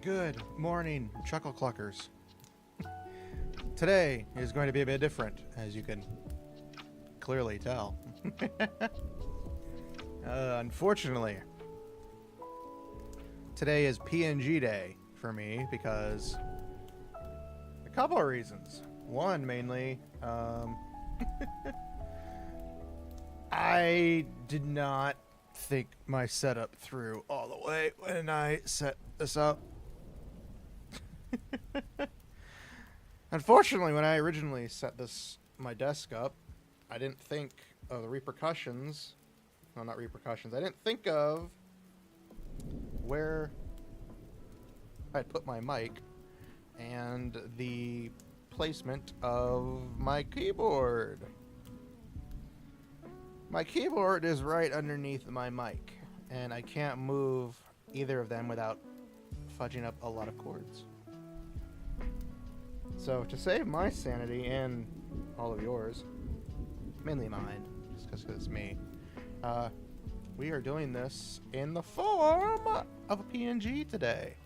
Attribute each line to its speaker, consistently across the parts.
Speaker 1: Good morning, Chuckle Cluckers. Today is going to be a bit different, as you can clearly tell. Unfortunately, today is PNG Day for me because a couple of reasons. One, mainly, I did not think my setup through all the way when I set this up. Unfortunately, when I originally set my desk up, I didn't think of the repercussions. No, not repercussions. I didn't think of where I'd put my mic and the placement of my keyboard. My keyboard is right underneath my mic, and I can't move either of them without fudging up a lot of cords. So, to save my sanity and all of yours, mainly mine, just because it's me, we are doing this in the form of a PNG today.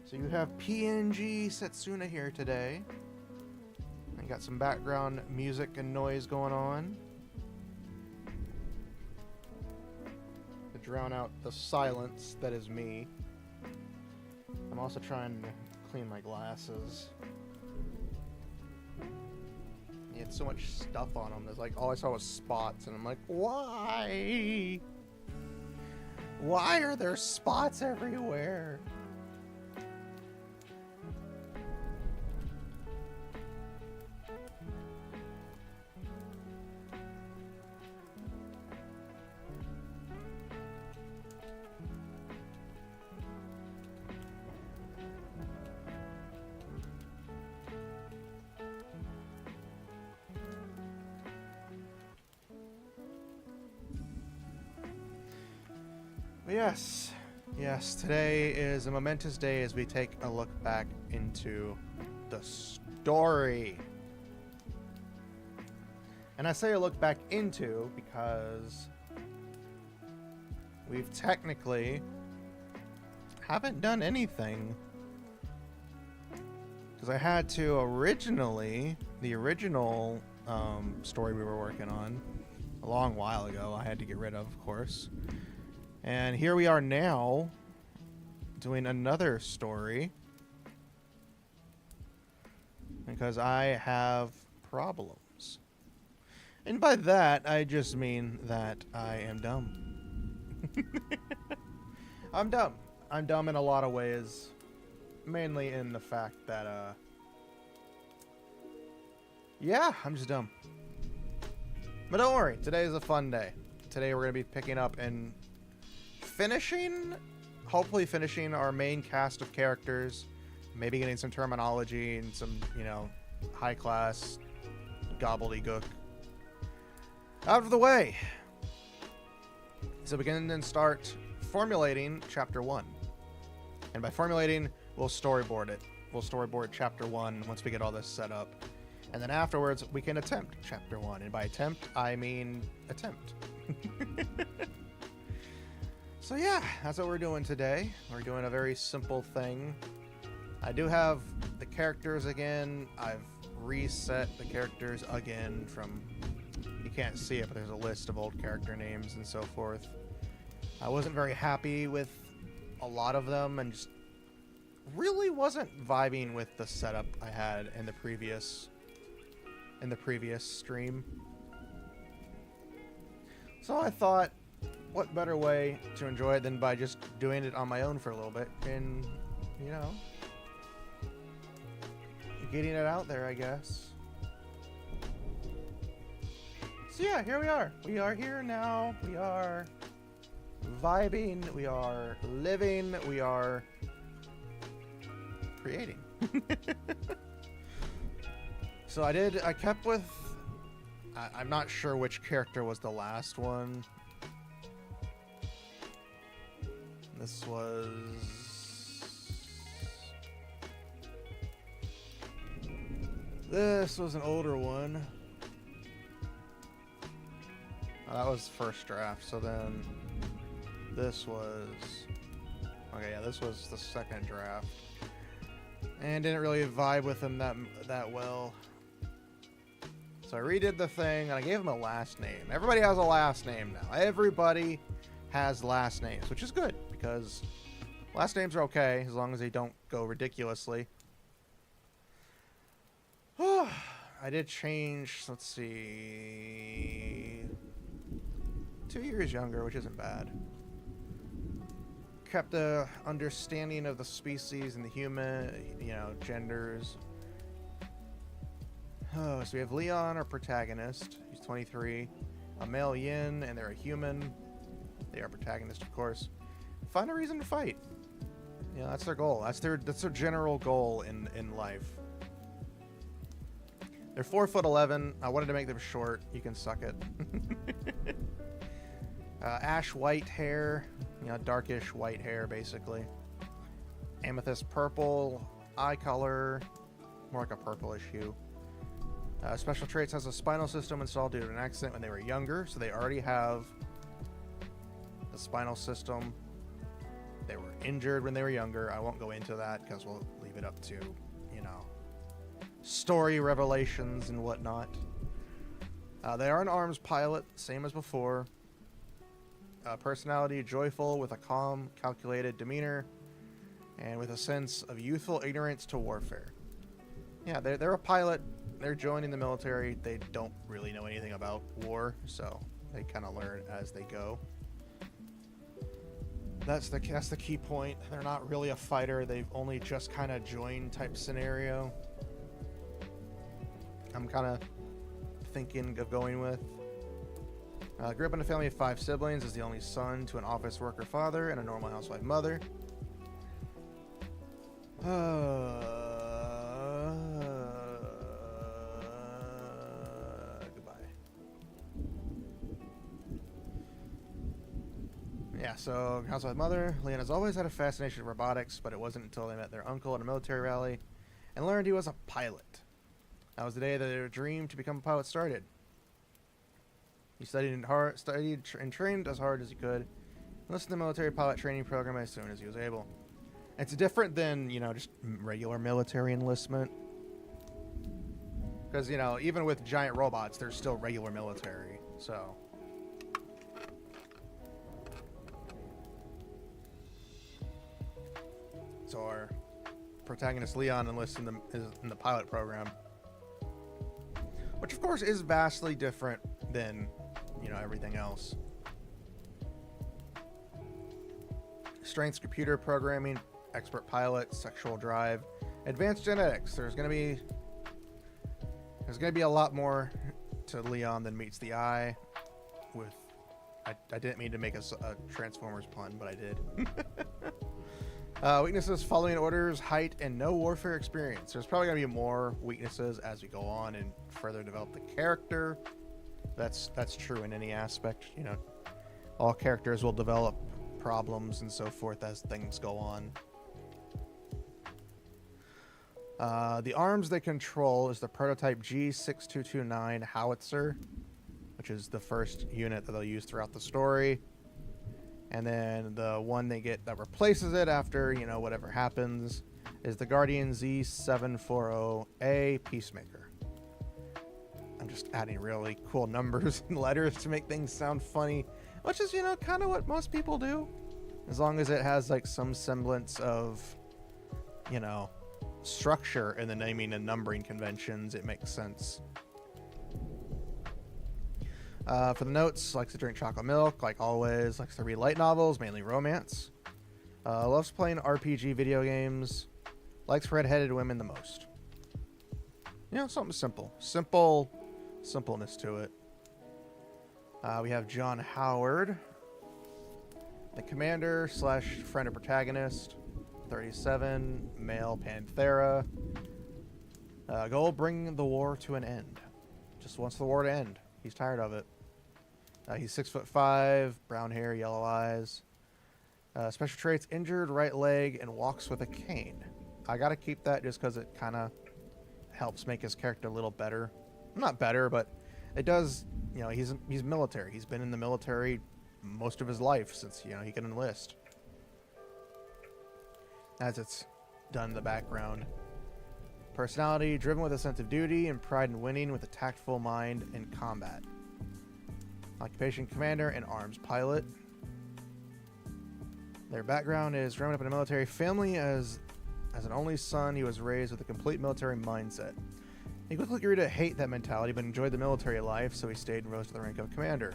Speaker 1: So you have PNG Setsuna here today. I got some background music and noise going on to drown out the silence that is me. I'm also trying to clean my glasses. He had so much stuff on them. There's like, all I saw was spots, and I'm like, why? Why are there spots everywhere? Yes, today is a momentous day as we take a look back into the story. And I say a look back into because we've technically haven't done anything. Because I had to the original story we were working on a long while ago, I had to get rid of course. And here we are now, doing another story, because I have problems. And by that, I just mean that I am dumb. I'm dumb. I'm dumb in a lot of ways, mainly in the fact that, yeah, I'm just dumb. But don't worry, today is a fun day. Today we're going to be picking up and hopefully finishing our main cast of characters, maybe getting some terminology and some, high class gobbledygook out of the way. So we can then start formulating chapter 1. And by formulating, we'll storyboard it. We'll storyboard chapter 1 once we get all this set up. And then afterwards, we can attempt chapter 1. And by attempt, I mean attempt. So yeah, that's what we're doing today. We're doing a very simple thing. I do have the characters again. I've reset the characters again from, you can't see it, but there's a list of old character names and so forth. I wasn't very happy with a lot of them and just really wasn't vibing with the setup I had in the previous stream. So I thought, what better way to enjoy it than by just doing it on my own for a little bit and, getting it out there, I guess. So yeah, here we are. We are here now. We are vibing. We are living. We are creating. So I kept with, I'm not sure which character was the last one. This was an older one. Oh, that was first draft. So then this was Okay, yeah, this was the second draft. And didn't really vibe with him that well. So I redid the thing, and I gave him a last name. Everybody has a last name now. Everybody has last names, which is good, because last names are okay, as long as they don't go ridiculously. I did change, let's see, 2 years younger, which isn't bad. Kept the understanding of the species and the human, genders. Oh, so we have Leon, our protagonist. He's 23. A male yin, and they're a human. They are protagonist, of course. Find a reason to fight. That's their goal. That's their general goal in life. They're 4'11". I wanted to make them short. You can suck it. Ash white hair, darkish white hair, basically. Amethyst purple, eye color, more like a purplish hue. Special traits has a spinal system installed due to an accident when they were younger, so they already have the spinal system. They were injured when they were younger. I won't go into that because we'll leave it up to, story revelations and whatnot. They are an arms pilot, same as before. Personality, joyful, with a calm, calculated demeanor, and with a sense of youthful ignorance to warfare. Yeah, they're a pilot. They're joining the military. They don't really know anything about war, so they kind of learn as they go. That's the key point. They're not really a fighter. They've only just kind of joined type scenario. I'm kind of thinking of going with. Grew up in a family of 5 siblings, is the only son to an office worker father and a normal housewife mother. Goodbye. Yeah, so housewife mother. Leon has always had a fascination with robotics, but it wasn't until they met their uncle at a military rally and learned he was a pilot. That was the day that their dream to become a pilot started. He studied and trained as hard as he could. Enlisted in the military pilot training program as soon as he was able. It's different than, just regular military enlistment. Because, even with giant robots, there's still regular military. So our protagonist Leon enlists in the pilot program. Which, of course, is vastly different than, everything else. Strengths, computer programming, expert pilot, sexual drive, advanced genetics. There's gonna be a lot more to Leon than meets the eye. I didn't mean to make a Transformers pun, but I did. Weaknesses: following orders, height, and no warfare experience. There's probably gonna be more weaknesses as we go on and further develop the character. That's true in any aspect. All characters will develop problems and so forth as things go on. The arms they control is the prototype G6229 howitzer, which is the first unit that they'll use throughout the story. And then the one they get that replaces it after, whatever happens, is the Guardian Z740A Peacemaker. I'm just adding really cool numbers and letters to make things sound funny, which is, kind of what most people do. As long as it has, some semblance of, structure in the naming and numbering conventions, it makes sense. For the notes, likes to drink chocolate milk, like always. Likes to read light novels, mainly romance. Loves playing RPG video games. Likes red-headed women the most. Something simple. Simpleness to it. We have John Howard, the commander / friend of protagonist. 37, male Panthera. Goal: bring the war to an end. Just wants the war to end. He's tired of it. He's 6'5", brown hair, yellow eyes. Special traits: injured right leg and walks with a cane. I gotta keep that just because it kind of helps make his character a little better. Not better, but it does. He's military. He's been in the military most of his life since he can enlist. as it's done in the background. Personality, driven with a sense of duty and pride in winning with a tactful mind in combat. Occupation, commander and arms pilot. Their background is growing up in a military family. As an only son, he was raised with a complete military mindset. He quickly grew to hate that mentality, but enjoyed the military life, so he stayed and rose to the rank of commander.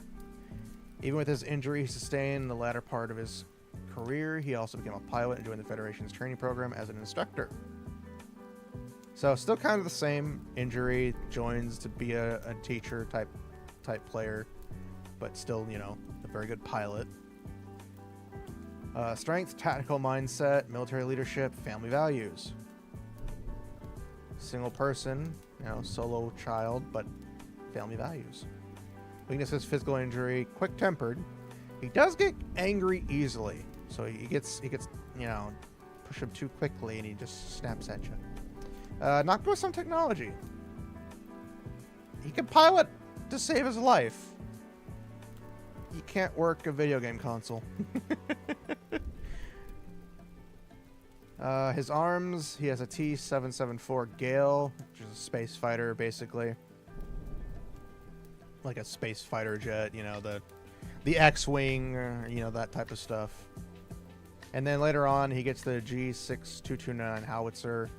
Speaker 1: Even with his injury he sustained in the latter part of his career, he also became a pilot and joined the Federation's training program as an instructor. So still kind of the same. Injury, joins to be a teacher type player, but still, you know, a very good pilot. Strength, tactical mindset, military leadership, family values. Single person, you know, solo child, but family values. Weaknesses, physical injury, quick-tempered. He does get angry easily, so he gets, you know, push him too quickly and he just snaps at you. Not good with some technology. He can pilot to save his life. He can't work a video game console. His arms, he has a T-774 Gale, which is a space fighter, basically. Like a space fighter jet, you know, the X-Wing, you know, that type of stuff. And then later on, he gets the G6229 howitzer.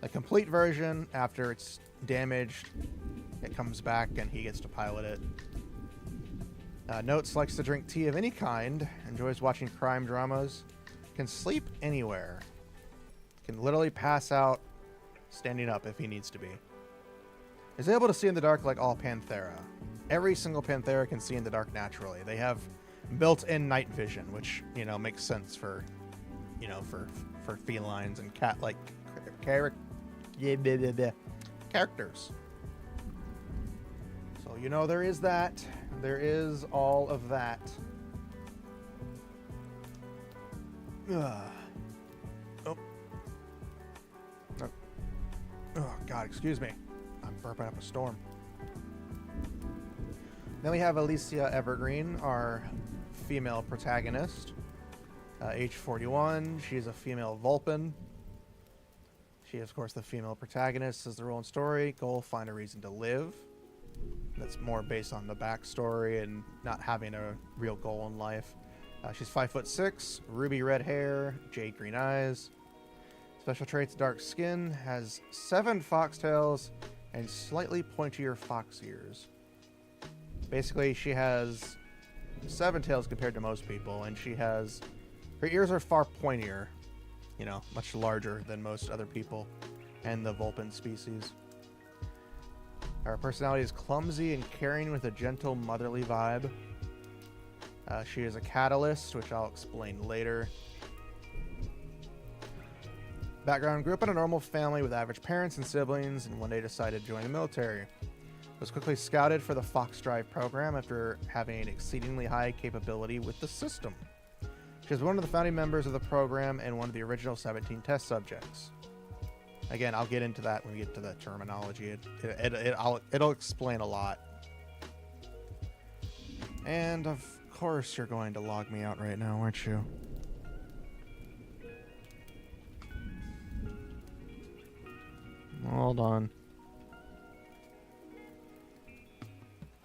Speaker 1: The complete version, after it's damaged, it comes back and he gets to pilot it. Notes, likes to drink tea of any kind, enjoys watching crime dramas, can sleep anywhere, can literally pass out standing up if he needs to be. Is able to see in the dark like all Panthera. Every single Panthera can see in the dark naturally. They have built-in night vision, which, you know, makes sense for, you know, for felines and cat-like characters. So, you know, there is that. There is all of that. Oh. Oh, God, excuse me. I'm burping up a storm. Then we have Alicia Evergreen, our female protagonist. Age 41. She's a female Vulpin. She is, of course, the female protagonist. As the role and story, goal, find a reason to live. That's more based on the backstory and not having a real goal in life. She's 5'6", ruby red hair, jade green eyes. Special traits, dark skin, has 7 foxtails and slightly pointier fox ears. Basically, she has 7 tails compared to most people, and her ears are far pointier, you know, much larger than most other people and the Vulpin species. Her personality is clumsy and caring with a gentle motherly vibe. She is a catalyst, which I'll explain later. Background, grew up in a normal family with average parents and siblings, and one day decided to join the military. Was quickly scouted for the Fox Drive program after having an exceedingly high capability with the system. She was one of the founding members of the program and one of the original 17 test subjects. Again, I'll get into that when we get to the terminology. It'll explain a lot. And of course you're going to log me out right now, aren't you? Hold on.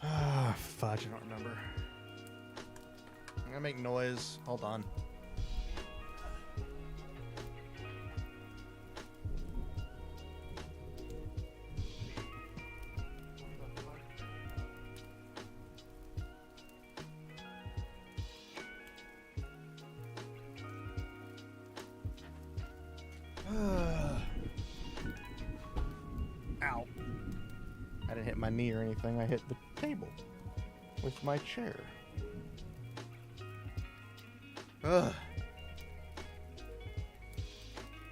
Speaker 1: Ah, fudge, I don't remember. I'm gonna make noise. Hold on. Ow. I didn't hit my knee or anything. I hit the table with my chair. Ugh.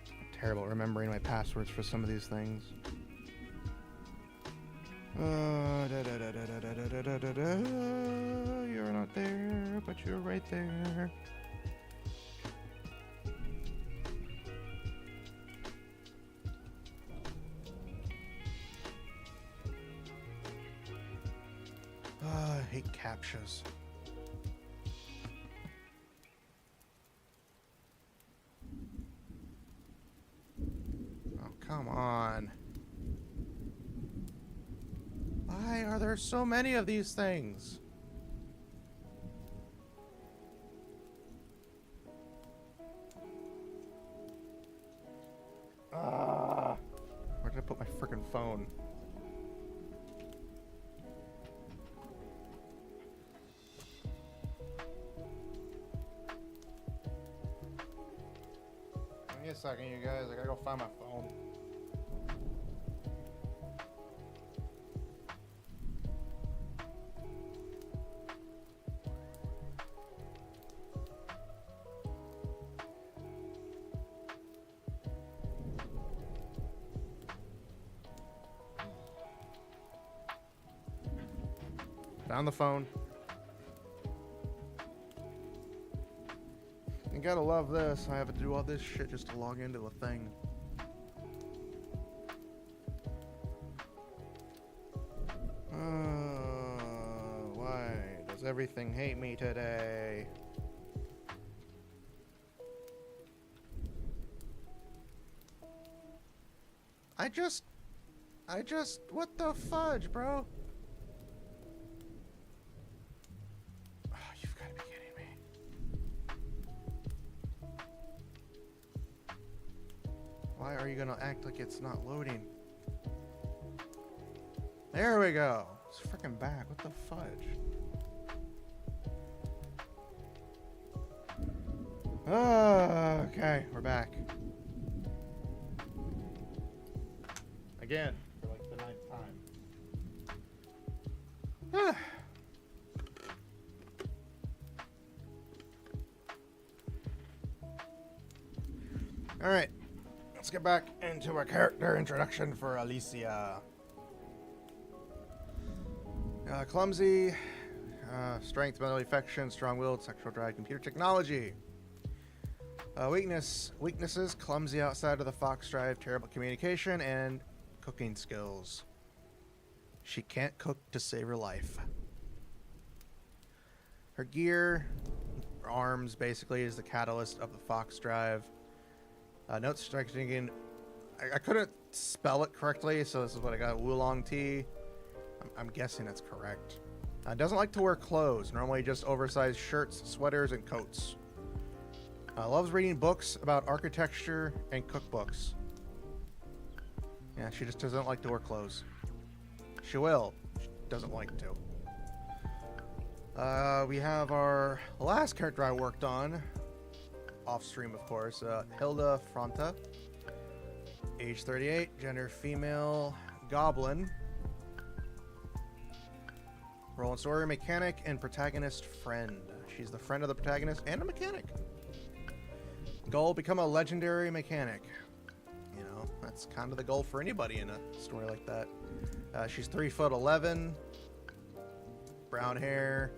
Speaker 1: I'm terrible at remembering my passwords for some of these things. You're not there, but you're right there. I hate captchas. come on. Why are there so many of these things? Where did I put my frickin' phone? Give me a second, you guys. I gotta go find my phone. Found the phone. You gotta love this. I have to do all this shit just to log into the thing. Why does everything hate me today? What the fudge, bro? Oh, you've got to be kidding me. Why are you gonna act like it's not loading? There we go. It's freaking back. What the fudge? Okay, we're back. Again, for like the 9th time. Alright, let's get back into our character introduction for Alicia. Clumsy, strength, mental affection, strong-willed, sexual drive, computer technology. Weaknesses, clumsy outside of the fox drive, terrible communication, and cooking skills. She can't cook to save her life. Her gear, her arms, basically, is the catalyst of the fox drive. Note striking. I couldn't spell it correctly, so this is what I got. Wulong tea. I'm guessing that's correct. Doesn't like to wear clothes. Normally just oversized shirts, sweaters, and coats. Loves reading books about architecture and cookbooks. Yeah, she just doesn't like to wear clothes. She will. She doesn't like to. We have our last character I worked on. Off stream, of course. Hilda Fronta. Age 38. Gender female. Goblin. Role and story, mechanic and protagonist friend. She's the friend of the protagonist and a mechanic. Goal, become a legendary mechanic. You know, that's kind of the goal for anybody in a story like that. She's 3'11", brown hair,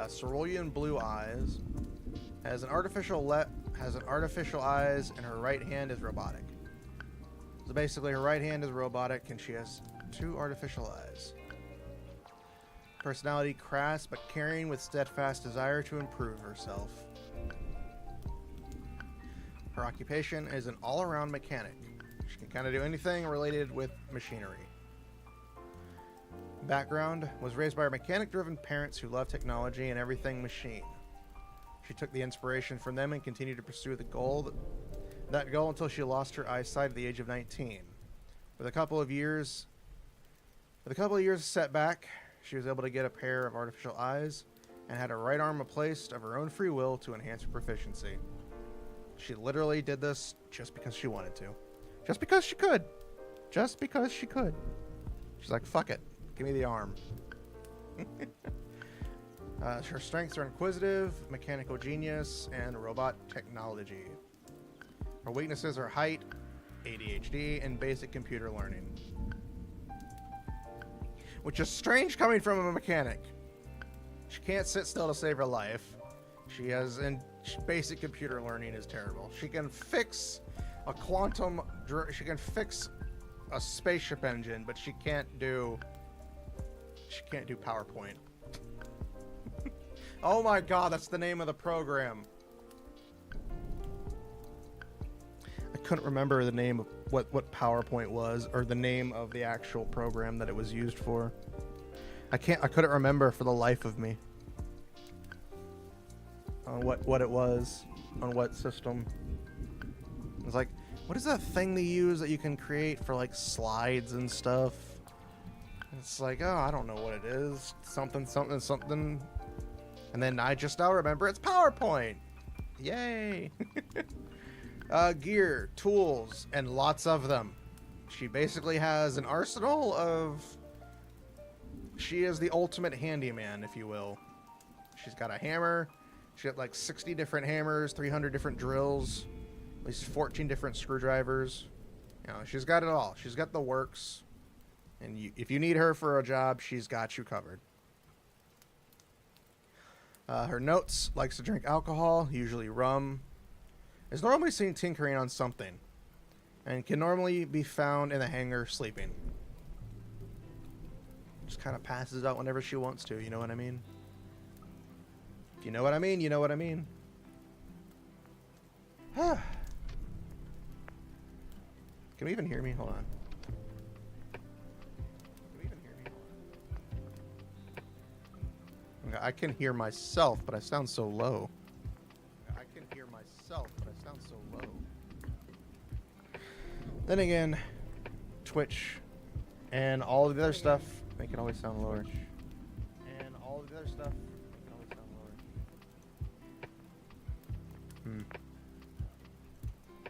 Speaker 1: cerulean blue eyes, has an artificial eyes, and her right hand is robotic. So basically, her right hand is robotic, and she has 2 artificial eyes. Personality crass but caring with steadfast desire to improve herself. Her occupation is an all-around mechanic. She can kind of do anything related with machinery. Background, was raised by mechanic-driven parents who love technology and everything machine. She took the inspiration from them and continued to pursue that goal until she lost her eyesight at the age of 19. With a couple of years setback, she was able to get a pair of artificial eyes and had her right arm replaced of her own free will to enhance her proficiency. She literally did this just because she wanted to. Just because she could. Just because she could. She's like, fuck it. Give me the arm. Her strengths are inquisitive, mechanical genius, and robot technology. Her weaknesses are height, ADHD, and basic computer learning. Which is strange coming from a mechanic. She can't sit still to save her life. Basic computer learning is terrible. She can fix a she can fix a spaceship engine, but she can't do PowerPoint. Oh my god, that's the name of the program. I couldn't remember the name of what PowerPoint was, or the name of the actual program that it was used for. I couldn't remember for the life of me on what it was, on what system. It was like, what is that thing they use that you can create for like slides and stuff? It's like, oh, I don't know what it is. Something, something, something. And then I just now remember it's PowerPoint. Yay. Gear, tools, and lots of them. She basically has an arsenal of... She is the ultimate handyman, if you will. She's got a hammer. She got like 60 different hammers, 300 different drills, at least 14 different screwdrivers. You know, she's got it all. She's got the works. And if you need her for a job, she's got you covered. Her notes: likes to drink alcohol, usually rum. Is normally seen tinkering on something. And can normally be found in the hangar sleeping. Just kind of passes out whenever she wants to, you know what I mean? If you know what I mean, you know what I mean. Can we even hear me? Hold on. Can we even hear me? Hold on. I can hear myself, but I sound so low. I can hear myself, but I sound so low. Then again, Twitch and all of the other stuff make it always sound lower. And all of the other stuff make it always sound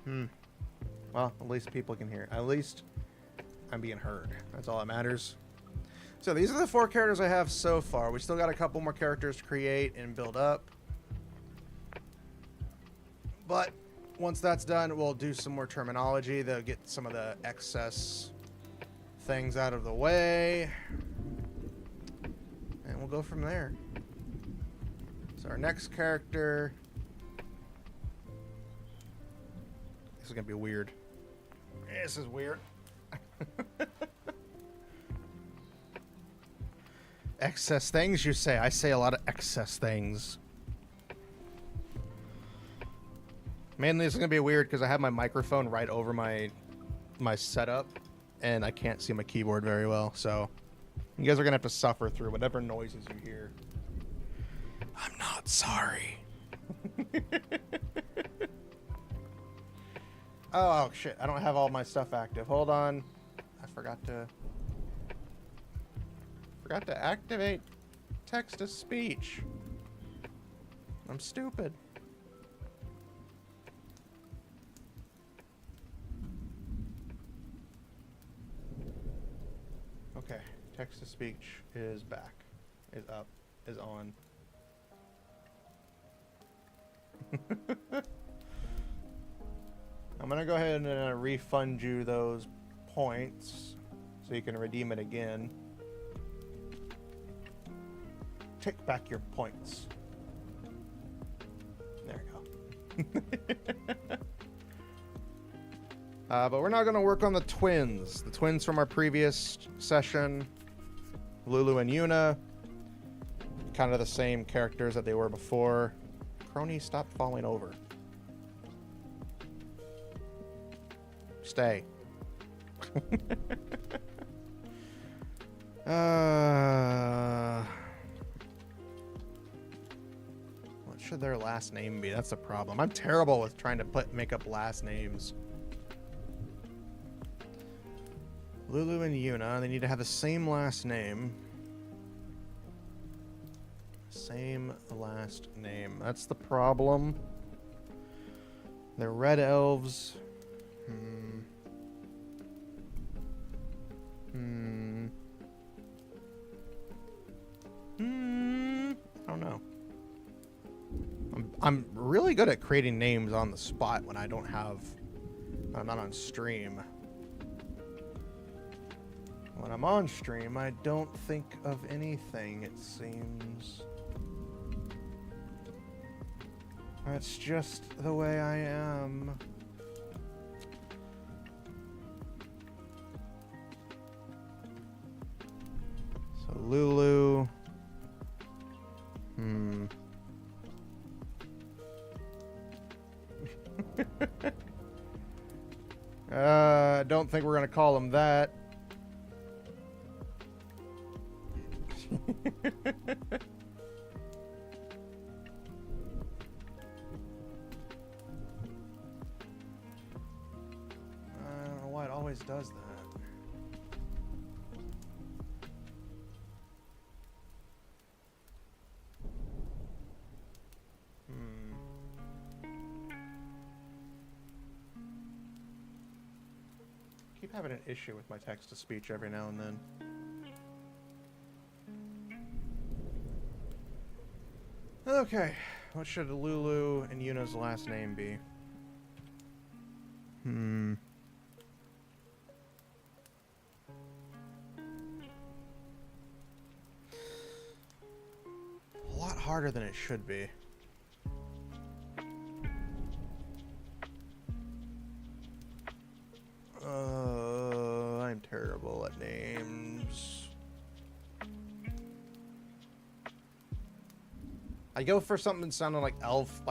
Speaker 1: lower. Well, at least people can hear. At least I'm being heard. That's all that matters. So these are the 4 characters I have so far. We still got a couple more characters to create and build up. But once that's done, we'll do some more terminology. They'll get some of the excess things out of the way. And we'll go from there. So our next character... This is going to be weird. This is weird. Excess things, you say? I say a lot of excess things. Mainly, this is going to be weird because I have my microphone right over my setup, and I can't see my keyboard very well, so you guys are going to have to suffer through whatever noises you hear. I'm not sorry. Oh, shit. I don't have all my stuff active. Hold on. I forgot to activate text-to-speech. I'm stupid. Okay. Text-to-speech is back. Is up. Is on. I'm going to go ahead and refund you those points so you can redeem it again. Take back your points. There you go. But we're now going to work on the twins. The twins from our previous session. Lulu and Yuna. Kind of the same characters that they were before. Crony, stop falling over. Stay. What should their last name be? That's the problem. I'm terrible with trying to make up last names. Lulu and Yuna, they need to have the same last name. Same last name. That's the problem. They're red elves. I don't know. I'm really good at creating names on the spot when I'm not on stream. When I'm on stream, I don't think of anything, it seems. That's just the way I am. So Lulu. Don't think we're gonna call him that. I don't know why it always does that. Keep having an issue with my text-to-speech every now and then. Okay, what should Lulu and Yuna's last name be? A lot harder than it should be. I'm terrible at names. I go for something sounding like elf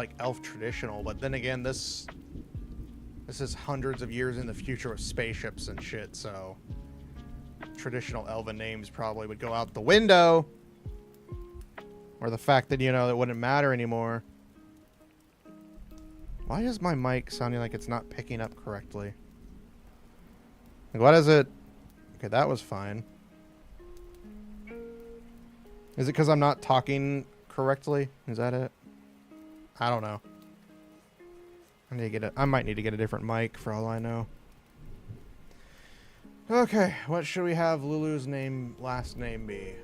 Speaker 1: traditional, but then again, this is hundreds of years in the future with spaceships and shit, so traditional elven names probably would go out the window. Or the fact that, you know, it wouldn't matter anymore. Why is my mic sounding like it's not picking up correctly? Like, what is it? Okay, that was fine. Is it because I'm not talking correctly? Is that it? I don't know. I might need to get a different mic for all I know. Okay, what should we have Lulu's last name be?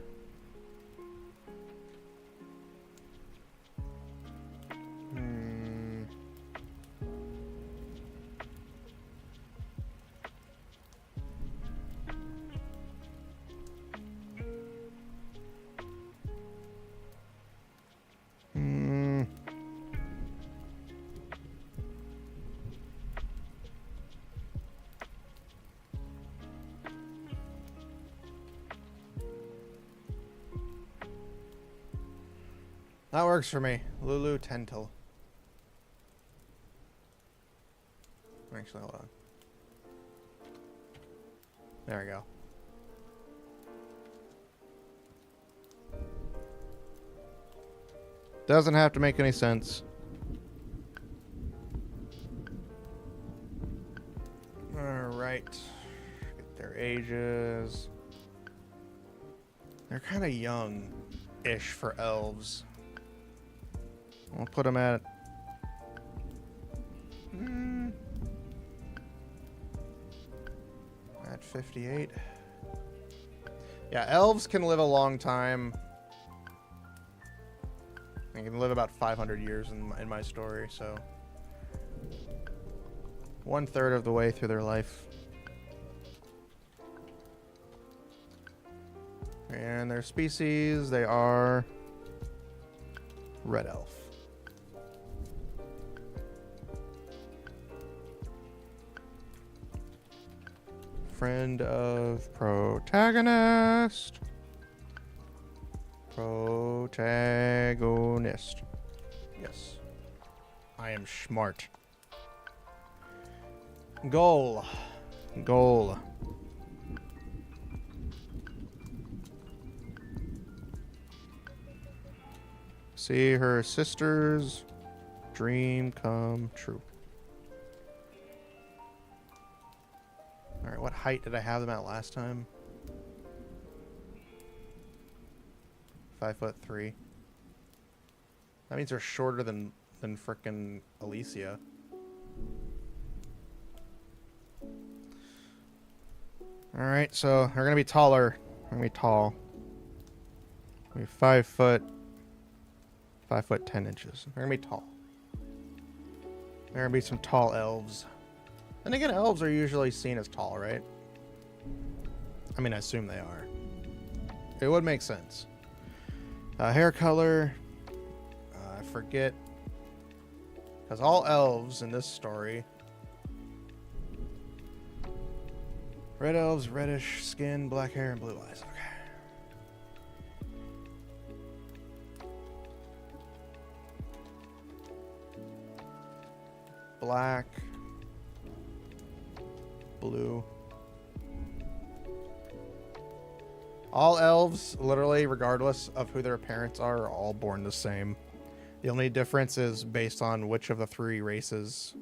Speaker 1: That works for me. Lulu Tentil. Actually, hold on. There we go. Doesn't have to make any sense. Alright. Get their ages. They're kind of young-ish for elves. We'll put them at... at 58. Yeah, elves can live a long time. They can live about 500 years in my story, so... 1/3 of the way through their life. And their species, they are... Red Elf. Friend of protagonist. Protagonist. Yes. I am smart. Goal. Goal. See her sister's dream come true. Alright, what height did I have them at last time? 5'3". That means they're shorter than frickin' Alicia. Alright, so they're gonna be taller. They're gonna be tall. They're gonna be 5 foot 10 inches. They're gonna be tall. There are gonna be some tall elves. And again, elves are usually seen as tall, right? I mean, I assume they are. It would make sense. Hair color. I forget. Because all elves in this story. Red elves, reddish skin, black hair, and blue eyes. Okay. Black. blue. All elves, literally, regardless of who their parents are all born the same. The only difference is based on which of the three races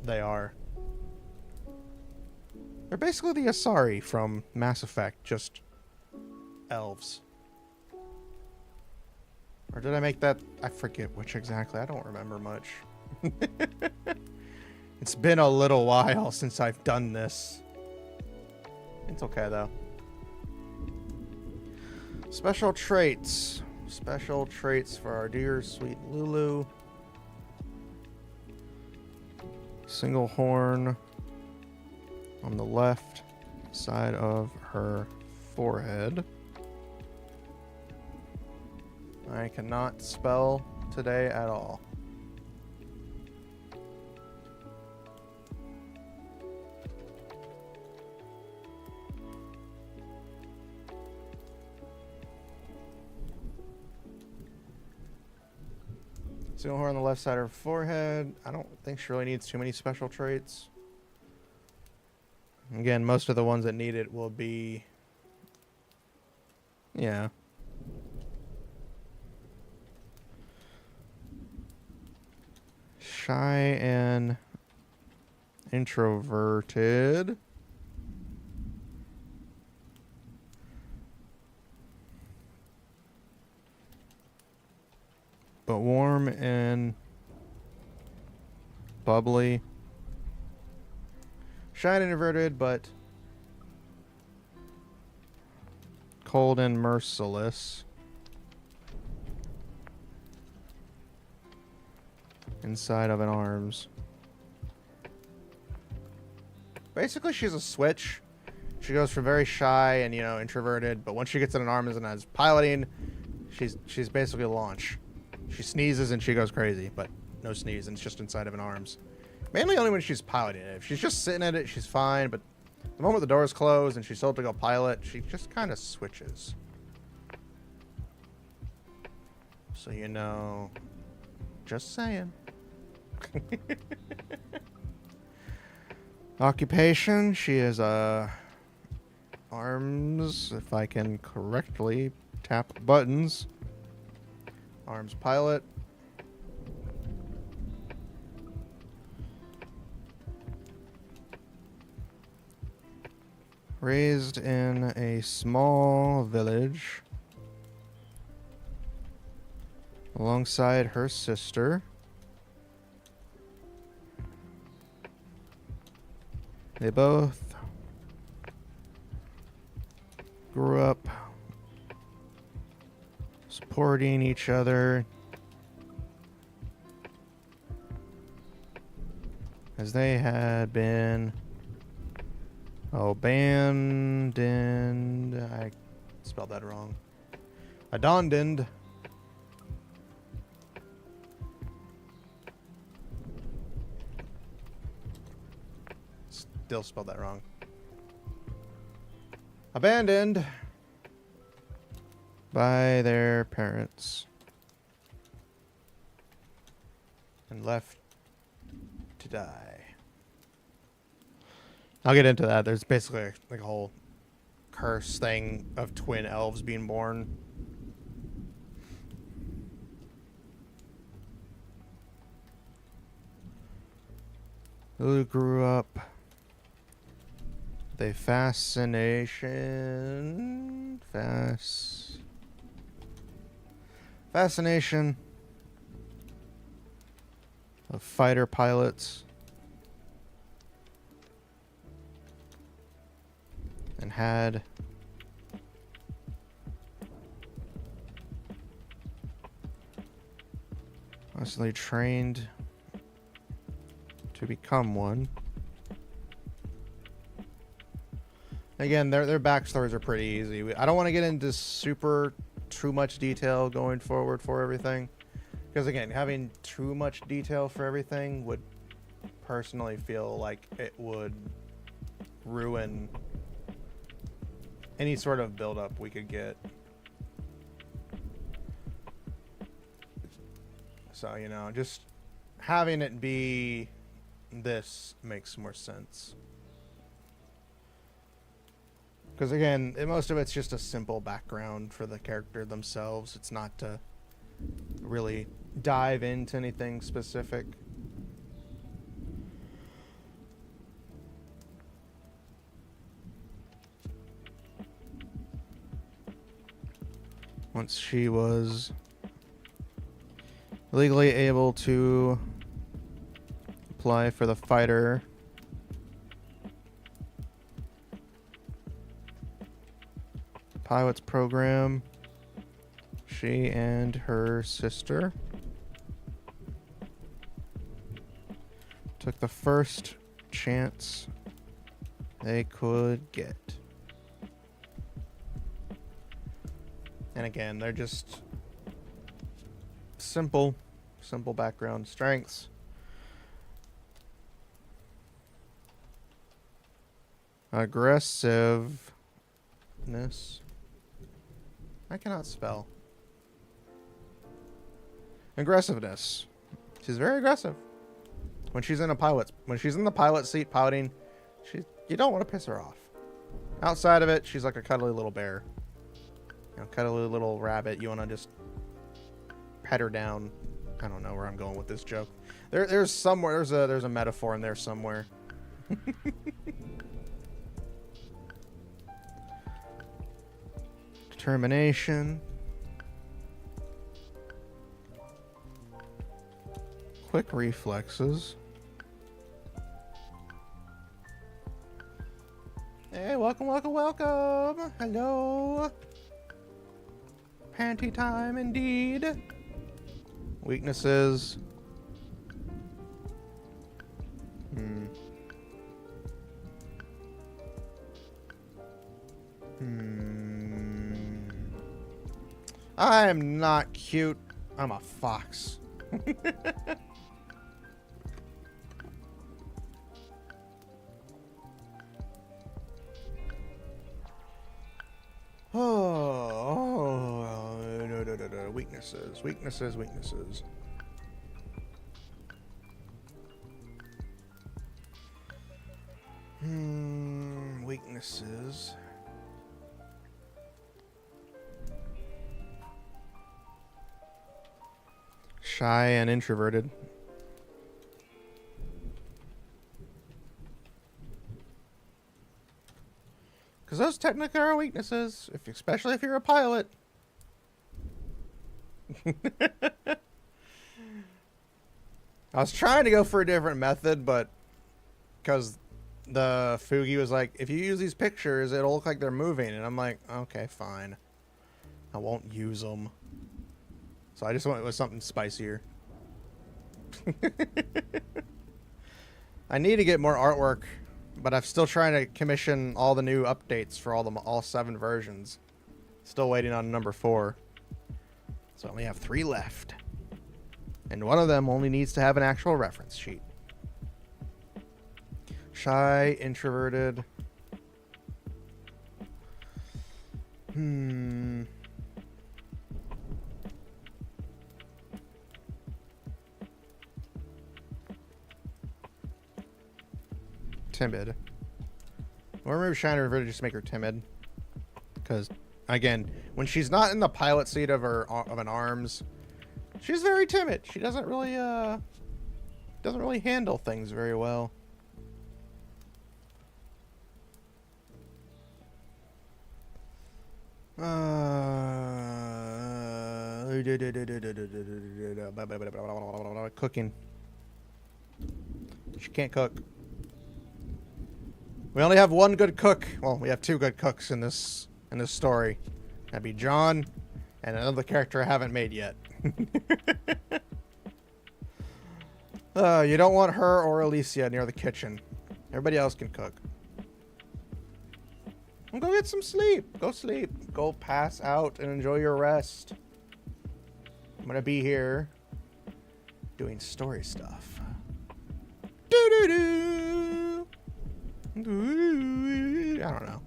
Speaker 1: they are. They're basically the Asari from Mass Effect, just elves. Or did I make that? I forget which exactly. I don't remember much. It's been a little while since I've done this. It's okay, though. Special traits. Special traits for our dear sweet Lulu. Single horn on the left side of her forehead. I cannot spell today at all. Single horn on the left side of her forehead. I don't think she really needs too many special traits. Again, most of the ones that need it will be... yeah. Shy and introverted. But warm and bubbly. Shy and introverted, but cold and merciless. Inside of an arms. Basically, she's a switch. She goes from very shy and, you know, introverted, but once she gets in an arms and has piloting, she's basically a launch. She sneezes and she goes crazy, but no sneeze, and it's just inside of an arms. Mainly only when she's piloting it. If she's just sitting at it, she's fine, but the moment the doors close and she's told to go pilot, she just kind of switches. So, you know, just saying. Occupation, she is arms, if I can correctly tap buttons. Arms pilot. Raised in a small village alongside her sister. They both grew up supporting each other as they had been abandoned. I spelled that wrong. Abandoned. Still spelled that wrong. Abandoned by their parents and left to die. I'll get into that. There's basically like a whole curse thing of twin elves being born. Lulu grew up with a fascination of fighter pilots and had constantly trained to become one. Again, their backstories are pretty easy. I don't want to get into too much detail going forward for everything, because again, having too much detail for everything would personally feel like it would ruin any sort of build-up we could get. So, you know, just having it be this makes more sense. Because again, most of it's just a simple background for the character themselves. It's not to really dive into anything specific. Once she was legally able to apply for the fighter pilots program, she and her sister took the first chance they could get. And again, they're just simple background strengths. Aggressiveness. I cannot spell. Aggressiveness. She's very aggressive. When she's in the pilot seat pouting, you don't want to piss her off. Outside of it, she's like a cuddly little bear. You know, cuddly little rabbit. You want to just pet her down. I don't know where I'm going with this joke. There's somewhere there's a metaphor in there somewhere. Determination. Quick reflexes. Hey, welcome. Hello. Panty time indeed. Weaknesses. I am not cute. I'm a fox. No. Weaknesses. Weaknesses. Shy and introverted. Because those technically are weaknesses, especially if you're a pilot. I was trying to go for a different method, but because the Fugi was like, if you use these pictures, it'll look like they're moving. And I'm like, okay, fine. I won't use them. So I just went with something spicier. I need to get more artwork, but I'm still trying to commission all the new updates for all 7 versions. Still waiting on number 4. So I only have 3 left. And one of them only needs to have an actual reference sheet. Shy, introverted. Timid. Or maybe shy and introverted, just make her timid. Because, again, when she's not in the pilot seat of an arms, she's very timid. She doesn't really handle things very well. Cooking. She can't cook. We only have one good cook. Well, we have 2 good cooks in this story. That'd be John and another character I haven't made yet. You don't want her or Alicia near the kitchen. Everybody else can cook. And go get some sleep. Go sleep. Go pass out and enjoy your rest. I'm gonna be here doing story stuff. Doo-doo-doo. Doo-doo-doo. I don't know.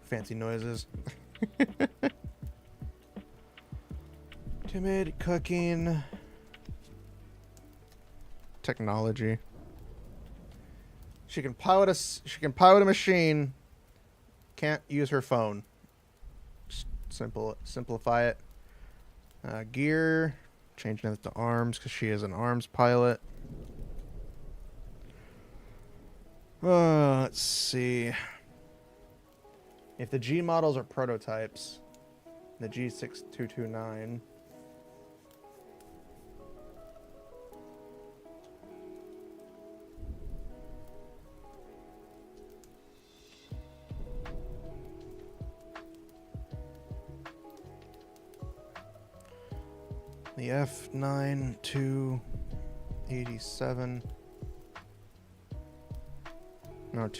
Speaker 1: Fancy noises. Timid, cooking, technology. She can pilot a machine can't use her phone. Just simplify it. Gear, changing it to arms because she is an arms pilot. Let's see. If the G models are prototypes, the G6229. The F9287. No,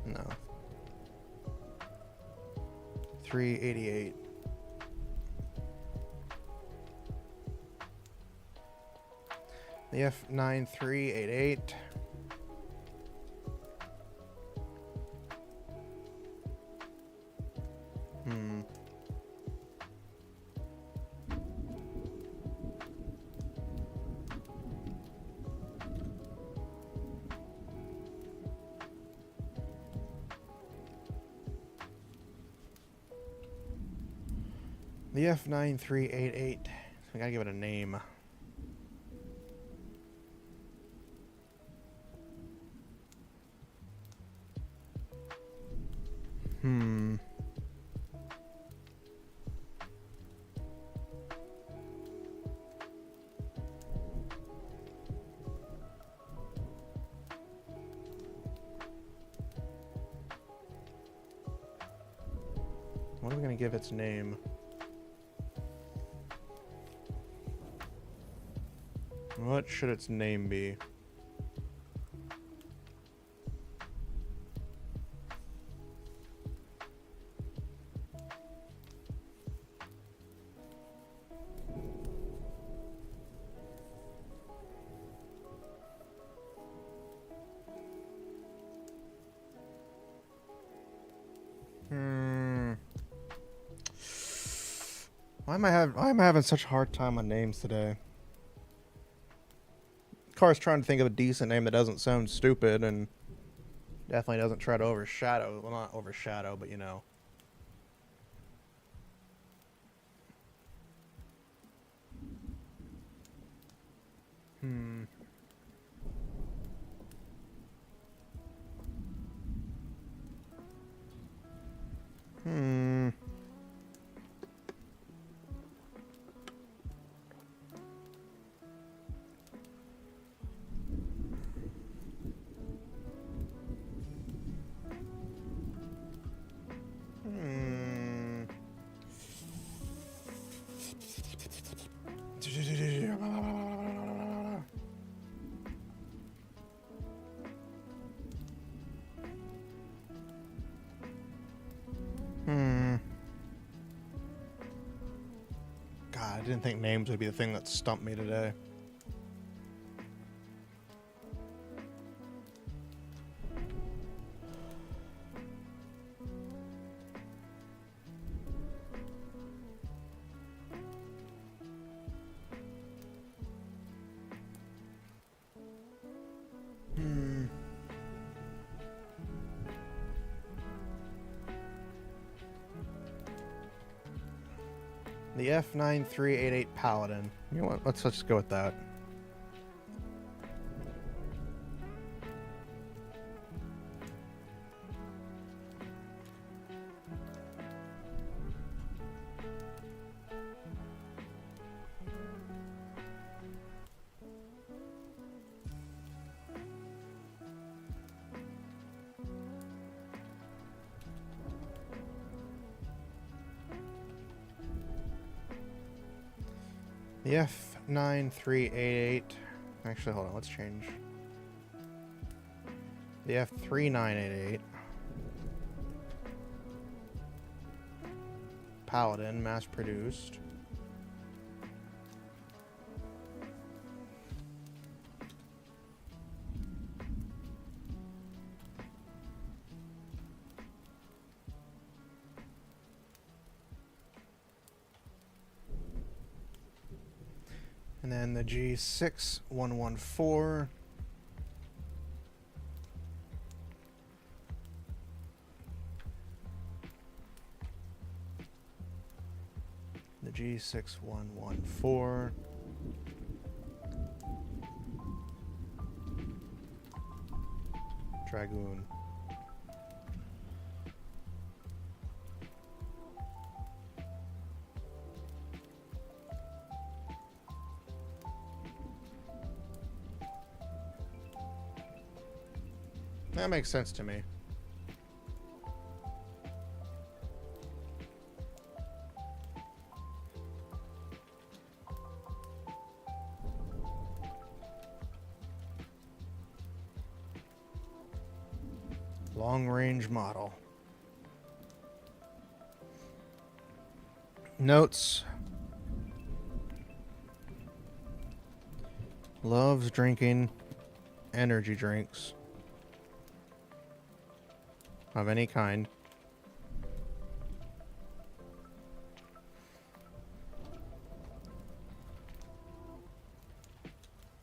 Speaker 1: no. 388. The F9388. The F9388. We gotta give it a name. What are we gonna give its name? What should its name be? Why am I having such a hard time on names today? Car's trying to think of a decent name that doesn't sound stupid and definitely doesn't try to overshadow. Well, not overshadow, but you know. God, I didn't think names would be the thing that stumped me today. The F9388 Paladin. You know what? Let's just go with that. The F9388. Actually, hold on. Let's change. The F3988. Paladin, mass produced. And then the G6114. G6114. Dragoon. That makes sense to me. Long-range model. Notes. Loves drinking energy drinks of any kind.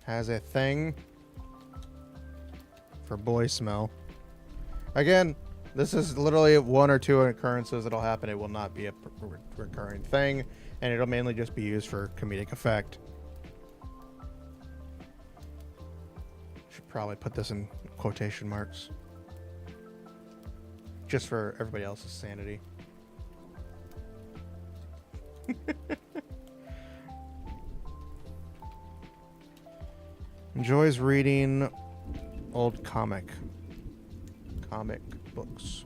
Speaker 1: Has a thing for boy smell. Again, this is literally one or two occurrences that'll happen. It will not be a recurring thing, and it'll mainly just be used for comedic effect. Should probably put this in quotation marks. Just for everybody else's sanity. Enjoys reading old comic books.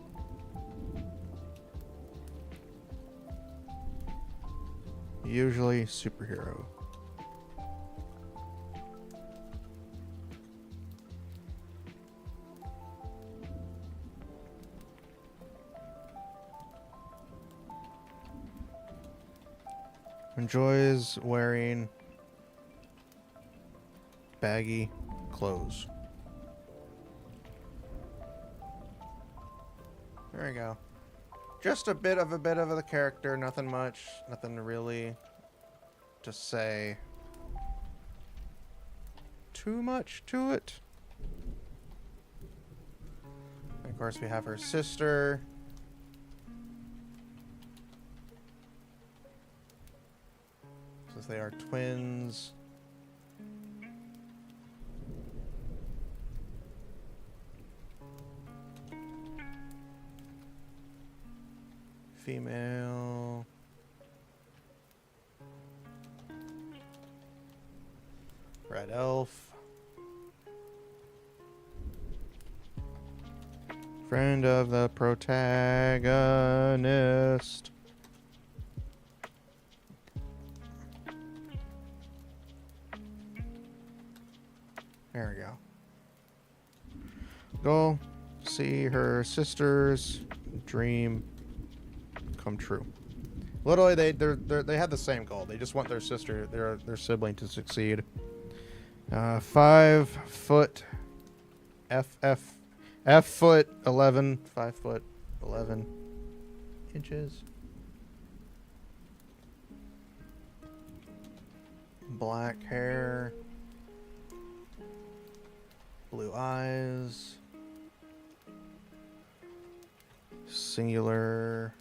Speaker 1: Usually superhero. Enjoys wearing baggy clothes. There we go. Just a bit of the character, nothing much, nothing really to say too much to it. And of course we have her sister. Since they are twins. Female. Red elf. Friend of the protagonist. There we go. Go see her sister's dream come true. Literally, they have the same goal. They just want their sister, their sibling, to succeed. 5 foot, F foot 11, 5 foot 11 inches. Black hair, blue eyes, singular.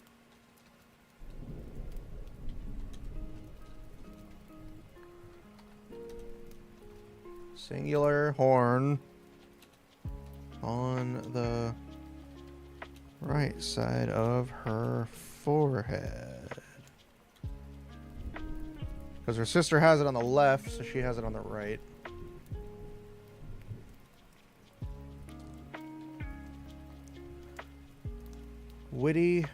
Speaker 1: Singular horn on the right side of her forehead. Because her sister has it on the left, so she has it on the right. Witty.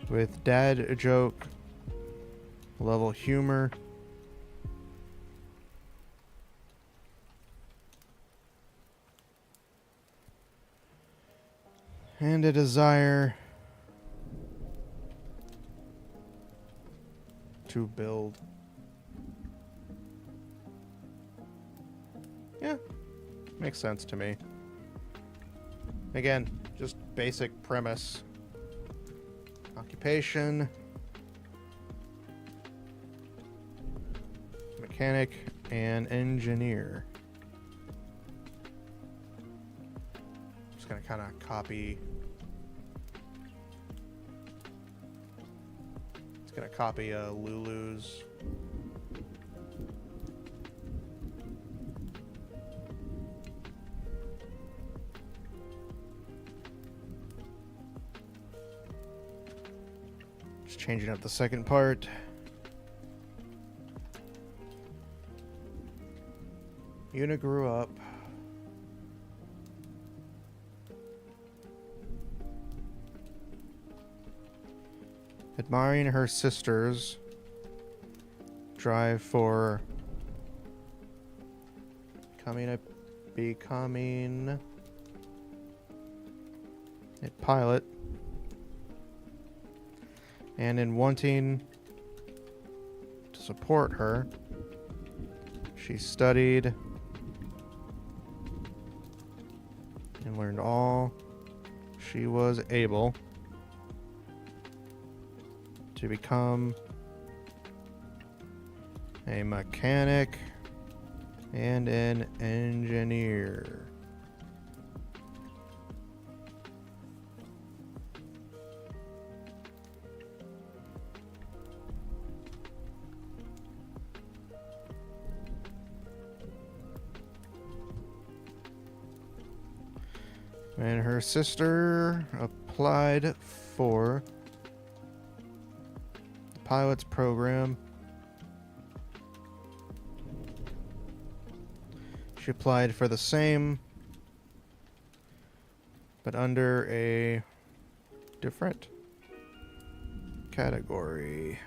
Speaker 1: With dad joke level humor. And a desire to build. Yeah, makes sense to me. Again, just basic premise. Occupation. Mechanic and engineer. Just gonna kind of copy Gonna copy Lulu's. Just changing up the second part. Yuna grew up. Admiring her sister's drive for becoming a pilot, and in wanting to support her, she studied and learned all she was able to become a mechanic and an engineer. And her sister applied for the pilot's program. She applied for the same, but under a different category.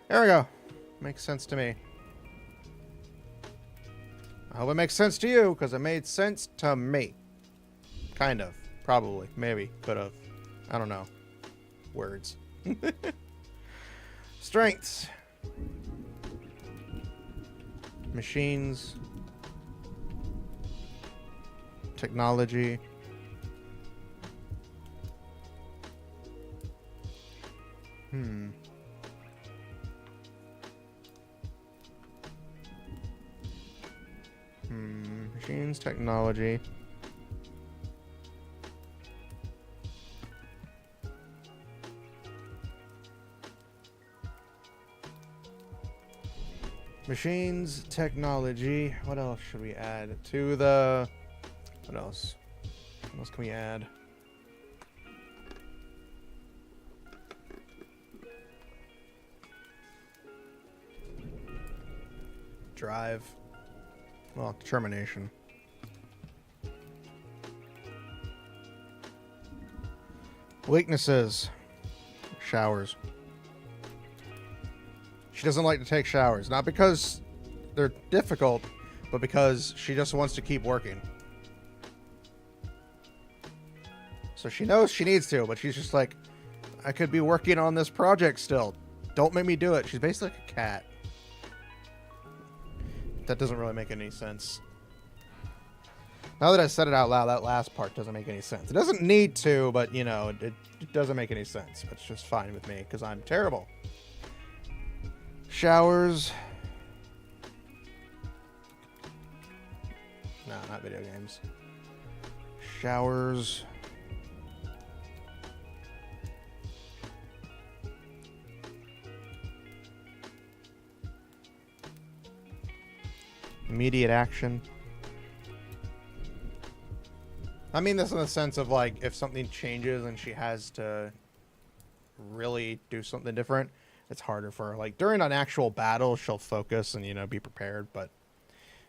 Speaker 1: There we go. Makes sense to me. I hope it makes sense to you, because it made sense to me. Kind of. Probably. Maybe. Could have. I don't know. Words. Strengths. Machines. Technology. Machines, technology. Machines, technology. What else should we add to the... What else? What else can we add? Drive. Well, determination. Weaknesses. Showers. She doesn't like to take showers. Not because they're difficult, but because she just wants to keep working. So she knows she needs to, but she's just like, I could be working on this project still. Don't make me do it. She's basically like a cat. That doesn't really make any sense. Now that I said it out loud, that last part doesn't make any sense. It doesn't need to, but, you know, it doesn't make any sense. It's just fine with me, because I'm terrible. Showers. No, not video games. Showers. Immediate action. I mean this in the sense of, like, if something changes and she has to really do something different, it's harder for her. Like, during an actual battle, she'll focus and, you know, be prepared. But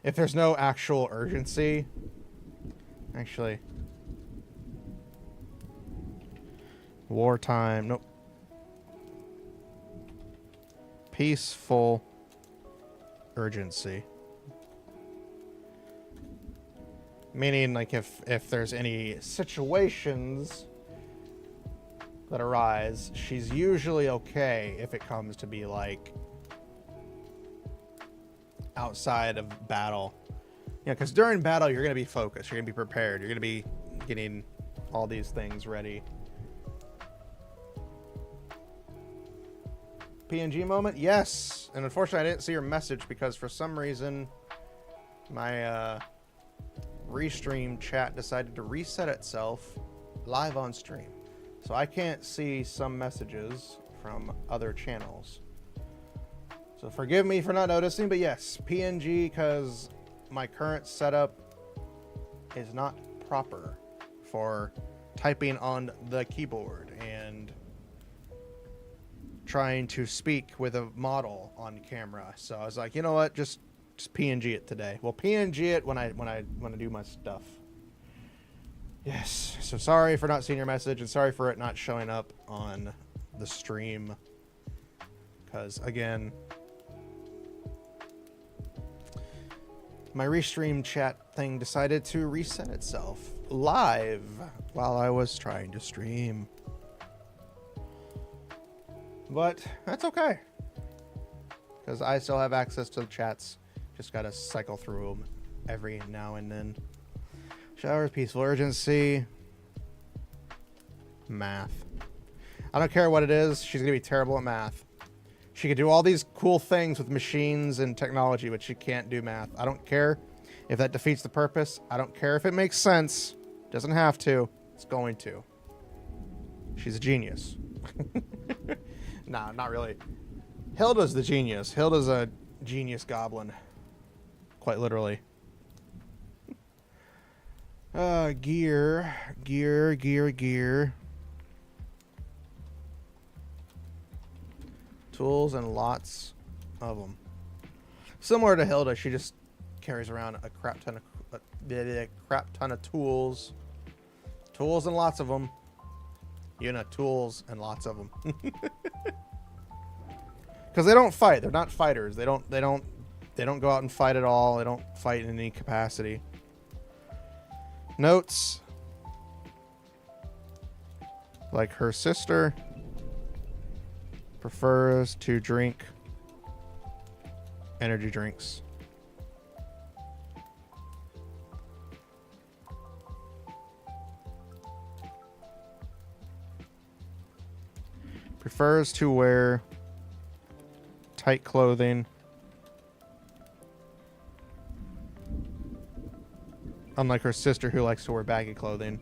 Speaker 1: if there's no actual urgency... Actually... Wartime. Nope. Peaceful urgency. Meaning, like, if there's any situations that arise, she's usually okay if it comes to be, like, outside of battle. Yeah, because during battle, you're going to be focused. You're going to be prepared. You're going to be getting all these things ready. PNG moment? Yes. And unfortunately, I didn't see your message because for some reason, my... restream chat decided to reset itself live on stream. So I can't see some messages from other channels. So forgive me for not noticing, but yes, PNG, because my current setup is not proper for typing on the keyboard and trying to speak with a model on camera. So I was like, you know what, just PNG it today. Well, PNG it when I do my stuff. Yes. So sorry for not seeing your message, and sorry for it not showing up on the stream. Because again, my restream chat thing decided to reset itself live while I was trying to stream. But that's okay, because I still have access to the chats. Just gotta cycle through them every now and then. Shower, peaceful urgency, math. I don't care what it is. She's gonna be terrible at math. She could do all these cool things with machines and technology, but she can't do math. I don't care if that defeats the purpose. I don't care if it makes sense. Doesn't have to. It's going to. She's a genius. Nah, not really. Hilda's the genius. Hilda's a genius goblin. Quite literally. Gear. Tools and lots of them. Similar to Hilda, she just carries around a crap ton of tools. Tools and lots of them. You know, tools and lots of them. Because they don't fight. They're not fighters. They don't go out and fight at all. They don't fight in any capacity. Notes. Like her sister prefers to drink energy drinks. Prefers to wear tight clothing. Unlike her sister, who likes to wear baggy clothing.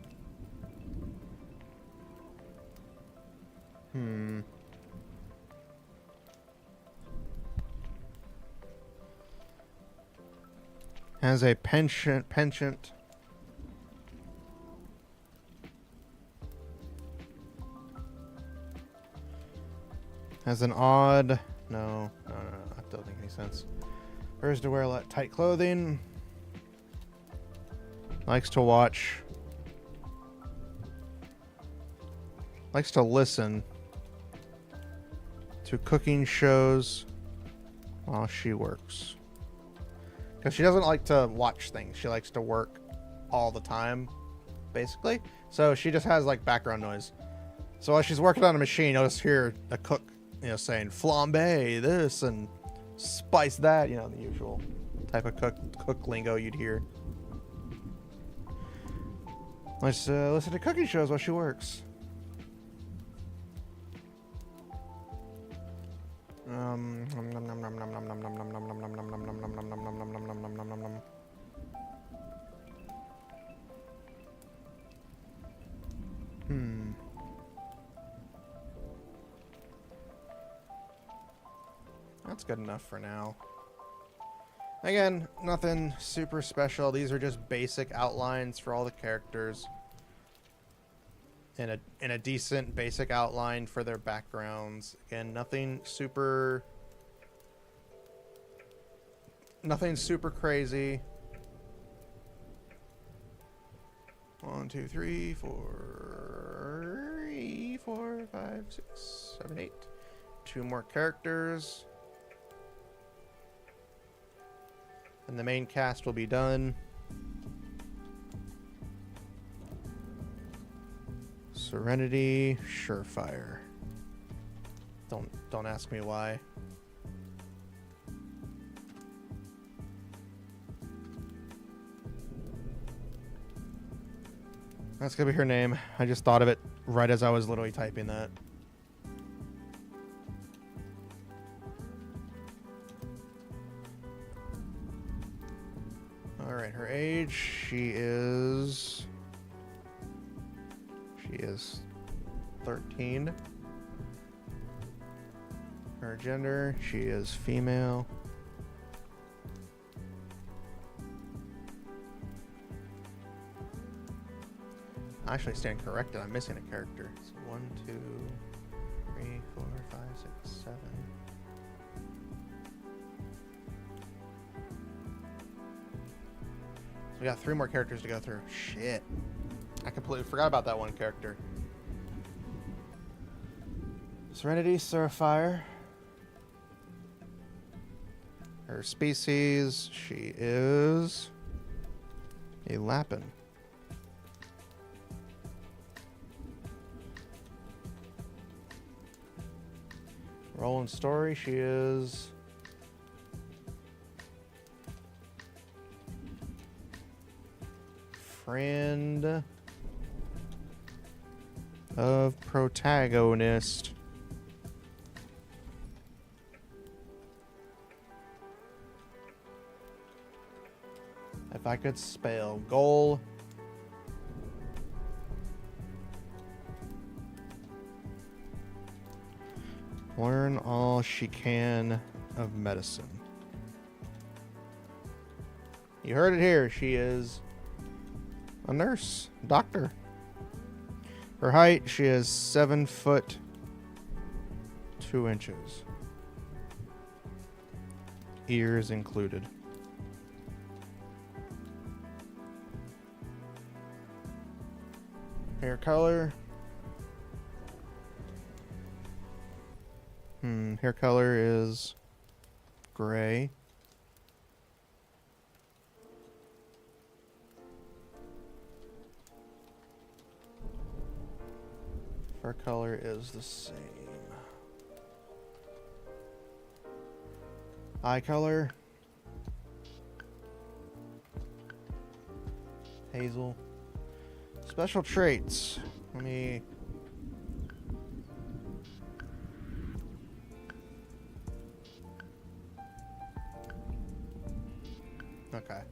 Speaker 1: Has a penchant. Has an odd... No. That doesn't make any sense. Prefers to wear tight clothing. Likes to watch. Likes to listen to cooking shows while she works. Because she doesn't like to watch things. She likes to work all the time, basically. So she just has like background noise. So while she's working on a machine, you'll just hear a cook, saying flambe this and spice that. The usual type of cook lingo you'd hear. Let's listen to cooking shows while she works. That's good enough for now. Again, nothing super special. These are just basic outlines for all the characters. In a decent basic outline for their backgrounds. Again, nothing super crazy. 1, 2, 3, 4, 5, 6, 7, 8. 2 more characters. And the main cast will be done. Serenity, Surefire. Don't ask me why. That's gonna be her name. I just thought of it right as I was literally typing that. Alright, her age, she is 13. Her gender, she is female. I actually stand corrected. I'm missing a character. So 1, 2, 3, 4, 5, 6, 7. So we got 3 more characters to go through. Shit. I completely forgot about that one character. Serenity Surefire. Her species, she is a Lapin. Role and story, she is friend of protagonist. If I could spell goal. Learn all she can of medicine. You heard it here. She is a nurse, doctor. Her height, she is 7 foot 2 inches. Ears included. Hair color. Hair color is gray. Fur color is the same. Eye color. Hazel. Special traits. Let me... Okay.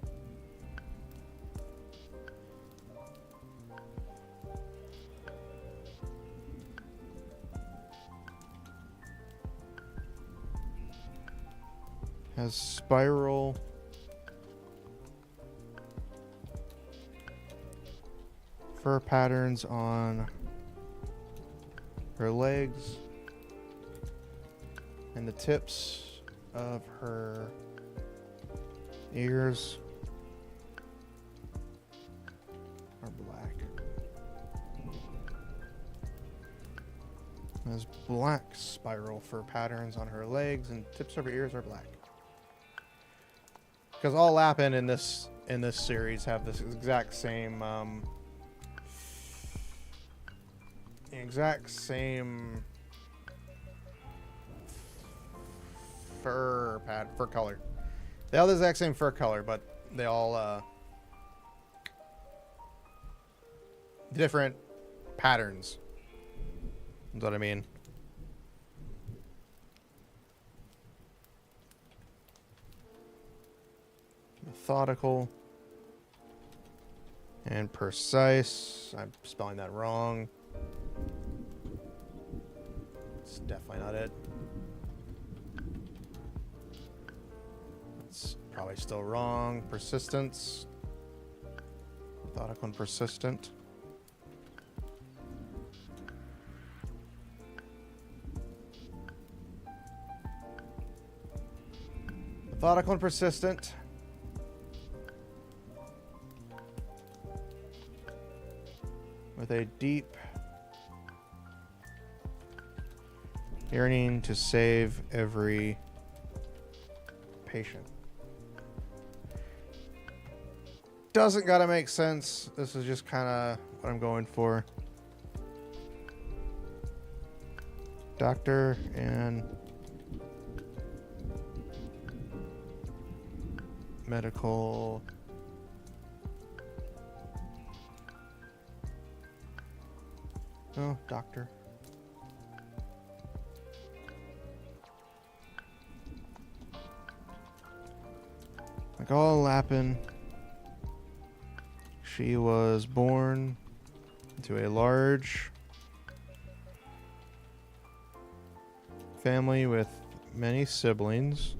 Speaker 1: Has spiral fur patterns on her legs, and the tips of her ears are black. Has black spiral fur patterns on her legs, and tips of her ears are black. Because all Lapin in this series have this exact same fur color. They all have the exact same fur color, but they all different patterns. That's what I mean. Methodical and precise. I'm spelling that wrong. It's definitely not it. It's probably still wrong. Persistence. Methodical and persistent. Methodical and persistent. With a deep yearning to save every patient. Doesn't gotta make sense. This is just kind of what I'm going for. Doctor and medical doctor. Like all Lapin, She was born into a large family with many siblings.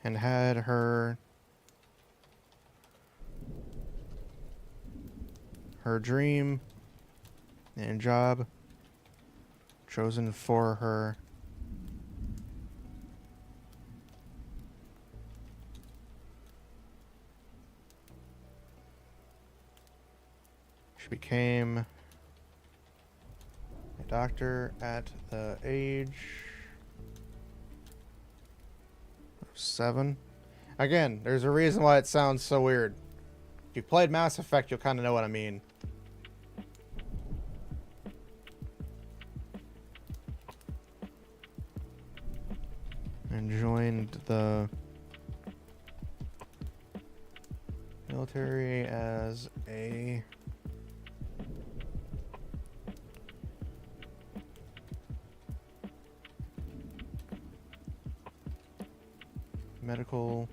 Speaker 1: And had her dream and job chosen for her. She became a doctor at the age of 7. Again, there's a reason why it sounds so weird. If you've played Mass Effect, you'll kind of know what I mean. And joined the military as a medical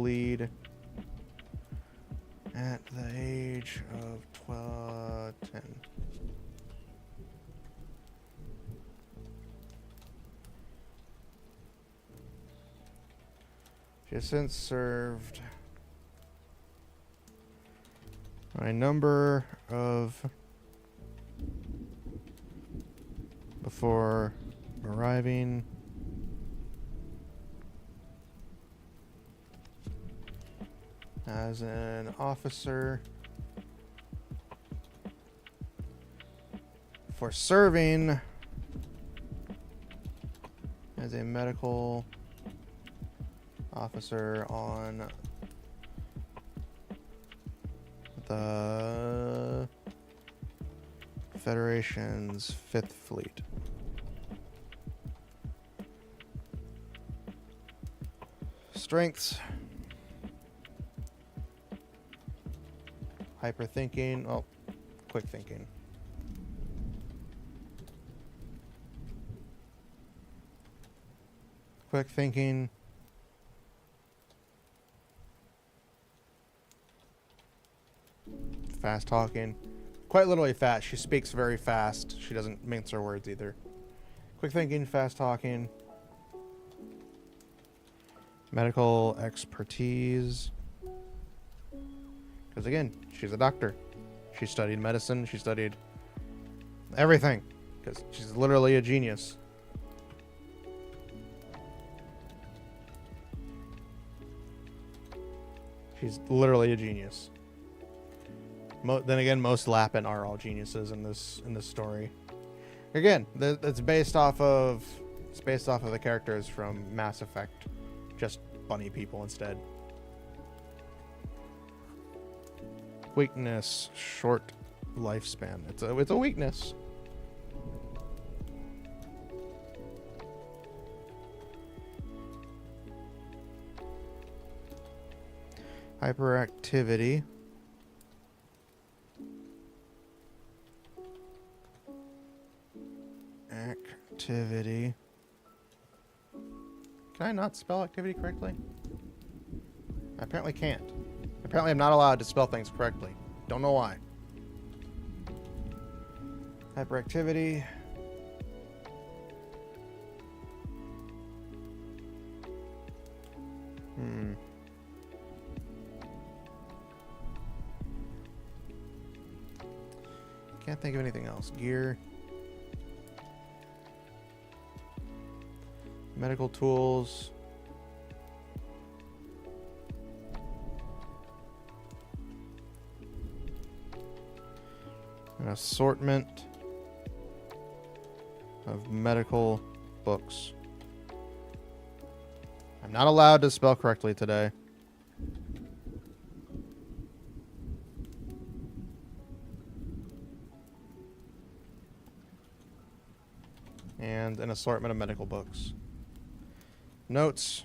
Speaker 1: lead at the age of 10. She has since served a number of before arriving as an officer for serving as a medical officer on the Federation's 5th Fleet. Strengths: hyperthinking, quick thinking. Quick thinking. Fast talking. Quite literally fast. She speaks very fast. She doesn't mince her words either. Quick thinking, fast talking. Medical expertise. Because again, she's a doctor. She studied medicine. She studied everything. Because she's literally a genius. She's literally a genius. Then again, most Lapin are all geniuses in this story. Again, it's based off of the characters from Mass Effect, just bunny people instead. Weakness: short lifespan. It's a weakness. Hyperactivity. Activity. Can I not spell activity correctly? I apparently can't. Apparently I'm not allowed to spell things correctly. Don't know why. Hyperactivity. Can't think of anything else. Gear. Medical tools. An assortment of medical books. I'm not allowed to spell correctly today. And an assortment of medical books. Notes.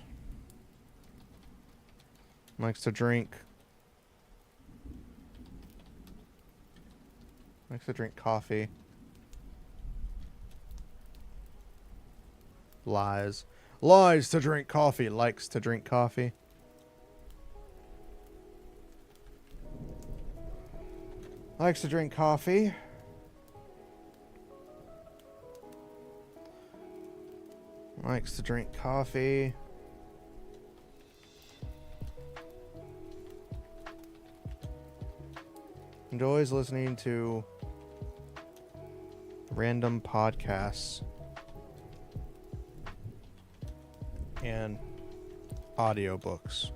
Speaker 1: Likes to drink. Likes to drink coffee. Lies. Lies to drink coffee. Likes to drink coffee. Likes to drink coffee. Likes to drink coffee. Enjoys listening to random podcasts and audiobooks.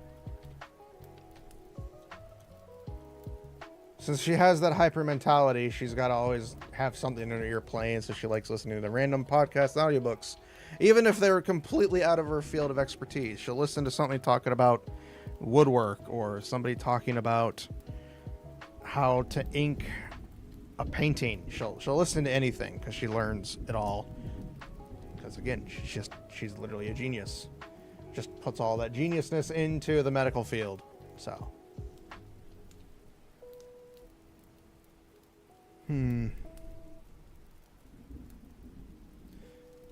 Speaker 1: Since she has that hyper mentality, she's got to always have something in her ear playing, so she likes listening to the random podcasts and audiobooks. Even if they're completely out of her field of expertise, she'll listen to somebody talking about woodwork or somebody talking about how to ink a painting. She'll listen to anything because she learns it all. Because again, she's literally a genius. Just puts all that geniusness into the medical field. So.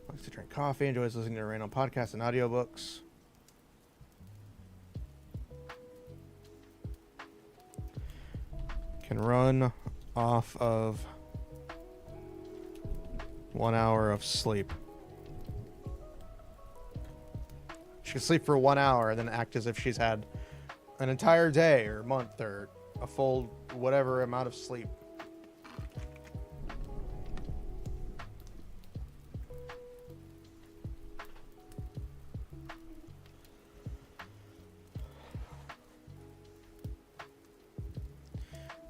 Speaker 1: Likes to drink coffee, enjoys listening to random podcasts and audiobooks. Can run off of 1 hour of sleep. She can sleep for 1 hour and then act as if she's had an entire day or month or a full whatever amount of sleep.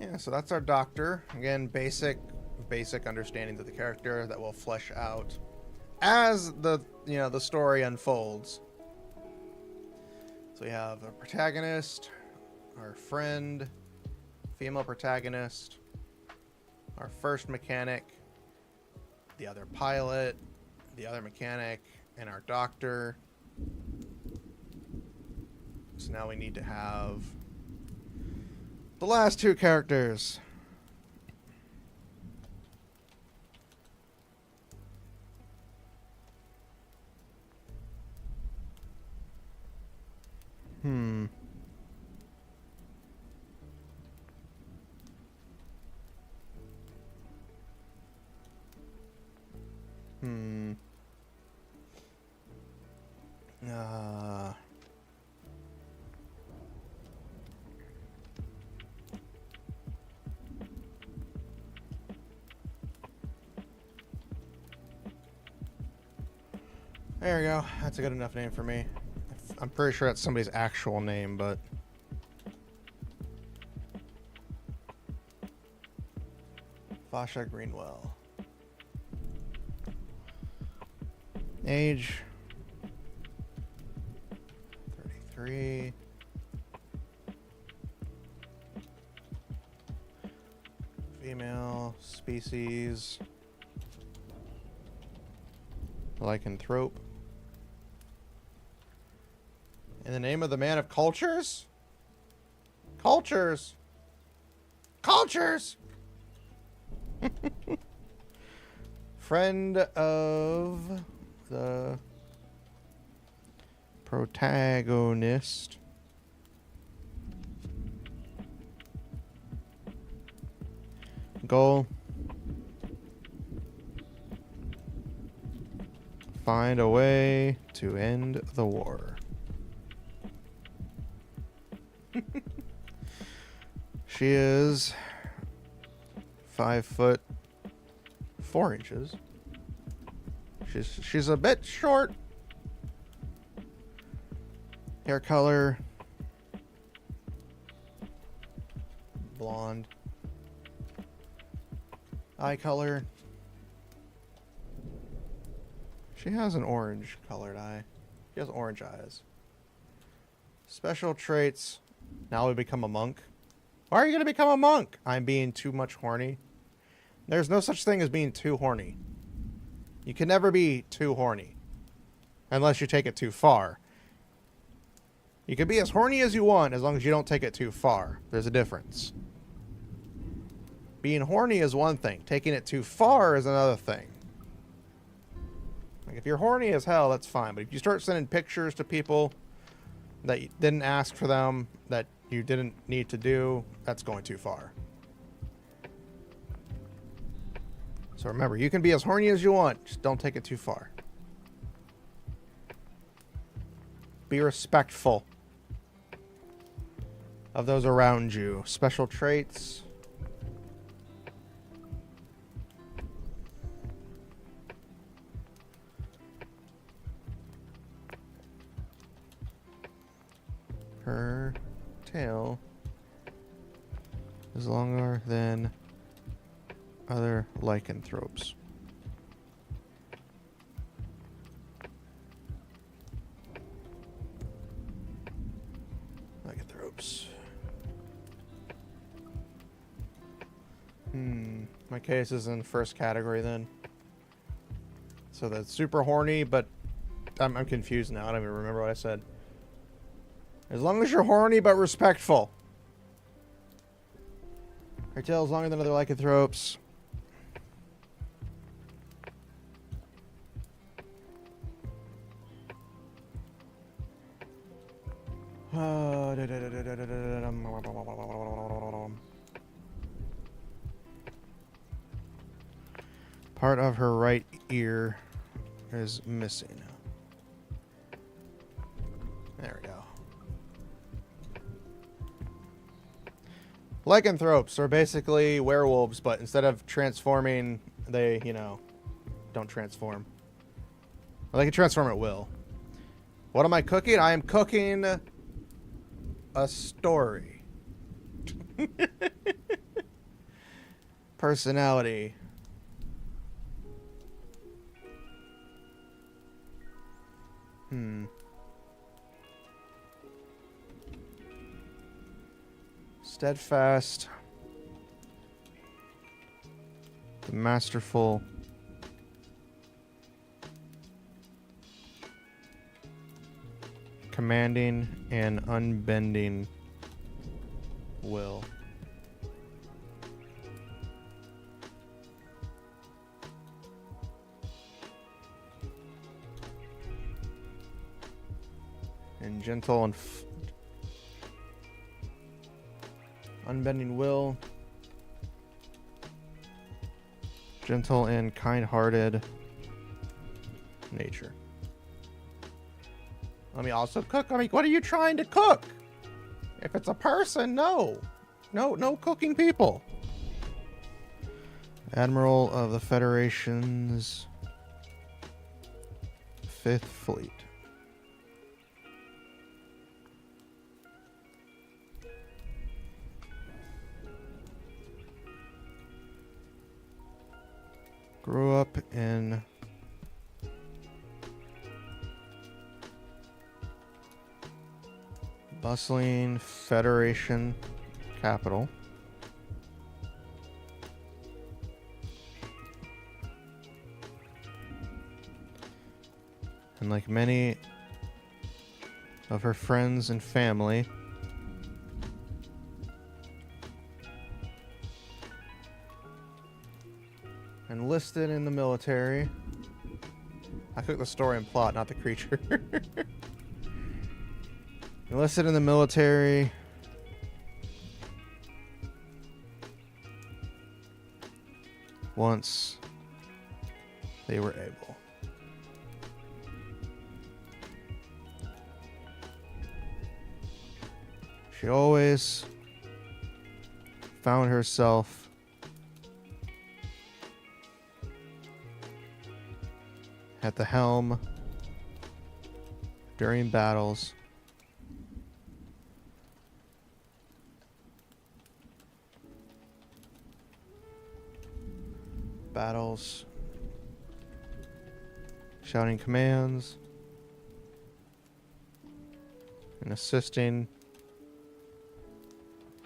Speaker 1: Yeah, so that's our doctor. Again, basic understandings of the character that will flesh out as the story unfolds. So we have a protagonist, our friend, female protagonist, our first mechanic, the other pilot, the other mechanic, and our doctor. So now we need to have the last two characters. There we go. That's a good enough name for me. I'm pretty sure that's somebody's actual name, but... Fasha Greenwell. Age... 33. Female. Species... lycanthrope. In the name of the man of cultures? Cultures! Cultures! Friend of the protagonist. Goal. Find a way to end the war. She is 5'4". She's a bit short. Hair color blonde. Eye color. She has an orange colored eye. She has orange eyes. Special traits. Now we become a monk. Why are you going to become a monk? I'm being too much horny. There's no such thing as being too horny. You can never be too horny. Unless you take it too far. You can be as horny as you want as long as you don't take it too far. There's a difference. Being horny is one thing. Taking it too far is another thing. Like, if you're horny as hell, that's fine. But if you start sending pictures to people that you didn't ask for them, that you didn't need to do, that's going too far. So remember, you can be as horny as you want. Just don't take it too far. Be respectful of those around you. Special traits. Her tail is longer than other lycanthropes. Lycanthropes. My case is in first category then. So that's super horny, but I'm confused now. I don't even remember what I said. As long as you're horny but respectful. Her tail is longer than other lycanthropes. Part of her right ear is missing. There we go. Lycanthropes are basically werewolves, but instead of transforming, they, you know, don't transform. Well, they can transform at will. What am I cooking? I am cooking a story. Personality. Steadfast. The masterful. Commanding and unbending will. And gentle and unbending will. Gentle and kind-hearted nature. Let me also cook. I mean, what are you trying to cook? If it's a person, no. No cooking people. Admiral of the Federation's 5th Fleet. Grew up in bustling Federation capital. And like many of her friends and family, enlisted in the military. I cook the story and plot, not the creature. Enlisted in the military. Once they were able. She always found herself at the helm during battles. Shouting commands and assisting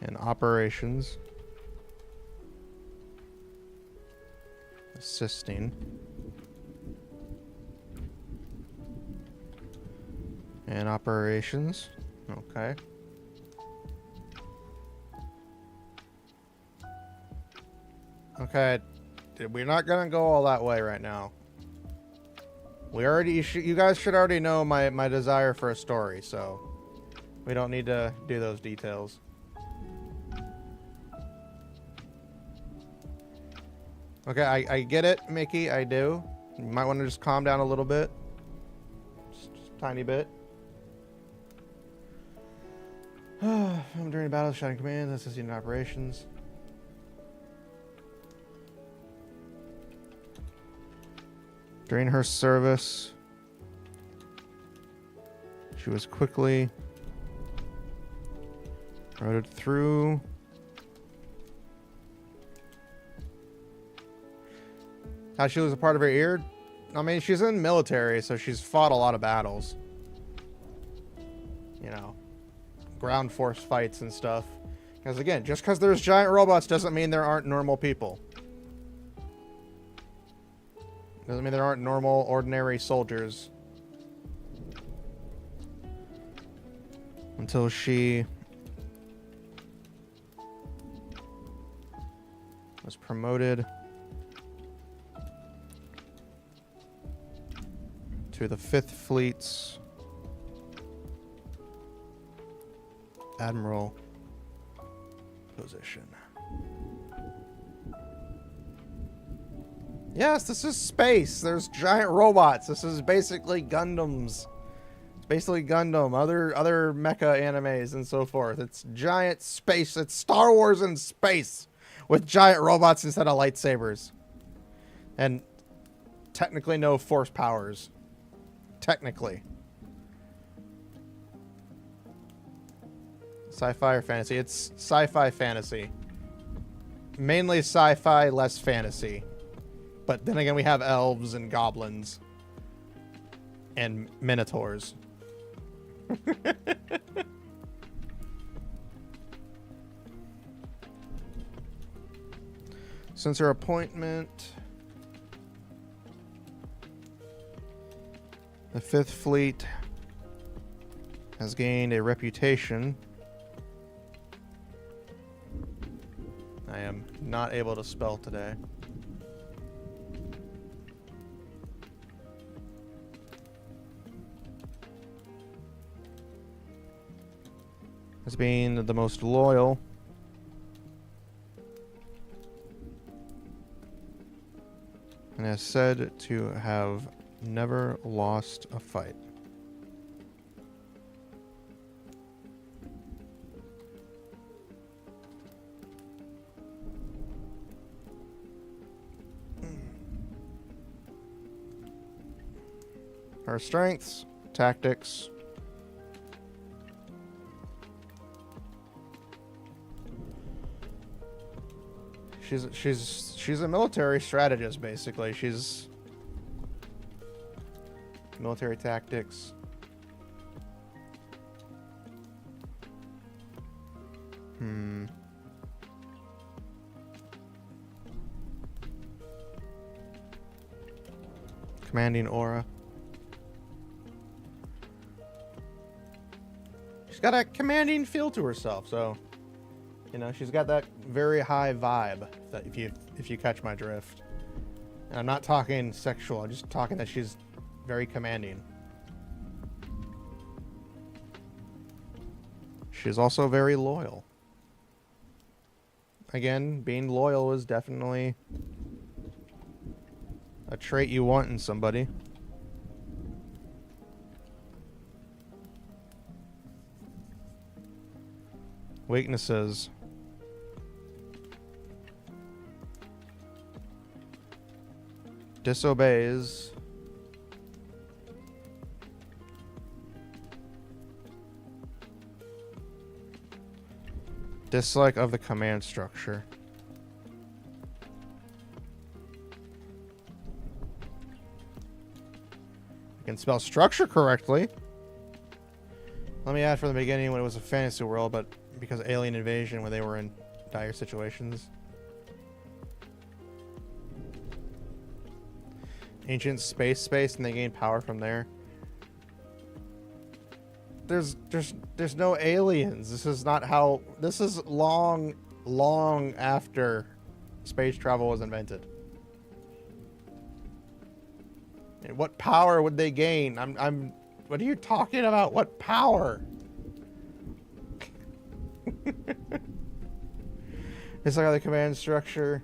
Speaker 1: in operations. Assisting in operations. Okay. Okay, we're not gonna go all that way right now. You guys should already know my desire for a story, so we don't need to do those details. Okay, I get it, Mickey, I do. You might want to just calm down a little bit. Just a tiny bit. I'm during battle, shouting commands, assisting in operations. During her service, she was quickly routed through. How she was a part of her ear? I mean, she's in the military, so she's fought a lot of battles. You know, ground force fights and stuff. Because again, just because there's giant robots doesn't mean there aren't normal people. Doesn't mean there aren't normal, ordinary soldiers. Until she was promoted to the 5th Fleet's Admiral position. Yes, this is space. There's giant robots. This is basically Gundams. It's basically Gundam, other mecha animes and so forth. It's giant space. It's Star Wars in space with giant robots instead of lightsabers. And technically no force powers. Technically. Sci-fi or fantasy? It's sci-fi fantasy. Mainly sci-fi, less fantasy. But then again, we have elves and goblins. And minotaurs. Since her appointment, the 5th Fleet has gained a reputation. I am not able to spell today. As being the most loyal and is said to have never lost a fight. Her strengths, tactics. She's a military strategist, basically. She's military tactics. Commanding aura. She's got a commanding feel to herself, so you know, she's got that very high vibe, that if you catch my drift. And I'm not talking sexual, I'm just talking that she's very commanding. She's also very loyal. Again, being loyal is definitely a trait you want in somebody. Weaknesses. Disobeys. Dislike of the command structure. I can spell structure correctly. Let me add from the beginning when it was a fantasy world, but because of alien invasion when they were in dire situations. Ancient space, and they gain power from there. There's no aliens. This is not how. This is long after space travel was invented. And what power would they gain? What are you talking about? What power? It's like the command structure.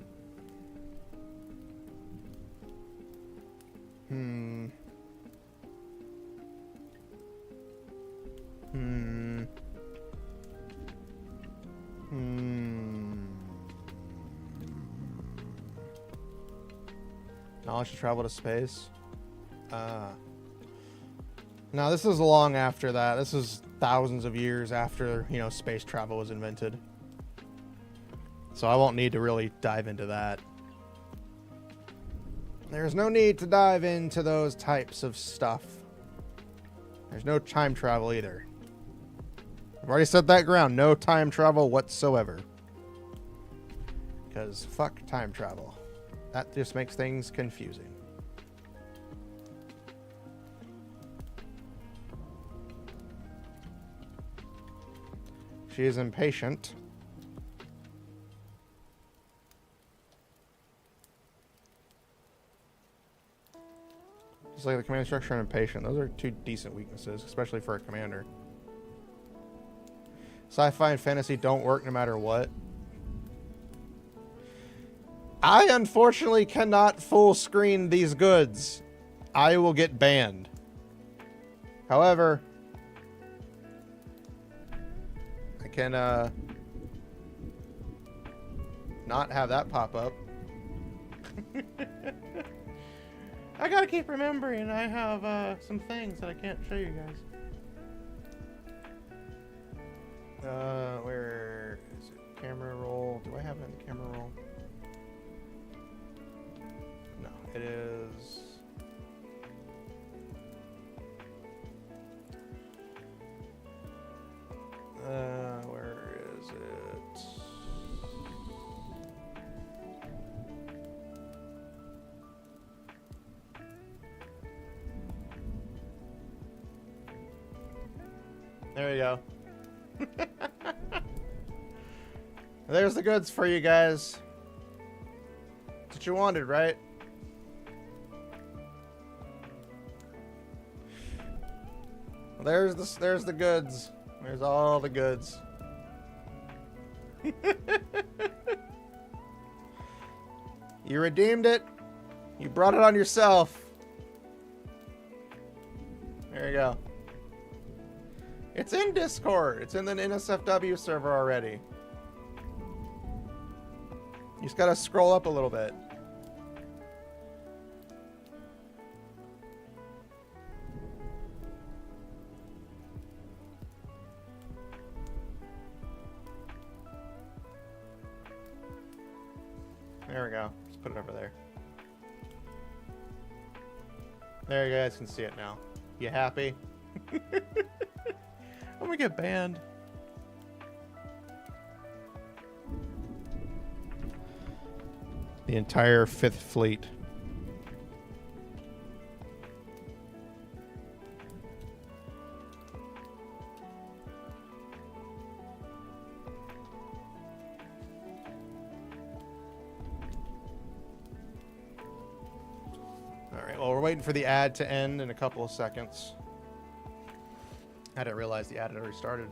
Speaker 1: Knowledge to travel to space. Now this is long after that. This is thousands of years after, you know, space travel was invented. So I won't need to really dive into that. There's no need to dive into those types of stuff. There's no time travel either. I've already set that ground. No time travel whatsoever. Because fuck time travel. That just makes things confusing. She is impatient. Just like the command structure and impatient. Those are two decent weaknesses, especially for a commander. Sci-fi and fantasy don't work no matter what. I unfortunately cannot full screen these goods. I will get banned. However, I can not have that pop up. I gotta keep remembering I have some things that I can't show you guys. Where is it? Camera roll. Do I have it in the camera roll? No, it is. Where is it? There you go. There's the goods for you guys. That's what you wanted, right? Well, there's the goods. There's all the goods. You redeemed it. You brought it on yourself. There you go. It's in Discord. It's in the NSFW server already. You just gotta scroll up a little bit. There we go. Just put it over there. There you guys can see it now. You happy? I'm gonna get banned. The entire 5th Fleet. Alright, well, we're waiting for the ad to end in a couple of seconds. I didn't realize the ad had already started.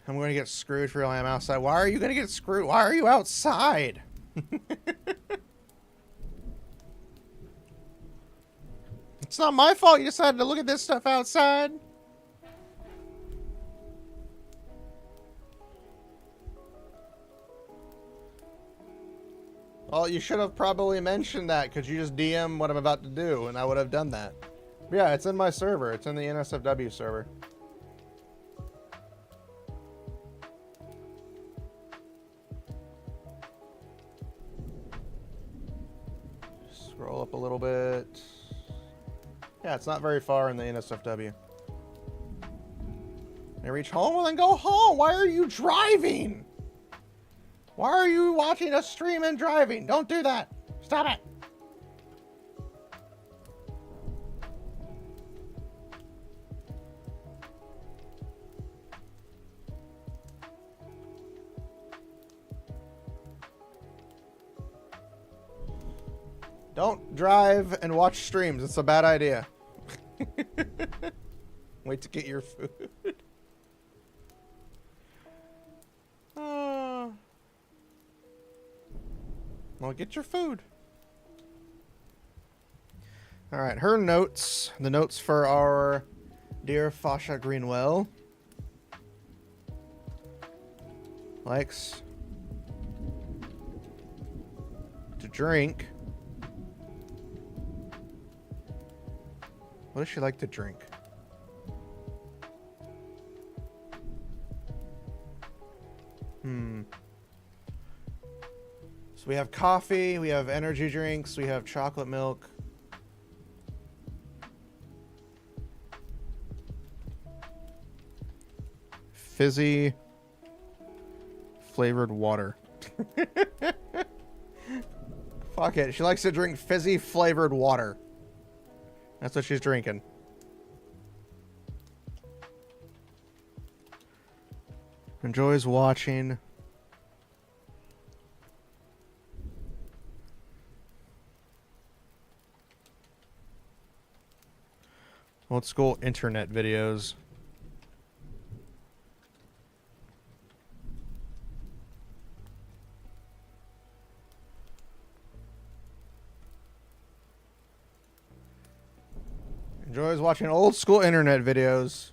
Speaker 1: I'm going to get screwed for real. I'm outside. Why are you going to get screwed? Why are you outside? It's not my fault you decided to look at this stuff outside. Well, you should have probably mentioned that because you just DM what I'm about to do, and I would have done that. But yeah, it's in my server. It's in the NSFW server. Scroll up a little bit. Yeah, it's not very far in the NSFW. I reach home? Well, then go home. Why are you driving? Why are you watching a stream and driving? Don't do that. Stop it. Don't drive and watch streams. It's a bad idea. Wait to get your food. Well, get your food. Alright, her notes. The notes for our dear Fasha Greenwell. Likes to drink. What does she like to drink? So we have coffee, we have energy drinks, we have chocolate milk. Fizzy flavored water. Fuck it. She likes to drink fizzy flavored water. That's what she's drinking. Enjoys watching. Old school internet videos. Enjoys watching old school internet videos.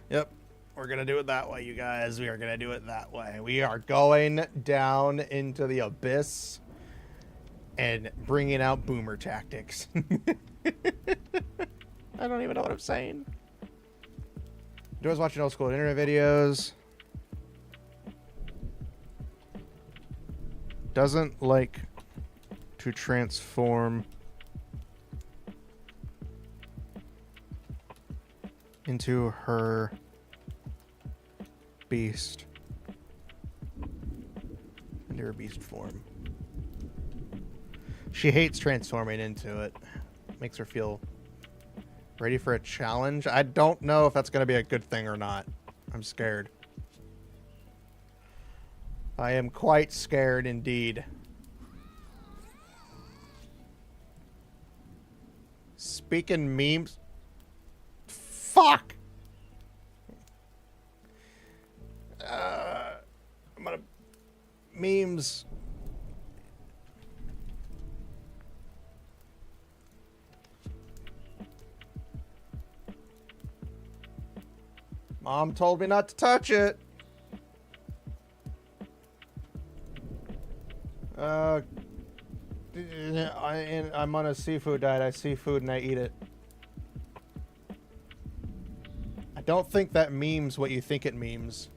Speaker 1: Yep. We're going to do it that way, you guys. We are going to do it that way. We are going down into the abyss and bringing out boomer tactics. I don't even know what I'm saying. Enjoys watching old school internet videos. Doesn't like to transform into her beast. Into her beast form. She hates transforming into it. Makes her feel ready for a challenge. I don't know if that's going to be a good thing or not. I'm scared. I am quite scared indeed. Speaking memes. Fuck! I'm gonna... Memes. Mom told me not to touch it. I'm on a seafood diet. I see food and I eat it. I don't think that memes what you think it memes.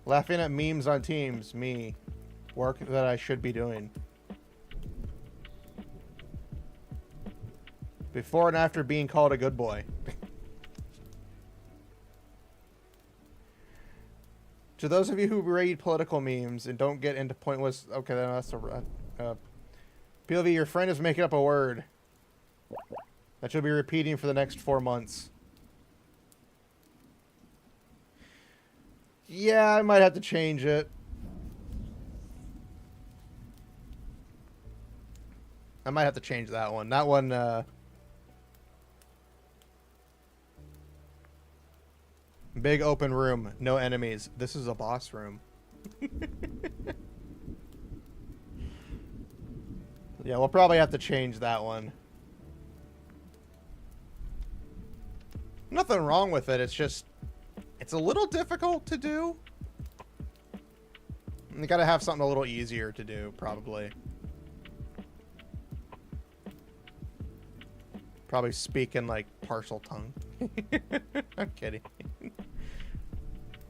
Speaker 1: Laughing at memes on Teams. Me. Work that I should be doing. Before and after being called a good boy. To those of you who read political memes and don't get into pointless... Okay, then that's a... PLV, your friend is making up a word that you'll be repeating for the next 4 months. Yeah, I might have to change it. I might have to change that one. That one, big open room, no enemies. This is a boss room. Yeah, we'll probably have to change that one. Nothing wrong with it, it's just... It's a little difficult to do. You gotta have something a little easier to do, probably. Probably speak in, like, partial tongue. I'm kidding.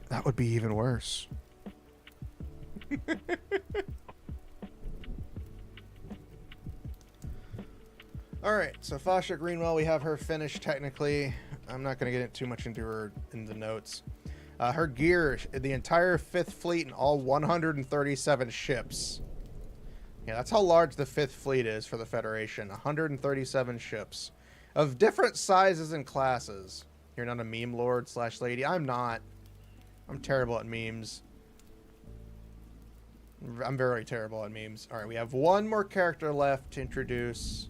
Speaker 1: That would be even worse. Alright, so Fasha Greenwell, we have her finished technically. I'm not going to get too much into her in the notes. Her gear, the entire 5th fleet and all 137 ships. Yeah, that's how large the 5th fleet is for the Federation. 137 ships. Of different sizes and classes. You're not a meme lord / lady. I'm not. I'm terrible at memes. I'm very terrible at memes. All right, we have one more character left to introduce.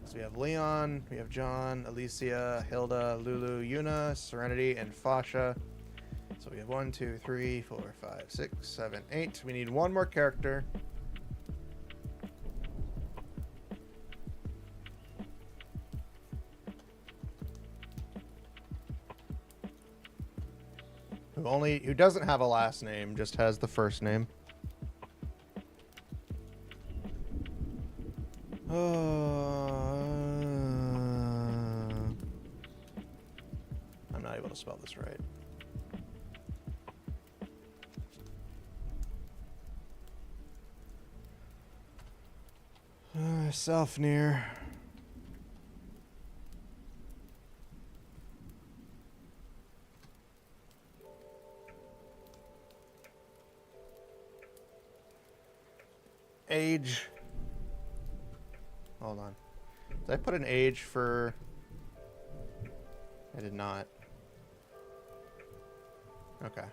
Speaker 1: So we have Leon, we have John, Alicia, Hilda, Lulu, Yuna, Serenity, and Fasha. So we have 1, 2, 3, 4, 5, 6, 7, 8. We need one more character. Who doesn't have a last name, just has the first name. I'm not able to spell this right. Self-near. Age. Hold on. Did I put an age for... I did not. Okay.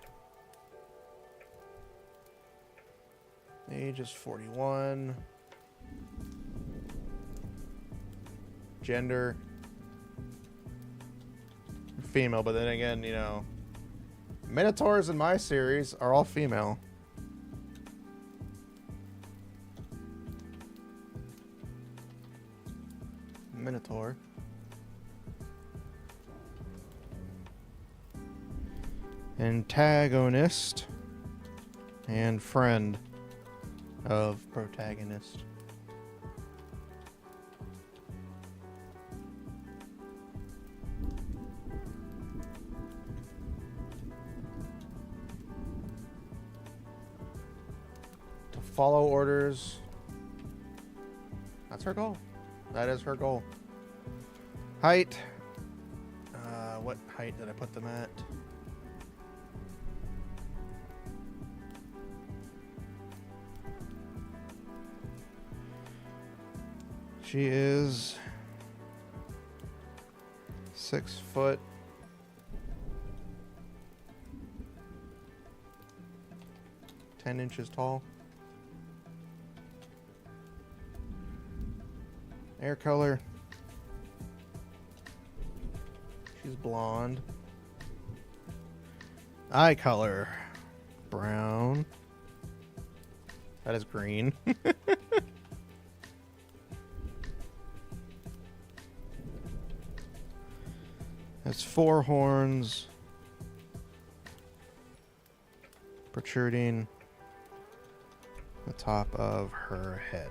Speaker 1: Age is 41. Gender. Female, but then again, you know, Minotaurs in my series are all female. Minotaur. Antagonist and friend of protagonist. To follow orders. That's her goal. That is her goal. Height. What height did I put them at? She is 6 foot. 10 inches tall. Hair color. She's blonde. Eye color. Brown. That is green. Has 4 horns protruding the top of her head.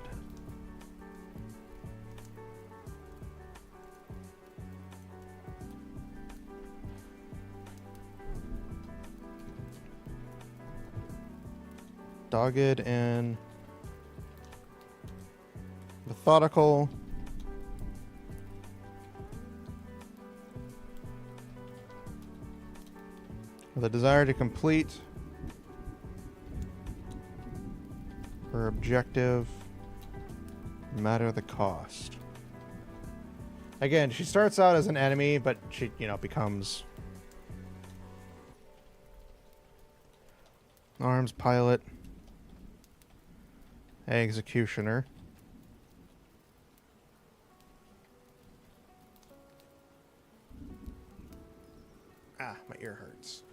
Speaker 1: Dogged and methodical. With a desire to complete her objective, no matter the cost. Again, she starts out as an enemy, but she, you know, becomes arms pilot, executioner. Ah, my ear hurts.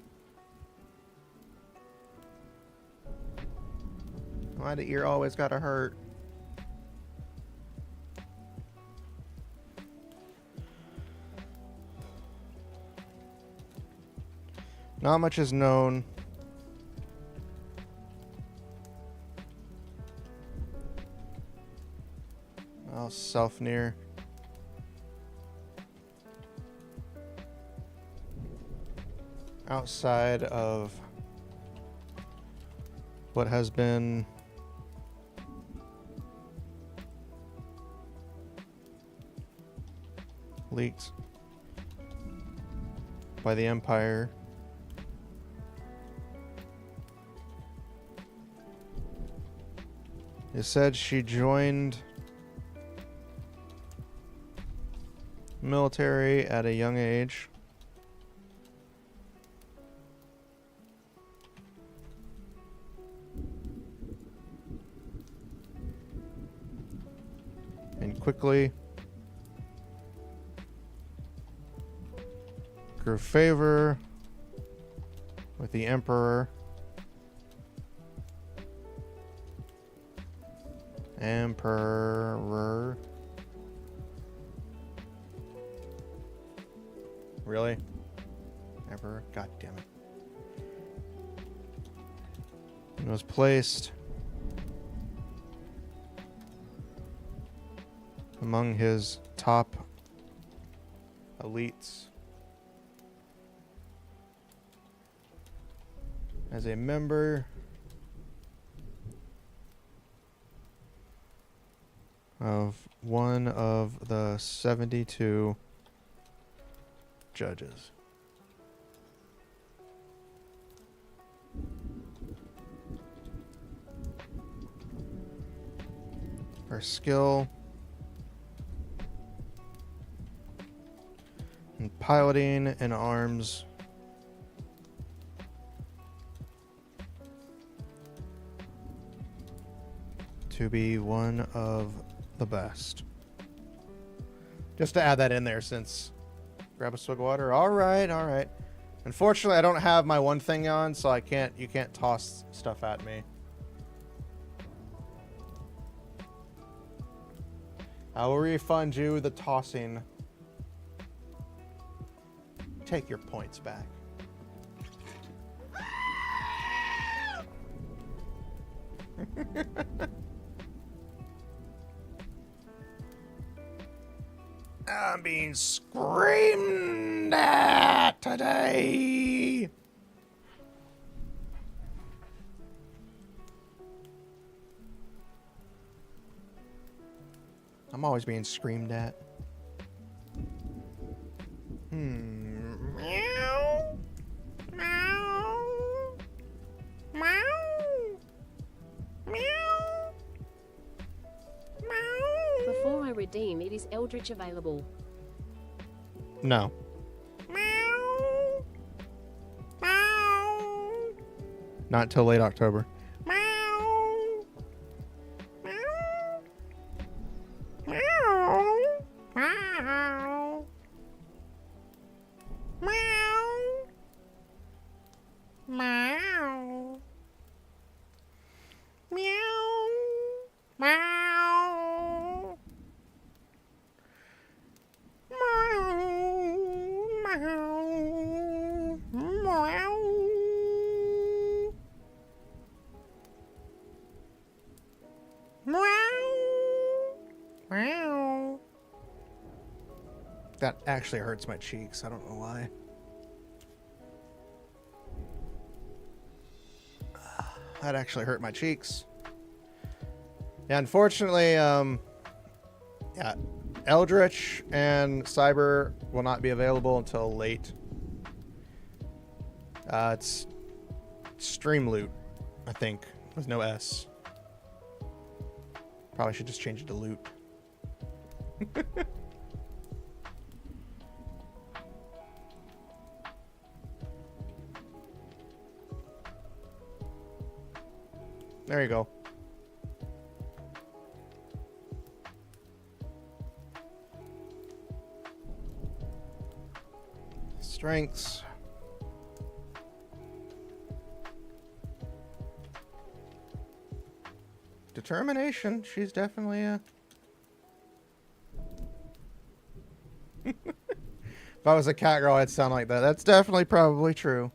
Speaker 1: Why the ear always gotta hurt? Not much is known. Well, self-near. Outside of what has been leaked by the Empire. It said she joined military at a young age. quickly. Grew favor with the Emperor. Emperor. Really? Emperor? God damn it. And was placed among his top elites as a member of one of the 72 judges. Her skill in piloting and arms to be one of the best. Just to add that in there, since grab a swig of water. All right, all right. Unfortunately, I don't have my one thing on, so I can't. You can't toss stuff at me. I will refund you the tossing. Take your points back. I'm being screamed at today. I'm always being screamed at. Meow. Meow. Meow. Meow. Meow.
Speaker 2: Before I redeem, it is Eldritch available.
Speaker 1: No. Meow. Meow. Not until late October. Meow. Meow. Meow. Meow. Meow. Meow. Meow. Meow. That actually hurts my cheeks. I don't know why. That actually hurt my cheeks. Yeah, unfortunately, yeah, Eldritch and Cyber will not be available until late. It's Stream Loot, I think, with no S. Probably should just change it to Loot. There you go. Strengths. Determination. She's definitely a... If I was a cat girl, I'd sound like that. That's definitely probably true.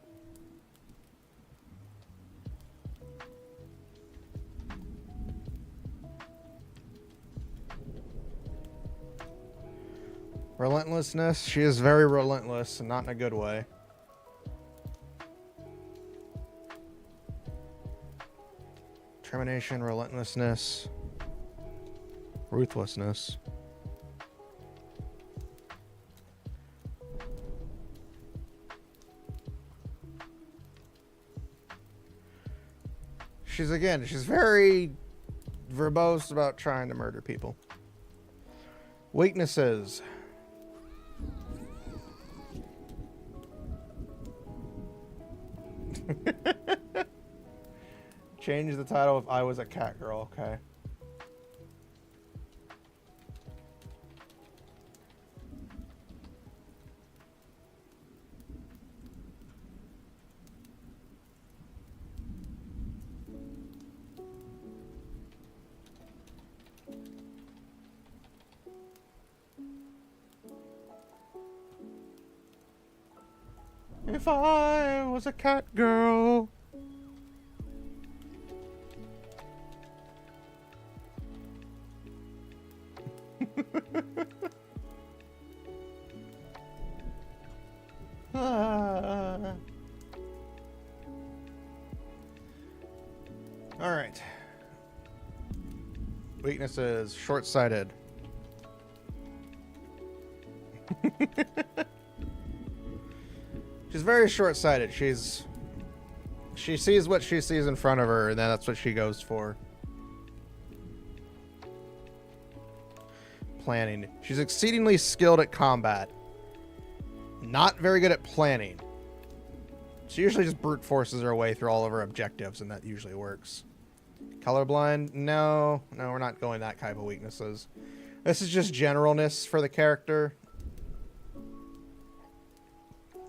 Speaker 1: Relentlessness. She is very relentless, and not in a good way. Determination, relentlessness, ruthlessness. She's very verbose about trying to murder people. Weaknesses. Change the title if I was a cat girl, okay. If I was a cat girl. Ah. All right. Weaknesses: short-sighted. She's very short-sighted. She sees what she sees in front of her, and then that's what she goes for. Planning. She's exceedingly skilled at combat. Not very good at planning. She usually just brute forces her way through all of her objectives, and that usually works. Colorblind? No. No, we're not going that type of weaknesses. This is just generalness for the character.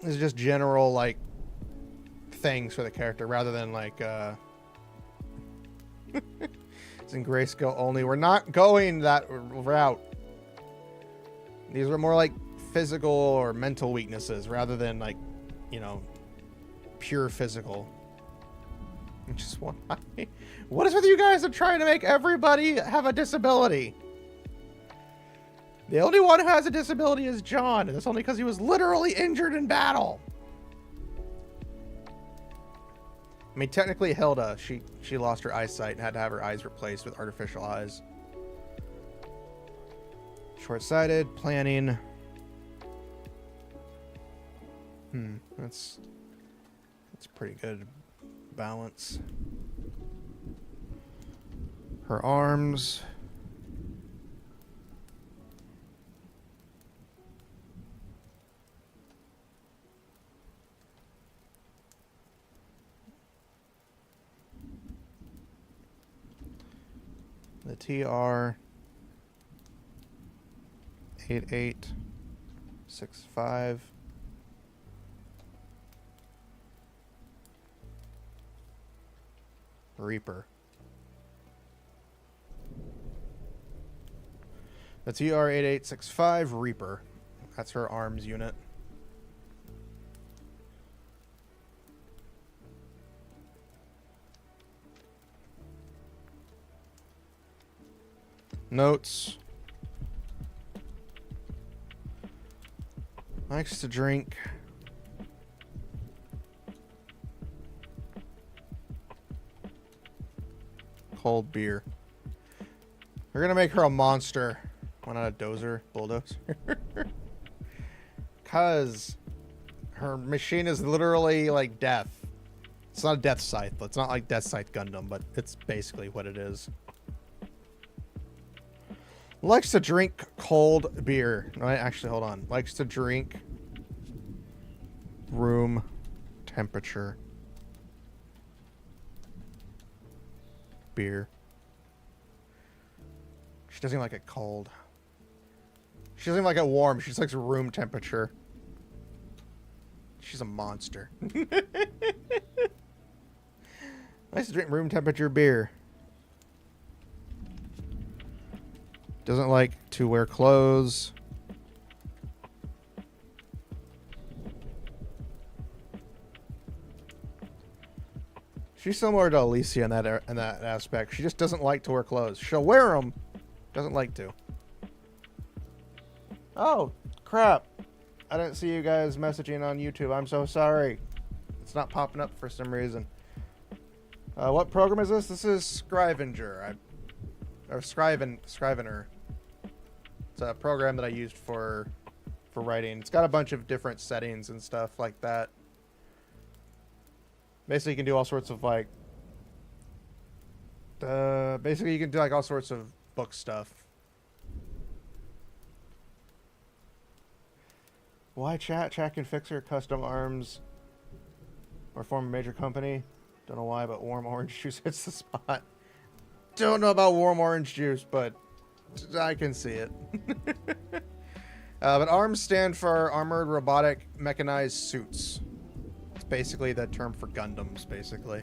Speaker 1: This is just general, like, things for the character, rather than, like, it's in grayscale only. We're not going that route. These are more like physical or mental weaknesses, rather than, like, you know, pure physical. Which is why... What is with you guys and trying to make everybody have a disability? The only one who has a disability is John, and that's only because he was literally injured in battle. I mean, technically Hilda, she lost her eyesight and had to have her eyes replaced with artificial eyes. Short-sighted, planning. That's pretty good balance. Her arms. The TR 8865 Reaper. The TR 8865 Reaper. That's her arms unit. Notes. Likes to drink cold beer. We're gonna make her a monster. Why not a dozer? Bulldozer? Cause her machine is literally like death. It's not a death scythe. It's not like Death Scythe Gundam, but it's basically what it is. Likes to drink cold beer. Right, actually, hold on. Likes to drink room temperature beer. She doesn't even like it cold. She doesn't even like it warm. She just likes room temperature. She's a monster. Likes to drink room temperature beer. Doesn't like to wear clothes. She's similar to Alicia in that aspect. She just doesn't like to wear clothes. She'll wear them, doesn't like to. Oh, crap. I didn't see you guys messaging on YouTube. I'm so sorry. It's not popping up for some reason. What program is this? This is Scrivenger. Or Scrivener. It's a program that I used for writing. It's got a bunch of different settings and stuff like that. Basically, you can do all sorts of like... basically, you can do like all sorts of book stuff. Why chat? Chat can fix her custom arms or form a major company. Don't know why, but warm orange juice hits the spot. Don't know about warm orange juice, but I can see it. But ARMS stand for Armored Robotic Mechanized Suits. It's basically the term for Gundams, basically.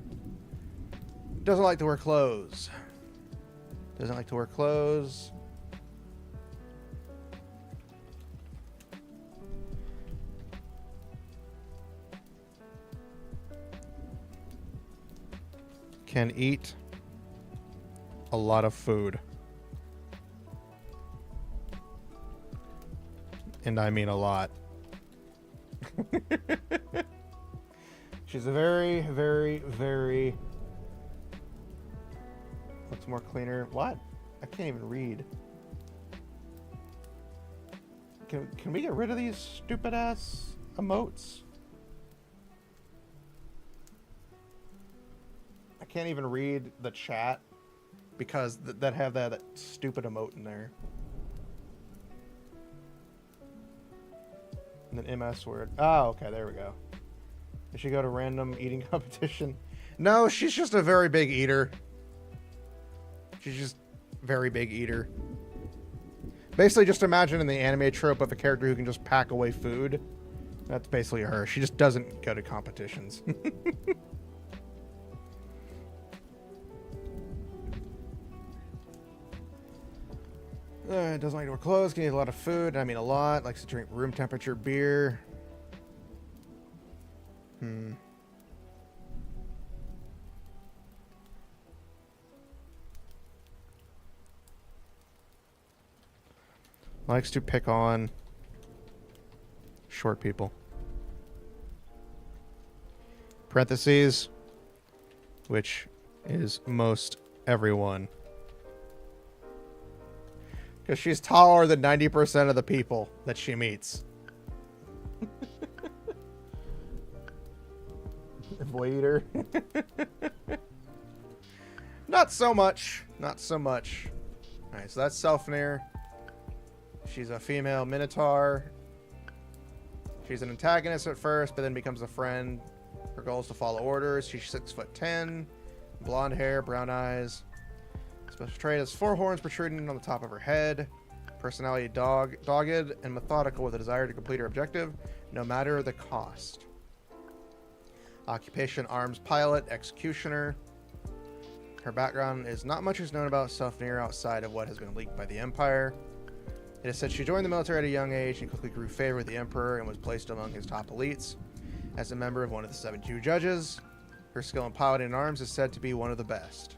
Speaker 1: Doesn't like to wear clothes. Doesn't like to wear clothes. can eat a lot of food. And I mean a lot. She's a very, very, very... Looks more cleaner. What? I can't even read. Can we get rid of these stupid ass emotes? I can't even read the chat because that have that stupid emote in there. And then MS word. Oh, okay, there we go. Did she go to random eating competition? No, she's just a very big eater. She's just very big eater. Basically, just imagine in the anime trope of a character who can just pack away food. That's basically her. She just doesn't go to competitions. Doesn't like to wear clothes, can eat a lot of food. I mean a lot. Likes to drink room temperature beer. Likes to pick on short people. Parentheses, which is most everyone. Because she's taller than 90% of the people that she meets. Voider. Not so much. Not so much. Alright, so that's Selfnir. She's a female Minotaur. She's an antagonist at first, but then becomes a friend. Her goal is to follow orders. She's 6'10", blonde hair, brown eyes. Special trait has 4 horns protruding on the top of her head. Personality dogged and methodical with a desire to complete her objective, no matter the cost. Occupation arms pilot, executioner. Her background is not much is known about Selfnir outside of what has been leaked by the Empire. It is said she joined the military at a young age and quickly grew favor with the Emperor and was placed among his top elites. As a member of one of the 72 judges, her skill in piloting and arms is said to be one of the best.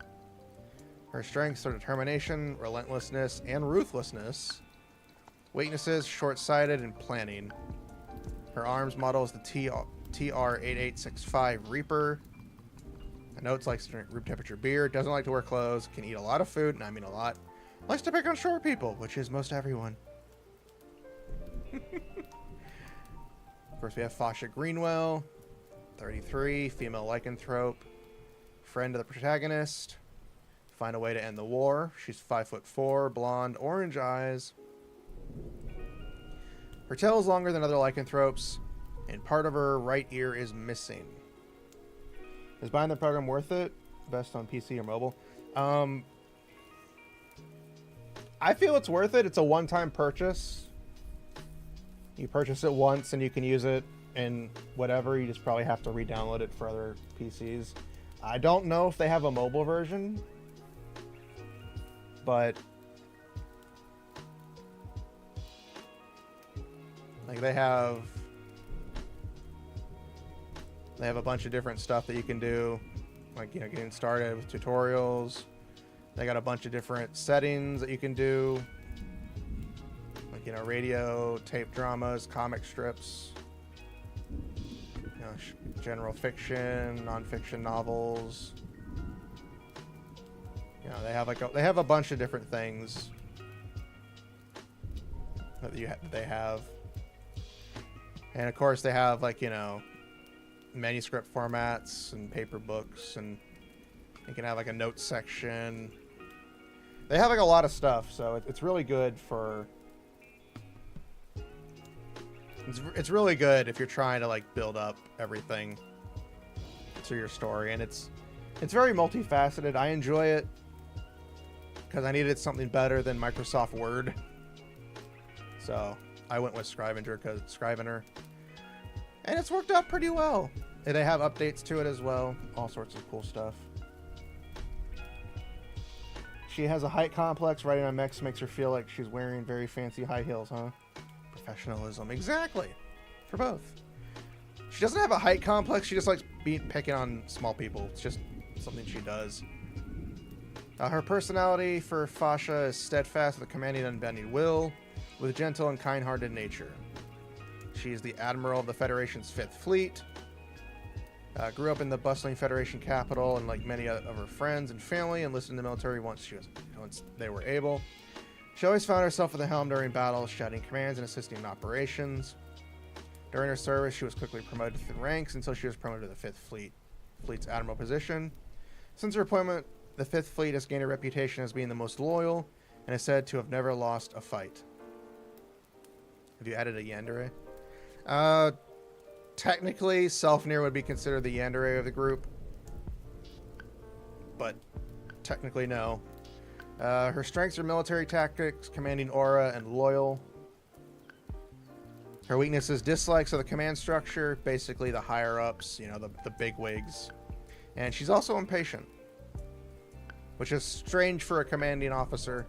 Speaker 1: Her strengths are determination, relentlessness, and ruthlessness. Weaknesses, short-sighted and planning. Her arms model is the TR-8865 Reaper. Notes likes to drink room temperature beer, doesn't like to wear clothes, can eat a lot of food, and I mean a lot. Likes to pick on short people, which is most everyone. Of course, we have Fasha Greenwell, 33, female lycanthrope, friend of the protagonist. Find a way to end the war. She's 5'4", blonde, orange eyes. Her tail is longer than other lycanthropes, and part of her right ear is missing. Is buying the program worth it? Best on PC or mobile? I feel it's worth it. It's a one-time purchase. You purchase it once and you can use it in whatever. You just probably have to re-download it for other PCs. I don't know if they have a mobile version, but like they have a bunch of different stuff that you can do, like, you know, getting started with tutorials. They got a bunch of different settings that you can do, like, you know, radio, tape dramas, comic strips, you know, general fiction, non-fiction novels. You know, they have a bunch of different things that they have, and of course they have, like, you know, manuscript formats and paper books, and you can have like a notes section. They have like a lot of stuff, so it's really good for. It's really good if you're trying to like build up everything to your story, and it's very multifaceted. I enjoy it because I needed something better than Microsoft Word, so I went with Scrivener, and it's worked out pretty well. And they have updates to it as well, all sorts of cool stuff. She has a height complex. Riding on mechs makes her feel like she's wearing very fancy high heels, huh? Professionalism, exactly, for both. She doesn't have a height complex. She just likes picking on small people. It's just something she does. Her personality for Fasha is steadfast with a commanding, unbending will, with gentle and kind-hearted nature. She is the Admiral of the Federation's 5th Fleet. Grew up in the bustling Federation capital, and like many of her friends and family, enlisted in the military once they were able. She always found herself at the helm during battles, shouting commands and assisting in operations. During her service, she was quickly promoted through the ranks until she was promoted to the 5th Fleet's Admiral position. Since her appointment, the 5th Fleet has gained a reputation as being the most loyal and is said to have never lost a fight. Have you added a yandere? Technically, Selfnir would be considered the yandere of the group, but technically no. Her strengths are military tactics, commanding aura, and loyal. Her weaknesses, dislikes of the command structure, basically the higher-ups, you know, the big wigs. And she's also impatient, which is strange for a commanding officer.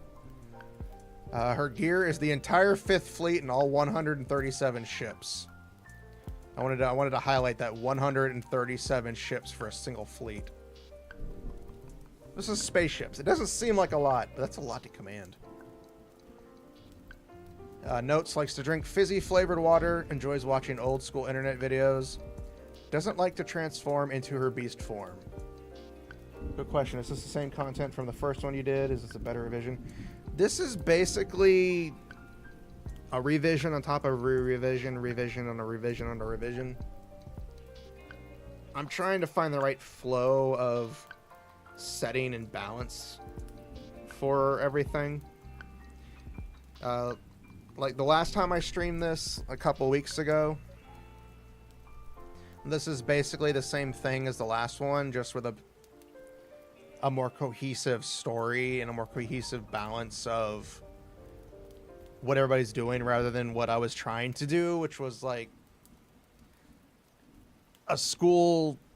Speaker 1: Her gear is the entire 5th Fleet and all 137 ships. I wanted to highlight that 137 ships for a single fleet. This is spaceships. It doesn't seem like a lot, but that's a lot to command. Notes: likes to drink fizzy flavored water, enjoys watching old school internet videos, doesn't like to transform into her beast form. Good question. Is this the same content from the first one you did? Is this a better revision? This is basically a revision on top of revision, revision on a revision on a revision. I'm trying to find the right flow of setting and balance for everything. Like the last time I streamed this a couple weeks ago, this is basically the same thing as the last one, just with a more cohesive story and a more cohesive balance of what everybody's doing rather than what I was trying to do, which was like a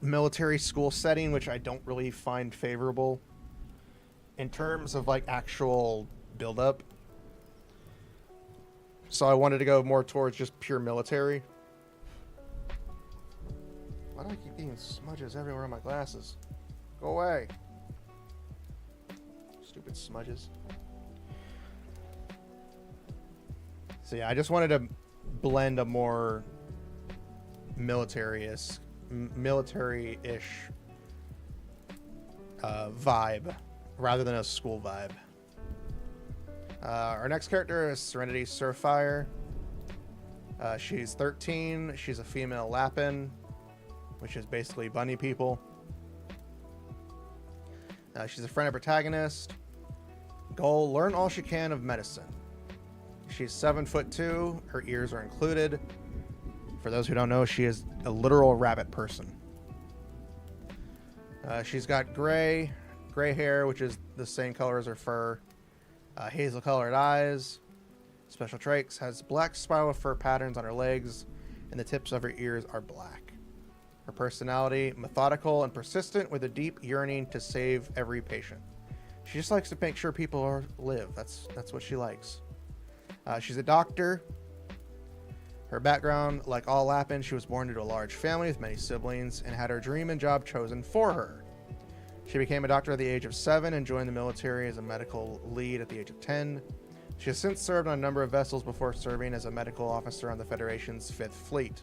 Speaker 1: military school setting, which I don't really find favorable in terms of like actual build-up. So I wanted to go more towards just pure military. Why do I keep getting smudges everywhere on my glasses? Go away. Stupid smudges. So yeah, I just wanted to blend a more military-ish vibe rather than a school vibe. Our next character is Serenity Surfire. She's 13. She's a female Lapin, which is basically bunny people. She's a friend of protagonist. Goal: learn all she can of medicine. She's 7'2". Her ears are included. For those who don't know, she is a literal rabbit person. She's got gray hair, which is the same color as her fur. Hazel colored eyes. Special traits: has black spiral fur patterns on her legs, and the tips of her ears are black. Her personality: methodical and persistent, with a deep yearning to save every patient. She just likes to make sure people live. That's what she likes. She's a doctor. Her background: like all Lapin, she was born into a large family with many siblings and had her dream and job chosen for her. She became a doctor at the age of 7 and joined the military as a medical lead at the age of 10. She has since served on a number of vessels before serving as a medical officer on the Federation's 5th Fleet.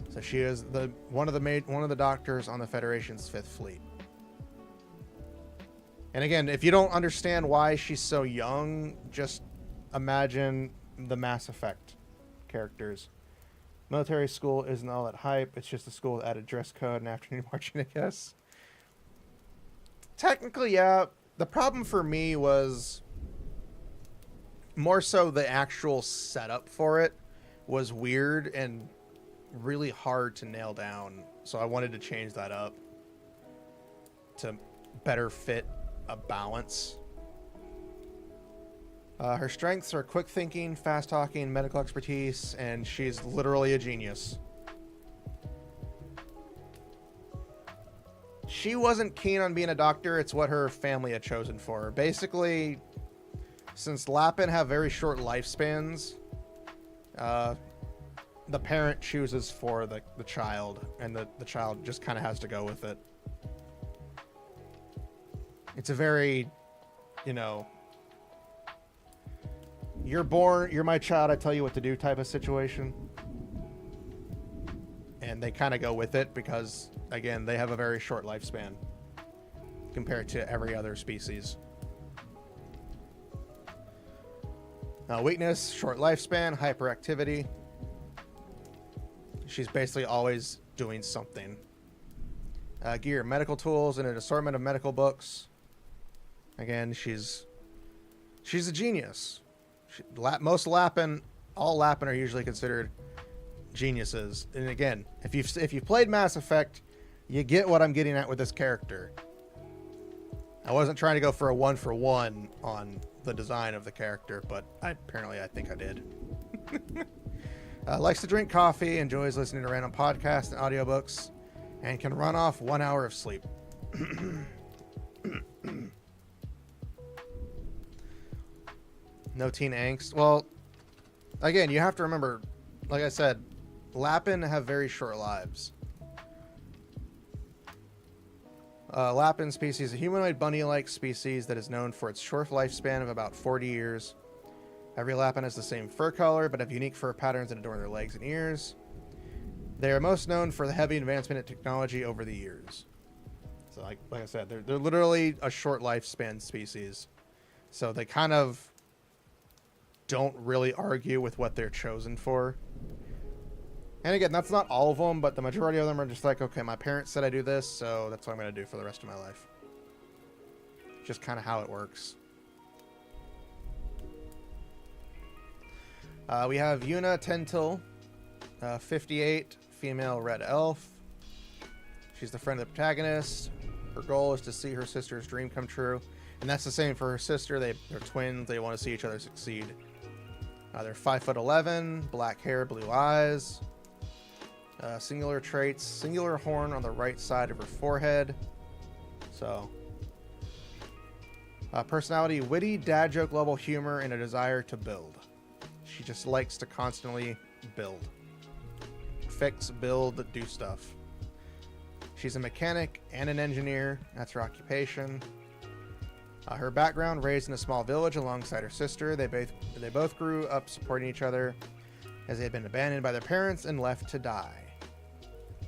Speaker 1: So she is one of the doctors on the Federation's 5th Fleet. And again, if you don't understand why she's so young, just imagine the Mass Effect characters. Military school isn't all that hype. It's just a school with added dress code and afternoon marching, I guess. Technically, yeah. The problem for me was more so the actual setup for it was weird and really hard to nail down. So I wanted to change that up to better fit a balance. Her strengths are quick thinking, fast talking, medical expertise, and she's literally a genius. She wasn't keen on being a doctor. It's what her family had chosen for her. Basically, since Lapin have very short lifespans, the parent chooses for the child, and the child just kind of has to go with it. It's a very, you know, you're my child, I tell you what to do type of situation. And they kind of go with it because, again, they have a very short lifespan compared to every other species. Weakness, short lifespan, hyperactivity. She's basically always doing something. Gear, medical tools, and an assortment of medical books. Again, she's a genius. All Lapin are usually considered geniuses. And again, if you've played Mass Effect, you get what I'm getting at with this character. I wasn't trying to go for a 1-for-1 on the design of the character, but I think I did. Likes to drink coffee, enjoys listening to random podcasts and audiobooks, and can run off 1 hour of sleep. No teen angst. Well, again, you have to remember, like I said, Lapin have very short lives. Lapin species, a humanoid bunny-like species that is known for its short lifespan of about 40 years. Every Lapin has the same fur color, but have unique fur patterns that adorn their legs and ears. They are most known for the heavy advancement in technology over the years. So, like I said, they're literally a short lifespan species. So they kind of don't really argue with what they're chosen for. And again, that's not all of them, but the majority of them are just like, okay, my parents said I do this, so that's what I'm going to do for the rest of my life. Just kind of how it works. We have Yuna Tentil, 58, female red elf. She's the friend of the protagonist. Her goal is to see her sister's dream come true. And that's the same for her sister. They're twins. They want to see each other succeed. They're 5'11", black hair, blue eyes. Singular traits, singular horn on the right side of her forehead. So, personality, witty, dad joke level humor, and a desire to build. She just likes to constantly build. Fix, build, do stuff. She's a mechanic and an engineer. That's her occupation. Her background, raised in a small village alongside her sister. They both grew up supporting each other as they had been abandoned by their parents and left to die.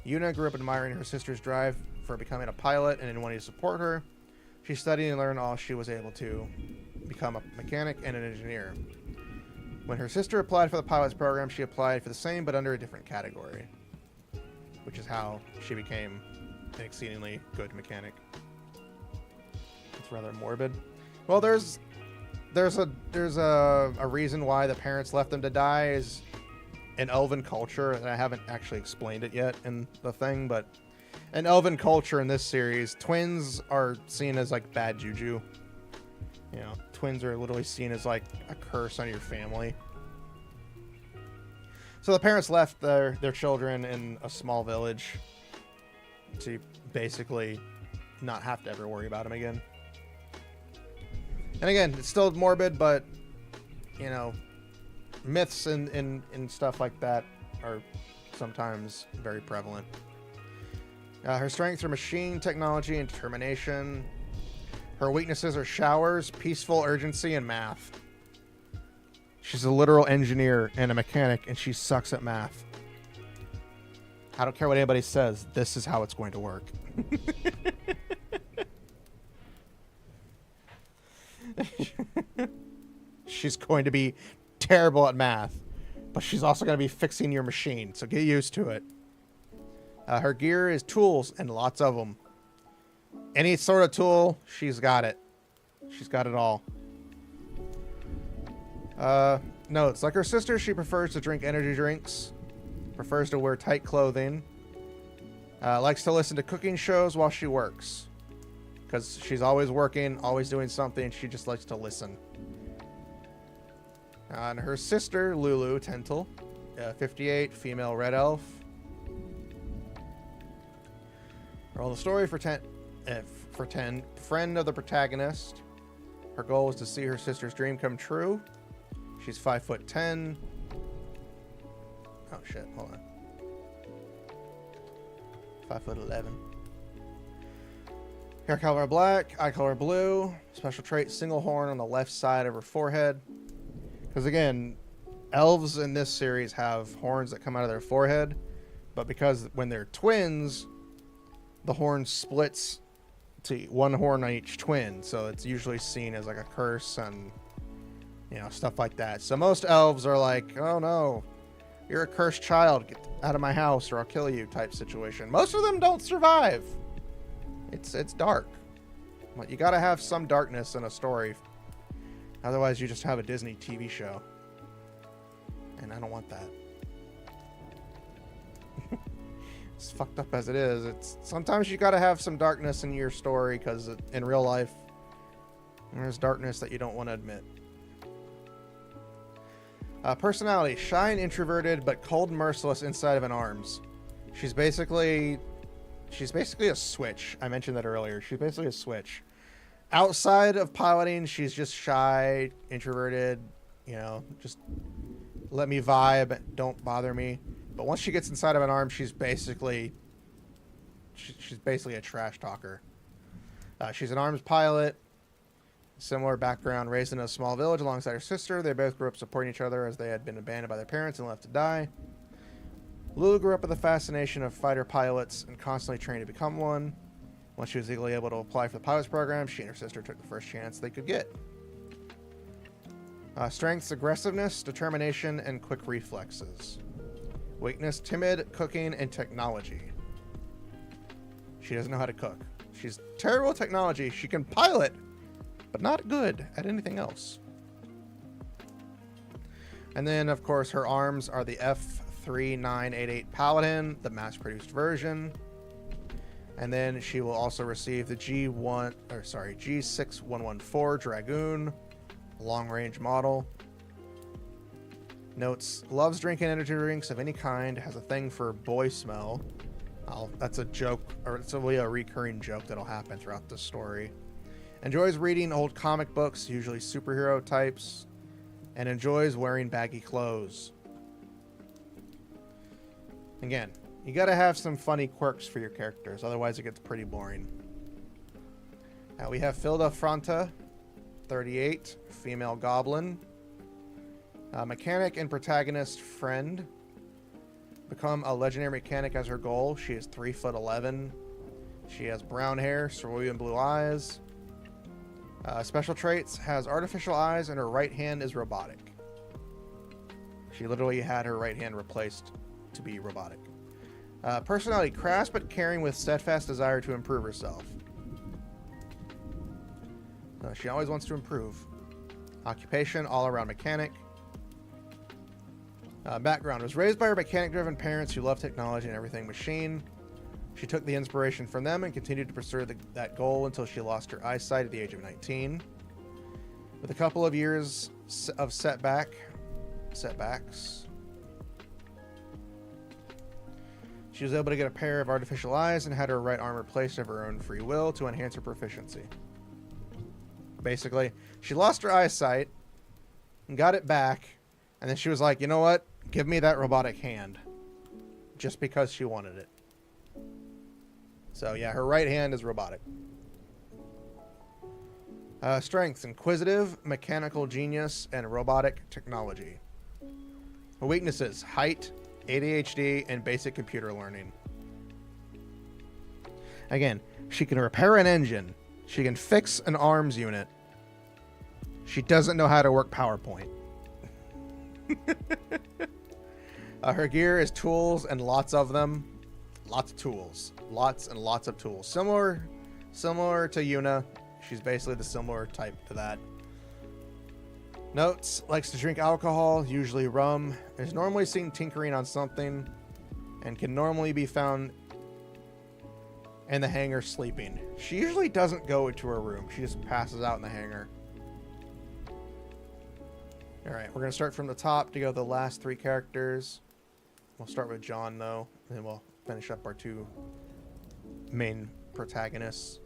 Speaker 1: Yuna grew up admiring her sister's drive for becoming a pilot and wanting to support her. She studied and learned all she was able to become a mechanic and an engineer. When her sister applied for the pilot's program, she applied for the same but under a different category, which is how she became an exceedingly good mechanic. It's rather morbid. Well, there's a reason why the parents left them to die is in Elven culture, and I haven't actually explained it yet in the thing, but in Elven culture in this series, twins are seen as like bad juju. You know, twins are literally seen as like a curse on your family. So the parents left their children in a small village to basically not have to ever worry about them again. And again, it's still morbid, but, you know, myths and stuff like that are sometimes very prevalent. Her strengths are machine technology and determination. Her weaknesses are showers, peaceful urgency, and math. She's a literal engineer and a mechanic, and she sucks at math. I don't care what anybody says. This is how it's going to work. She's going to be terrible at math, but she's also going to be fixing your machine, so get used to it. Her gear is tools, and lots of them. Any sort of tool, she's got it. She's got it all. Notes. Like her sister, she prefers to drink energy drinks, prefers to wear tight clothing, likes to listen to cooking shows while she works, because she's always working, always doing something. She just likes to listen. And her sister, Lulu Tentil, 58, female red elf. Roll the story for 10. Friend of the protagonist. Her goal is to see her sister's dream come true. She's 5'10". Oh shit! Hold on. 5'11". Hair color black, eye color blue. Special trait, single horn on the left side of her forehead. Because again, elves in this series have horns that come out of their forehead. But because when they're twins, the horn splits to one horn on each twin. So it's usually seen as like a curse and, you know, stuff like that. So most elves are like, oh no, you're a cursed child. Get out of my house or I'll kill you type situation. Most of them don't survive. It's dark. But you gotta have some darkness in a story. Otherwise you just have a Disney TV show. And I don't want that. As fucked up as it is, it's sometimes you gotta have some darkness in your story because in real life there's darkness that you don't want to admit. Personality, shy and introverted, but cold and merciless inside of an arms. She's basically a switch. I mentioned that earlier. She's basically a switch. Outside of piloting, she's just shy, introverted, you know, just let me vibe, don't bother me. But once she gets inside of an arm, she's basically a trash talker. She's an arms pilot. Similar background, raised in a small village alongside her sister. They both grew up supporting each other as they had been abandoned by their parents and left to die. Lulu grew up with a fascination of fighter pilots and constantly trained to become one. Once she was legally able to apply for the pilot's program, she and her sister took the first chance they could get. Strengths, aggressiveness, determination, and quick reflexes. Weakness, timid, cooking, and technology. She doesn't know how to cook. She's terrible at technology. She can pilot, but not good at anything else. And then, of course, her arms are the F3988 Paladin, the mass-produced version. And then she will also receive the G6114 Dragoon, long-range model. Notes, loves drinking energy drinks of any kind, has a thing for boy smell. That's a joke, or it's a recurring joke that'll happen throughout the story. Enjoys reading old comic books, usually superhero types, and enjoys wearing baggy clothes. Again, you gotta have some funny quirks for your characters, otherwise it gets pretty boring. Now we have Filda Fronta, 38, female goblin. Mechanic and protagonist friend. Become a legendary mechanic as her goal. She is 3'11". She has brown hair, cerulean blue eyes. Special traits, has artificial eyes, and her right hand is robotic. She literally had her right hand replaced to be robotic. Personality, crass but caring with steadfast desire to improve herself. She always wants to improve. Occupation, all-around mechanic. Background, was raised by her mechanic-driven parents who love technology and everything machine. She took the inspiration from them and continued to pursue that goal until she lost her eyesight at the age of 19. With a couple of years of setbacks, she was able to get a pair of artificial eyes and had her right arm replaced of her own free will to enhance her proficiency. Basically, she lost her eyesight and got it back, and then she was like, you know what? Give me that robotic hand. Just because she wanted it. So yeah, her right hand is robotic. Strengths, inquisitive, mechanical genius, and robotic technology. Weaknesses, height, ADHD, and basic computer learning. Again, she can repair an engine. She can fix an arms unit. She doesn't know how to work PowerPoint. Her gear is tools and lots of them. Lots of tools. Lots and lots of tools. Similar to Yuna. She's basically the similar type to that. Notes, likes to drink alcohol, usually rum. Is normally seen tinkering on something. And can normally be found in the hangar sleeping. She usually doesn't go into her room. She just passes out in the hangar. Alright, we're going to start from the top to go to the last three characters. We'll start with John, though, and then we'll finish up our two main protagonists.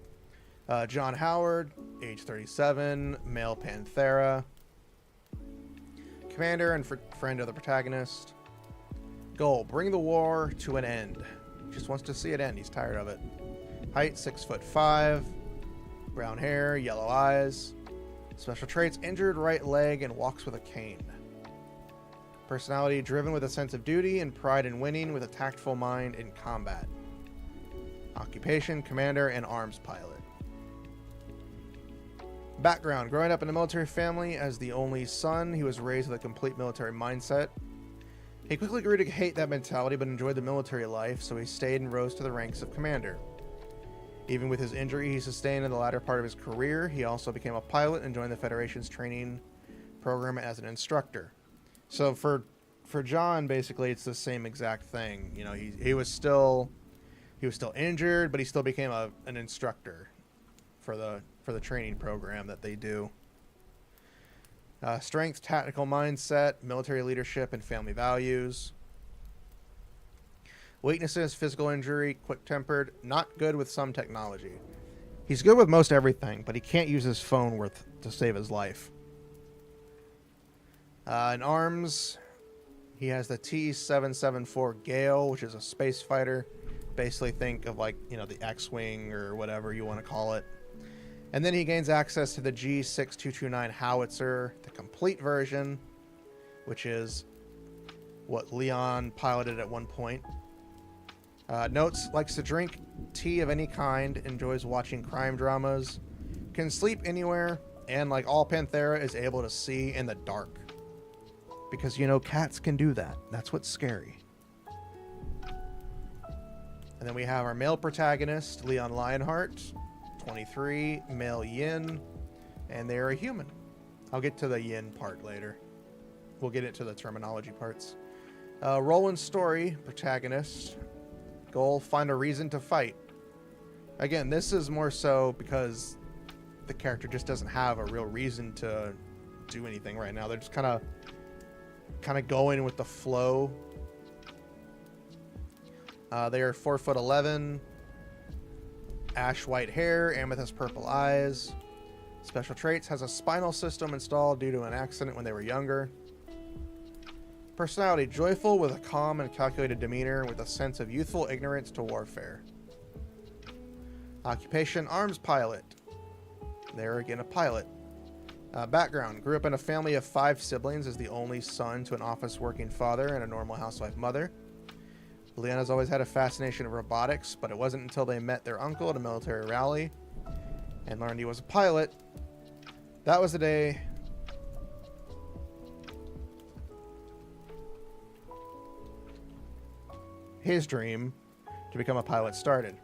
Speaker 1: John Howard, age 37, male Panthera. Commander and friend of the protagonist. Goal, bring the war to an end. Just wants to see it end. He's tired of it. Height, 6'5". Brown hair, yellow eyes. Special traits: injured right leg and walks with a cane. Personality: driven with a sense of duty and pride in winning, with a tactful mind in combat. Occupation: commander and arms pilot. Background: growing up in a military family as the only son, he was raised with a complete military mindset. He quickly grew to hate that mentality but enjoyed the military life, so he stayed and rose to the ranks of commander. Even with his injury he sustained in the latter part of his career, he also became a pilot and joined the Federation's training program as an instructor. So for John, basically it's the same exact thing. You know, he was still injured, but he still became an instructor for the training program that they do. Strength, tactical mindset, military leadership, and family values. Weaknesses: physical injury, quick-tempered, not good with some technology. He's good with most everything, but he can't use his phone to save his life. In arms, he has the T-774 Gale, which is a space fighter. Basically think of, like, you know, the X-Wing or whatever you want to call it. And then he gains access to the G6229 howitzer, the complete version, which is what Leon piloted at one point. Notes: likes to drink tea of any kind, enjoys watching crime dramas, can sleep anywhere, and like all Panthera is able to see in the dark. Because, you know, cats can do that. That's what's scary. And then we have our male protagonist, Leon Lionheart, 23, male yin, and they're a human. I'll get to the yin part later. We'll get into the terminology parts. Role and story: protagonist. Goal: find a reason to fight. Again, this is more so because the character just doesn't have a real reason to do anything right now. They're just kind of going with the flow. They are 4'11", ash white hair, amethyst purple eyes. Special traits: has a spinal system installed due to an accident when they were younger. Personality: joyful with a calm and calculated demeanor, with a sense of youthful ignorance to warfare. Occupation: arms pilot. There again, a pilot. Background: grew up in a family of 5 siblings as the only son to an office-working father and a normal housewife mother. Leon always had a fascination of robotics, but it wasn't until they met their uncle at a military rally and learned he was a pilot. That was the day his dream to become a pilot started.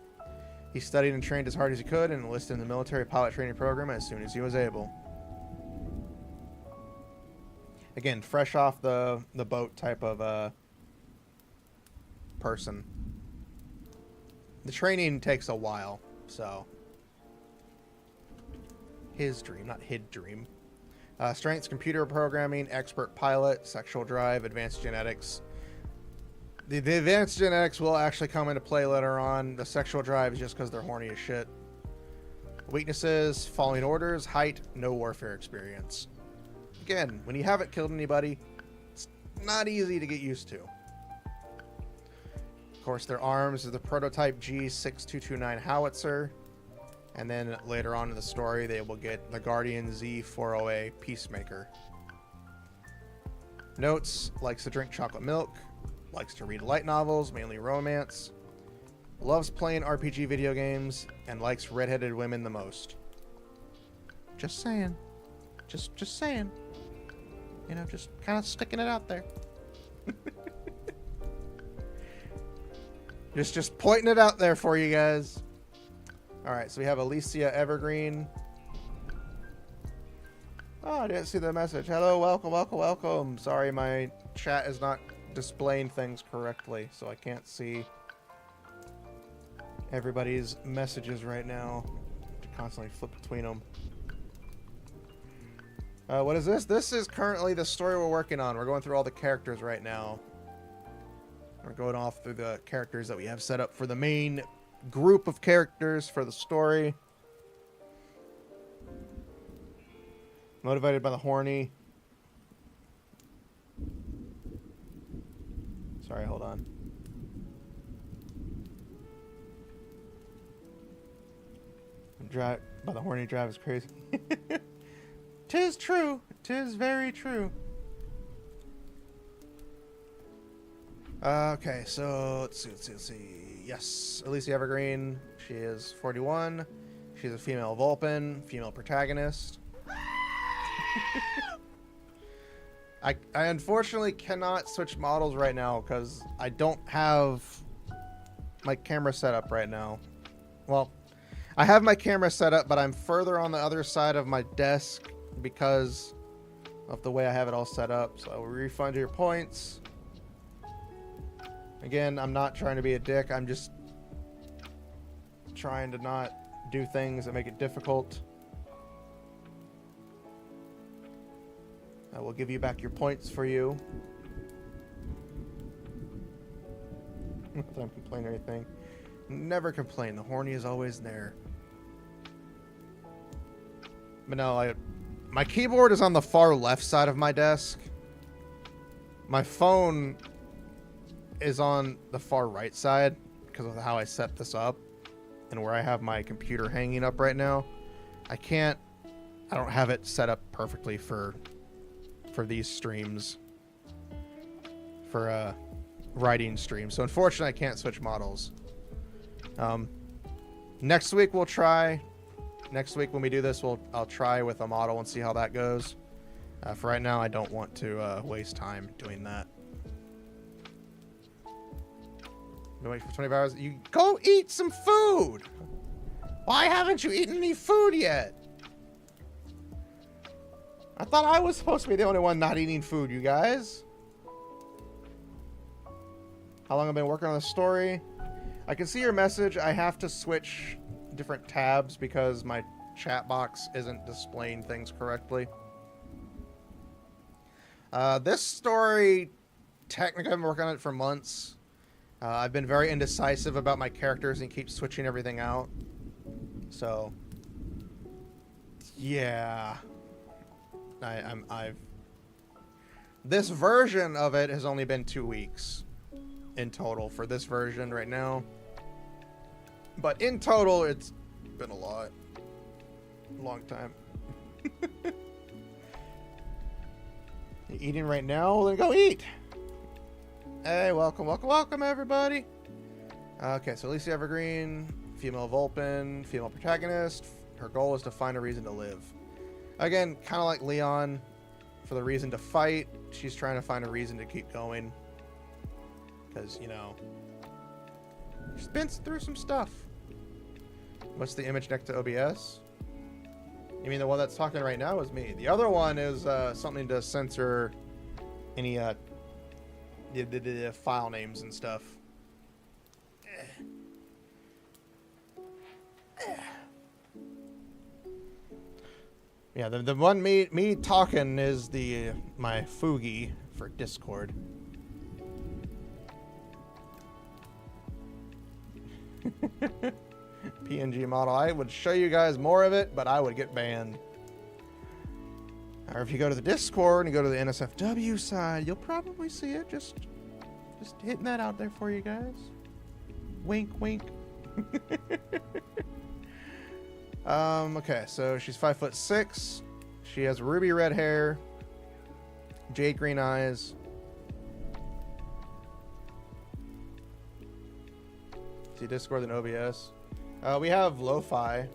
Speaker 1: He studied and trained as hard as he could and enlisted in the military pilot training program as soon as he was able. Again, fresh off the boat type of person. The training takes a while, so his dream, not hid dream. Strengths: computer programming, expert pilot, sexual drive, advanced genetics. The advanced genetics will actually come into play later on. The sexual drive is just because they're horny as shit. Weaknesses: following orders, height, no warfare experience. Again, when you haven't killed anybody, it's not easy to get used to. Of course, their arms is the prototype G6229 howitzer. And then later on in the story, they will get the Guardian Z40A Peacemaker. Notes: likes to drink chocolate milk, likes to read light novels, mainly romance, loves playing RPG video games, and likes redheaded women the most. Just saying. Just saying. You know, just kind of sticking it out there. Just pointing it out there for you guys. Alright, so we have Alicia Evergreen. Oh, I didn't see the message. Hello, welcome. Sorry, my chat is not displaying things correctly, so I can't see everybody's messages right now. To constantly flip between them. What is this? This is currently the story we're working on. We're going through all the characters right now. We're going off through the characters that we have set up for the main group of characters for the story. Motivated by the horny. Sorry, hold on. I'm by the horny drive is crazy. 'Tis true. 'Tis very true. Okay, so let's see. Yes, Alicia Evergreen. She is 41. She's a female Vulpin, female protagonist. I unfortunately cannot switch models right now because I don't have my camera set up right now. Well, I have my camera set up, but I'm further on the other side of my desk because of the way I have it all set up. So I will refund your points. Again, I'm not trying to be a dick. I'm just trying to not do things that make it difficult. I will give you back your points for you. Not that I'm complaining or anything. Never complain. The horny is always there. But no, my keyboard is on the far left side of my desk. My phone is on the far right side because of how I set this up and where I have my computer hanging up right now. I don't have it set up perfectly for these streams, for writing streams. So unfortunately, I can't switch models. Next week we'll try. Next week when we do this, I'll try with a model and see how that goes. For right now, I don't want to waste time doing that. Been waiting for 24 hours. You go eat some food. Why haven't you eaten any food yet? I thought I was supposed to be the only one not eating food, you guys. How long I've been working on the story? I can see your message. I have to switch different tabs because my chat box isn't displaying things correctly. This story, technically I've been working on it for months. I've been very indecisive about my characters and keep switching everything out. So, yeah. This version of it has only been 2 weeks in total for this version right now. But in total, it's been a lot. Long time. You eating right now? Then go eat. Hey, welcome, everybody. Okay, so Alicia Evergreen, female Vulpin, female protagonist. Her goal is to find a reason to live. Again, kind of like Leon, for the reason to fight, she's trying to find a reason to keep going. Because, you know, she's been through some stuff. What's the image next to OBS? You mean the one that's talking right now is me. The other one is something to censor any the file names and stuff. Yeah, the one me talking is my Fugi for Discord. PNG model. I would show you guys more of it, but I would get banned. Or if you go to the Discord and you go to the NSFW side, you'll probably see it. Just hitting that out there for you guys. Wink, wink. Okay, so she's 5'6". She has ruby red hair, jade green eyes. See Discord and OBS. We have lo-fi.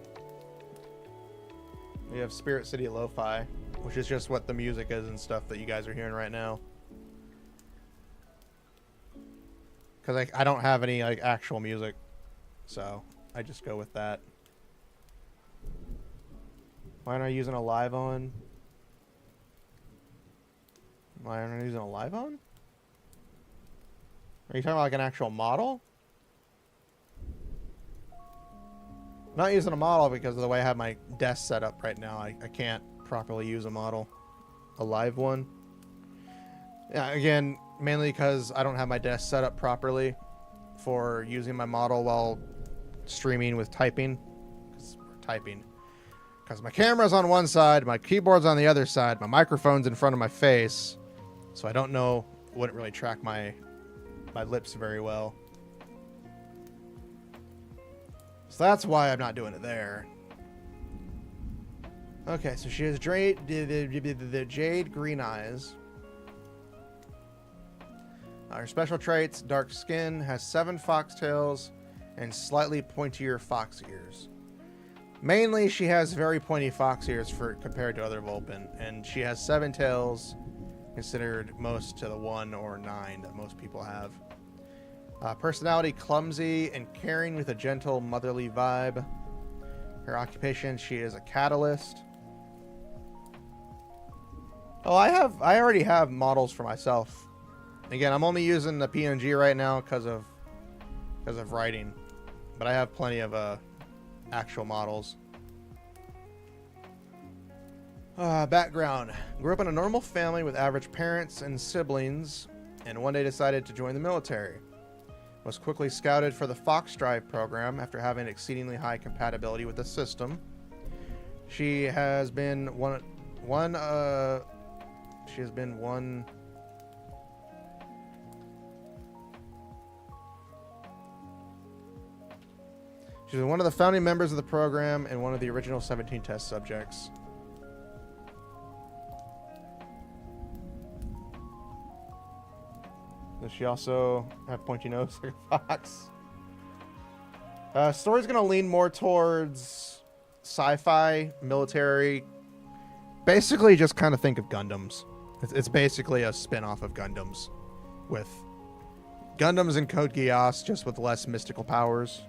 Speaker 1: We have Spirit City lo-fi, which is just what the music is and stuff that you guys are hearing right now. Because I don't have any like actual music, so I just go with that. Why aren't I using a live on? Why aren't I using a live on? Are you talking about like an actual model? I'm not using a model because of the way I have my desk set up right now. I can't properly use a model. A live one. Yeah, again, mainly because I don't have my desk set up properly for using my model while streaming with typing. Because my camera's on one side, my keyboard's on the other side, my microphone's in front of my face, so I don't know, wouldn't really track my lips very well. So that's why I'm not doing it there. Okay, so she has the jade green eyes. Her special traits: dark skin, has 7 foxtails, and slightly pointier fox ears. Mainly, she has very pointy fox ears compared to other Vulpin, and she has 7 tails, considered most to the 1 or 9 that most people have. Personality: clumsy and caring with a gentle motherly vibe. Her occupation: she is a catalyst. Oh, I already have models for myself. Again, I'm only using the PNG right now because of writing, but I have plenty of actual models. Background: grew up in a normal family with average parents and siblings, and one day decided to join the military. Was quickly scouted for the Fox Drive program after having exceedingly high compatibility with the system. She has been She's one of the founding members of the program and one of the original 17 test subjects. Does she also have pointy nose like a fox? Story's gonna lean more towards sci-fi, military. Basically, just kind of think of Gundams. It's basically a spin-off of Gundams, with Gundams and Code Geass, just with less mystical powers.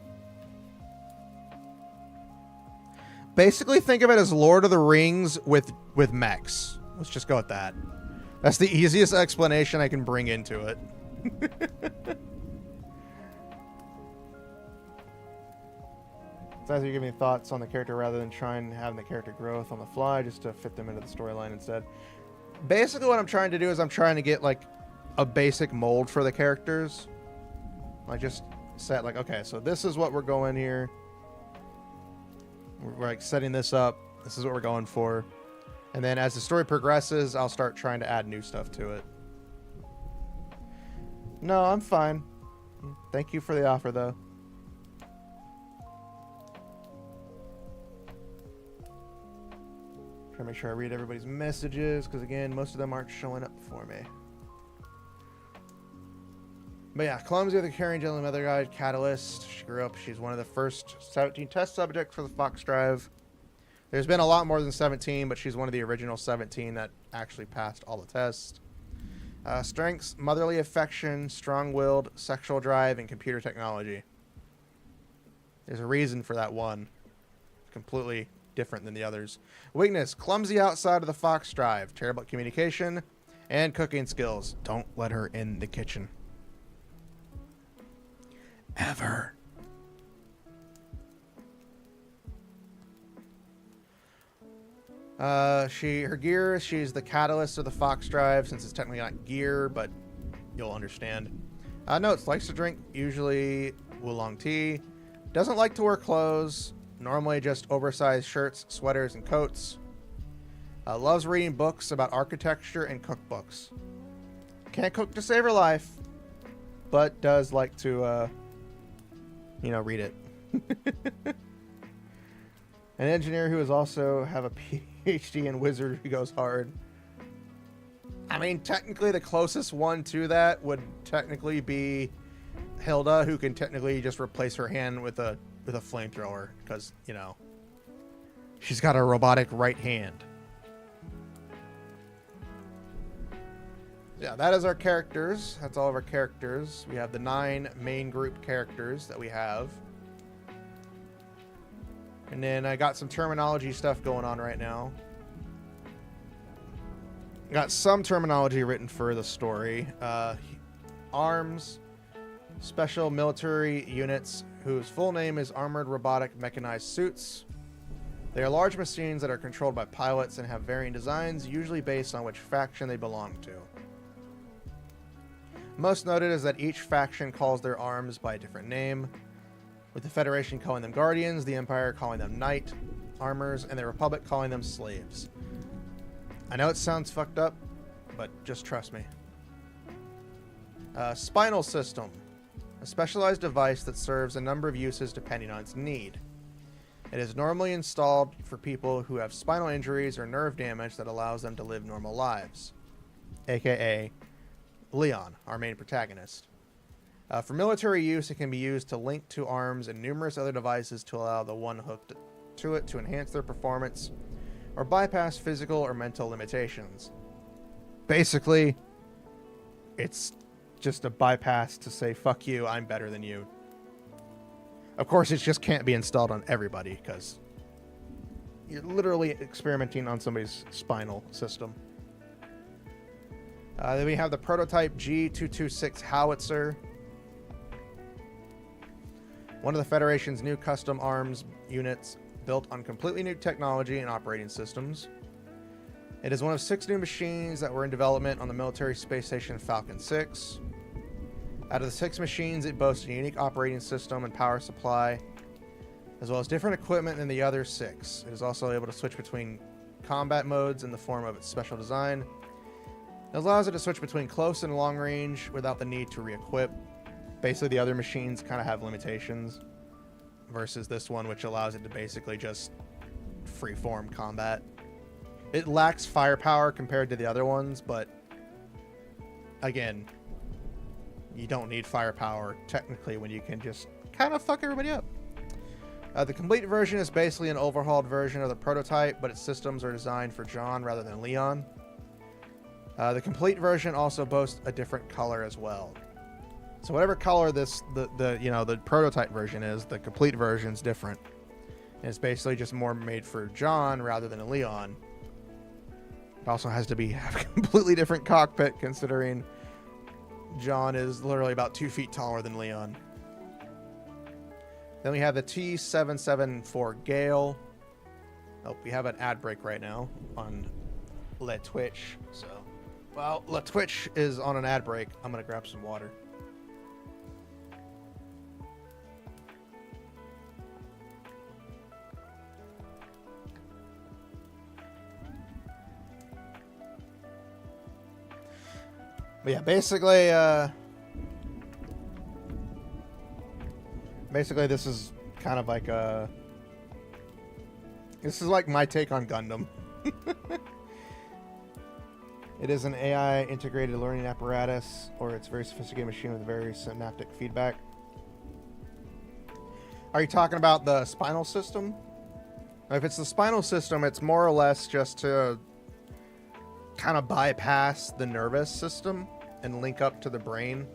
Speaker 1: Basically, think of it as Lord of the Rings with mechs. Let's just go with that. That's the easiest explanation I can bring into it. It's nice you give me thoughts on the character rather than trying having the character growth on the fly just to fit them into the storyline instead. Basically, what I'm trying to do is I'm trying to get like a basic mold for the characters. Like just set like, okay, so this is what we're going here. We're like setting this up. This is what we're going for. And then as the story progresses, I'll start trying to add new stuff to it. No, I'm fine. Thank you for the offer, though. Trying to make sure I read everybody's messages, because again, most of them aren't showing up for me. But yeah, clumsy with a caring, gentle mother guide, catalyst. She grew up. She's one of the first 17 test subjects for the Fox Drive. There's been a lot more than 17, but she's one of the original 17 that actually passed all the tests. Strengths: motherly affection, strong-willed, sexual drive, and computer technology. There's a reason for that one. It's completely different than the others. Weakness: clumsy outside of the Fox Drive, terrible at communication, and cooking skills. Don't let her in the kitchen. Ever. Her gear, she's the catalyst of the Fox Drive, since it's technically not gear, but you'll understand. Notes: likes to drink, usually oolong tea. Doesn't like to wear clothes, normally just oversized shirts, sweaters, and coats. Loves reading books about architecture and cookbooks. Can't cook to save her life, but does like to, read it. An engineer who is also have a PhD in wizardry goes hard. I mean, technically the closest one to that would technically be Hilda, who can technically just replace her hand with a flamethrower, because, she's got a robotic right hand. Yeah, that is our characters. That's all of our characters. We have the 9 main group characters that we have. And then I got some terminology stuff going on right now. Got some terminology written for the story. Arms, special military units whose full name is Armored Robotic Mechanized Suits. They are large machines that are controlled by pilots and have varying designs, usually based on which faction they belong to. Most noted is that each faction calls their arms by a different name, with the Federation calling them Guardians, the Empire calling them Knight Armors, and the Republic calling them Slaves. I know it sounds fucked up, but just trust me. Spinal System. A specialized device that serves a number of uses depending on its need. It is normally installed for people who have spinal injuries or nerve damage that allows them to live normal lives, aka Leon, our main protagonist. For military use, it can be used to link to arms and numerous other devices to allow the one hooked to it to enhance their performance or bypass physical or mental limitations. Basically, it's just a bypass to say, fuck you, I'm better than you. Of course, it just can't be installed on everybody, because you're literally experimenting on somebody's spinal system. Then we have the prototype G226 howitzer. One of the Federation's new custom arms units built on completely new technology and operating systems. It is one of 6 new machines that were in development on the military space station Falcon 6. Out of the 6 machines, it boasts a unique operating system and power supply, as well as different equipment than the other 6. It is also able to switch between combat modes in the form of its special design. It allows it to switch between close and long range without the need to re-equip. Basically, the other machines kind of have limitations, versus this one, which allows it to basically just freeform combat. It lacks firepower compared to the other ones, but again, you don't need firepower technically when you can just kind of fuck everybody up. The complete version is basically an overhauled version of the prototype, but its systems are designed for John rather than Leon. The complete version also boasts a different color as well. So whatever color the prototype version is, the complete version is different. And it's basically just more made for John rather than a Leon. It also has to have a completely different cockpit, considering John is literally about 2 feet taller than Leon. Then we have the T774 Gale. Oh, we have an ad break right now on Le Twitch. So, while Le Twitch is on an ad break, I'm going to grab some water. But yeah, basically this is kind of like this is like my take on Gundam. It is an AI integrated learning apparatus, or it's a very sophisticated machine with very synaptic feedback. Are you talking about the spinal system? If it's the spinal system, it's more or less just to kind of bypass the nervous system and link up to the brain.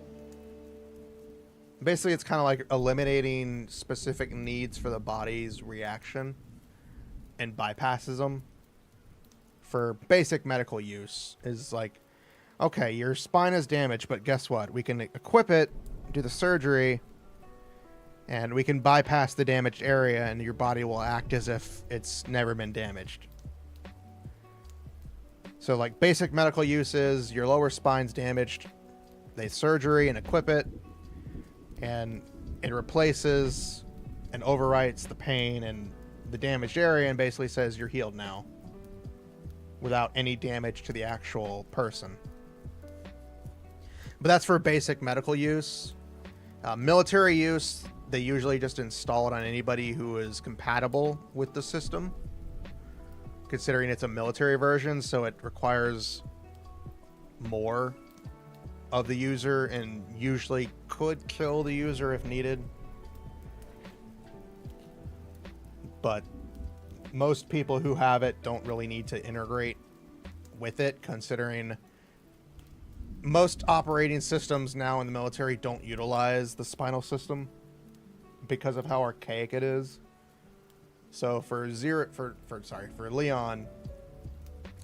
Speaker 1: Basically, it's kind of like eliminating specific needs for the body's reaction and bypasses them for basic medical use. Is like, okay, your spine is damaged, but guess what? We can equip it, do the surgery, and we can bypass the damaged area, and your body will act as if it's never been damaged. So, like, basic medical uses, your lower spine's damaged, they surgery and equip it, and it replaces and overwrites the pain and the damaged area and basically says you're healed now without any damage to the actual person. But that's for basic medical use. Military use, they usually just install it on anybody who is compatible with the system, considering it's a military version, so it requires more of the user and usually could kill the user if needed. But most people who have it don't really need to integrate with it, considering most operating systems now in the military don't utilize the spinal system because of how archaic it is. So for Leon,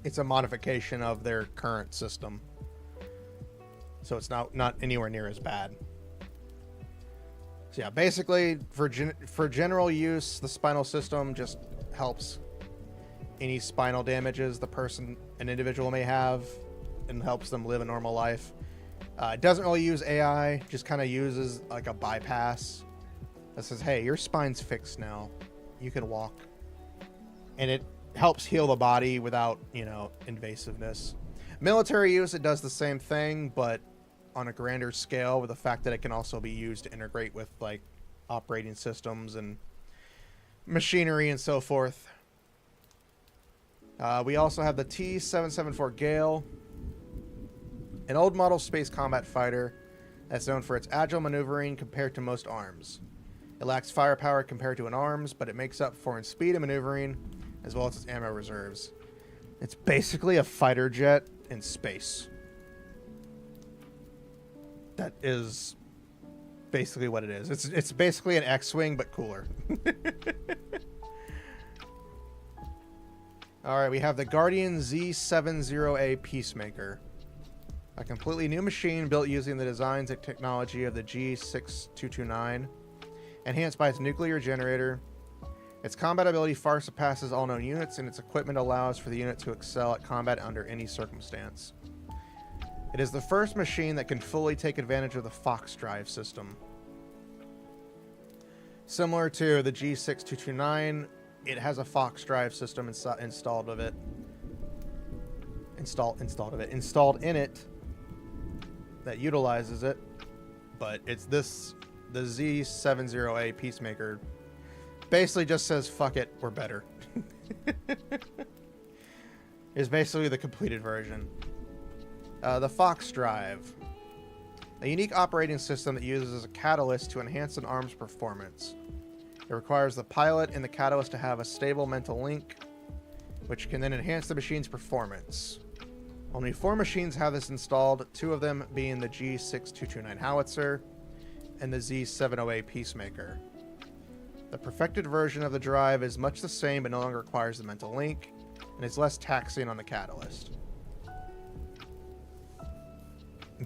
Speaker 1: it's a modification of their current system. So it's not anywhere near as bad. So yeah, basically for general use, the spinal system just helps any spinal damages an individual may have, and helps them live a normal life. It doesn't really use AI, just kind of uses like a bypass that says, hey, your spine's fixed now. You can walk. And it helps heal the body without, invasiveness. Military use, it does the same thing, but on a grander scale, with the fact that it can also be used to integrate with like operating systems and machinery and so forth. We also have the T-774 Gale, an old model space combat fighter that's known for its agile maneuvering compared to most arms. It lacks firepower compared to an arms, but it makes up for in speed and maneuvering, as well as its ammo reserves. It's basically a fighter jet in space. That is basically what it is. It's basically an X-Wing, but cooler. Alright, we have the Guardian Z70A Peacemaker. A completely new machine built using the designs and technology of the G6229, enhanced by its nuclear generator. Its combat ability far surpasses all known units, and its equipment allows for the unit to excel at combat under any circumstance. It is the first machine that can fully take advantage of the Fox drive system. Similar to the G6229, it has a Fox drive system installed in it that utilizes it, but it's the Z70A Peacemaker basically just says, fuck it, we're better. It's basically the completed version. The Fox Drive. A unique operating system that uses a catalyst to enhance an arm's performance. It requires the pilot and the catalyst to have a stable mental link, which can then enhance the machine's performance. Only 4 machines have this installed, 2 of them being the G6229 Howitzer and the Z70A Peacemaker. The perfected version of the drive is much the same, but no longer requires the mental link, and is less taxing on the catalyst.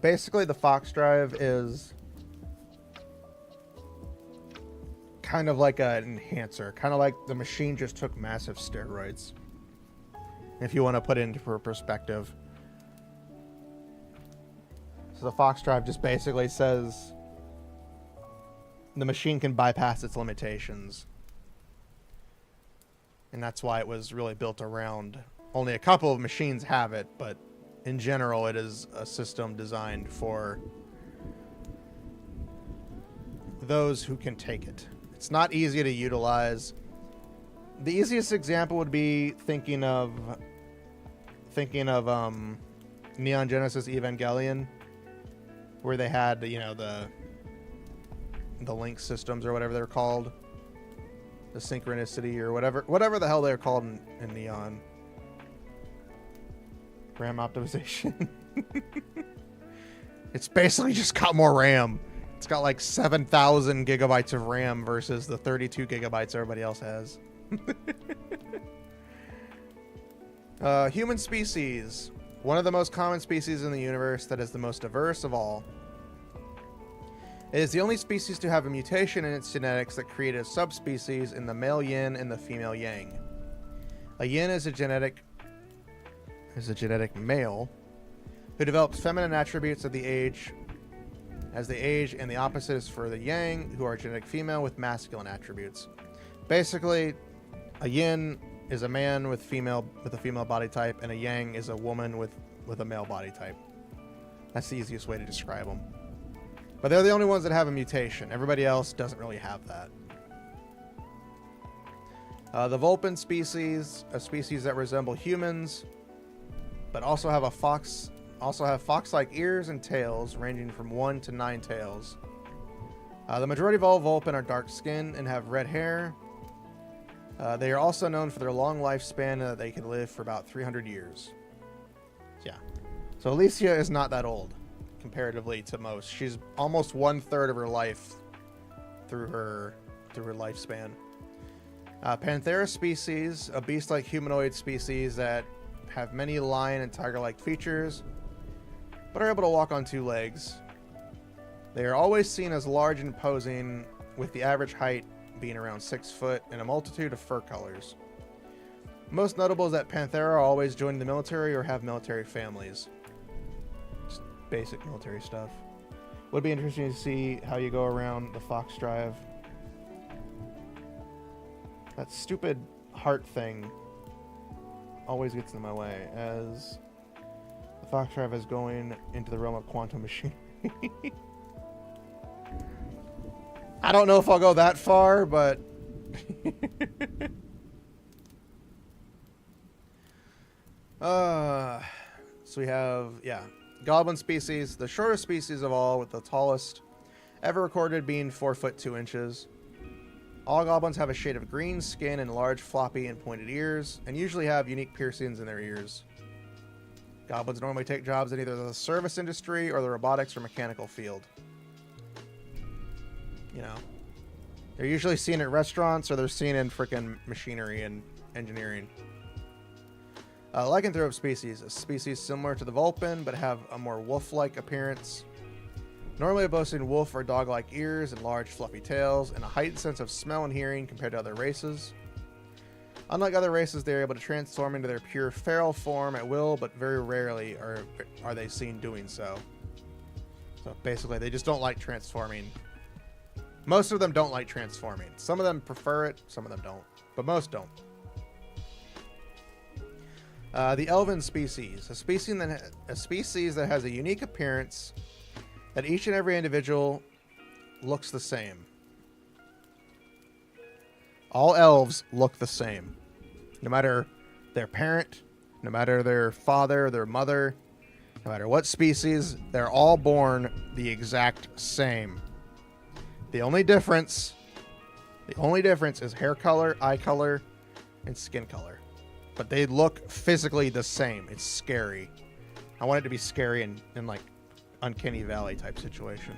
Speaker 1: Basically, the Fox drive is kind of like an enhancer, kind of like the machine just took massive steroids, if you want to put it into perspective. So the Fox drive just basically says the machine can bypass its limitations. And that's why it was really built around. Only a couple of machines have it, but in general, it is a system designed for those who can take it. It's not easy to utilize. The easiest example would be thinking of Neon Genesis Evangelion, where they had the link systems or whatever they're called, the synchronicity or whatever the hell they're called in Neon. RAM optimization. It's basically just got more RAM. It's got like 7,000 gigabytes of RAM versus the 32 gigabytes everybody else has. Human species. One of the most common species in the universe that is the most diverse of all. It is the only species to have a mutation in its genetics that created a subspecies in the male yin and the female yang. A yin is a genetic male who develops feminine attributes as they age, and the opposite is for the yang, who are genetic female with masculine attributes. Basically, a yin is a man with a female body type, and a yang is a woman with a male body type. That's the easiest way to describe them. But they're the only ones that have a mutation. Everybody else doesn't really have that. The Vulpin species, a species that resemble humans, but also have fox-like ears and tails, ranging from 1 to 9 tails. The majority of all Vulpin are dark skinned and have red hair. They are also known for their long lifespan and that they can live for about 300 years. Yeah. So Alicia is not that old comparatively to most. She's almost 1/3 of her life through her lifespan. Panthera species, a beast-like humanoid species that have many lion and tiger-like features, but are able to walk on 2 legs. They are always seen as large and imposing, with the average height being around 6 foot and a multitude of fur colors. Most notable is that Panthera always join the military or have military families. Just basic military stuff. Would be interesting to see how you go around the Fox Drive. That stupid heart thing always gets in my way, as the Fox Drive is going into the realm of quantum machinery. I don't know if I'll go that far, but So we have, yeah, goblin species, the shortest species of all, with the tallest ever recorded being 4 foot 2 inches. All goblins have a shade of green skin and large floppy and pointed ears, and usually have unique piercings in their ears. Goblins normally take jobs in either the service industry or the robotics or mechanical field. You know, they're usually seen at restaurants, or they're seen in frickin' machinery and engineering. Lycanthrope species, a species similar to the Vulpin, but have a more wolf-like appearance. Normally boasting wolf or dog-like ears and large fluffy tails, and a heightened sense of smell and hearing compared to other races. Unlike other races, they are able to transform into their pure feral form at will, but very rarely are they seen doing so. So basically, they just don't like transforming. Most of them don't like transforming. Some of them prefer it, some of them don't, but most don't. The elven species, a species that has a unique appearance that each and every individual looks the same. All elves look the same. No matter their parent, no matter their father, their mother, no matter what species, they're all born the exact same. The only difference is hair color, eye color, and skin color. But they look physically the same. It's scary. I want it to be scary in like Uncanny Valley type situation.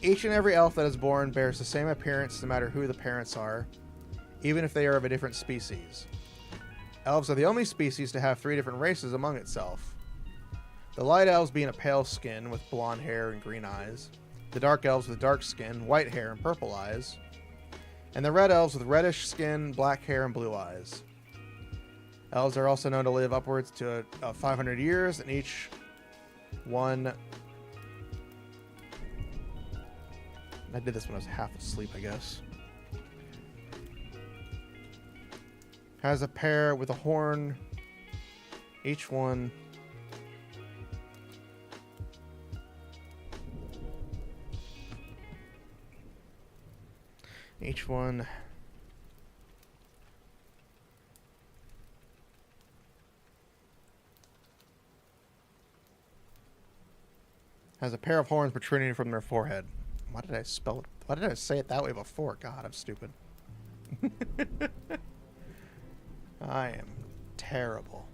Speaker 1: Each and every elf that is born bears the same appearance no matter who the parents are, even if they are of a different species. Elves are the only species to have 3 different races among itself. The light elves being a pale skin with blonde hair and green eyes, the dark elves with dark skin, white hair, and purple eyes, and the red elves with reddish skin, black hair, and blue eyes. Elves are also known to live upwards to 500 years, and each one... I did this when I was half asleep, I guess. Has a pair with a horn. Each one... Each one... has a pair of horns protruding from their forehead. Why did I spell it? Why did I say it that way before? God, I'm stupid. I am terrible.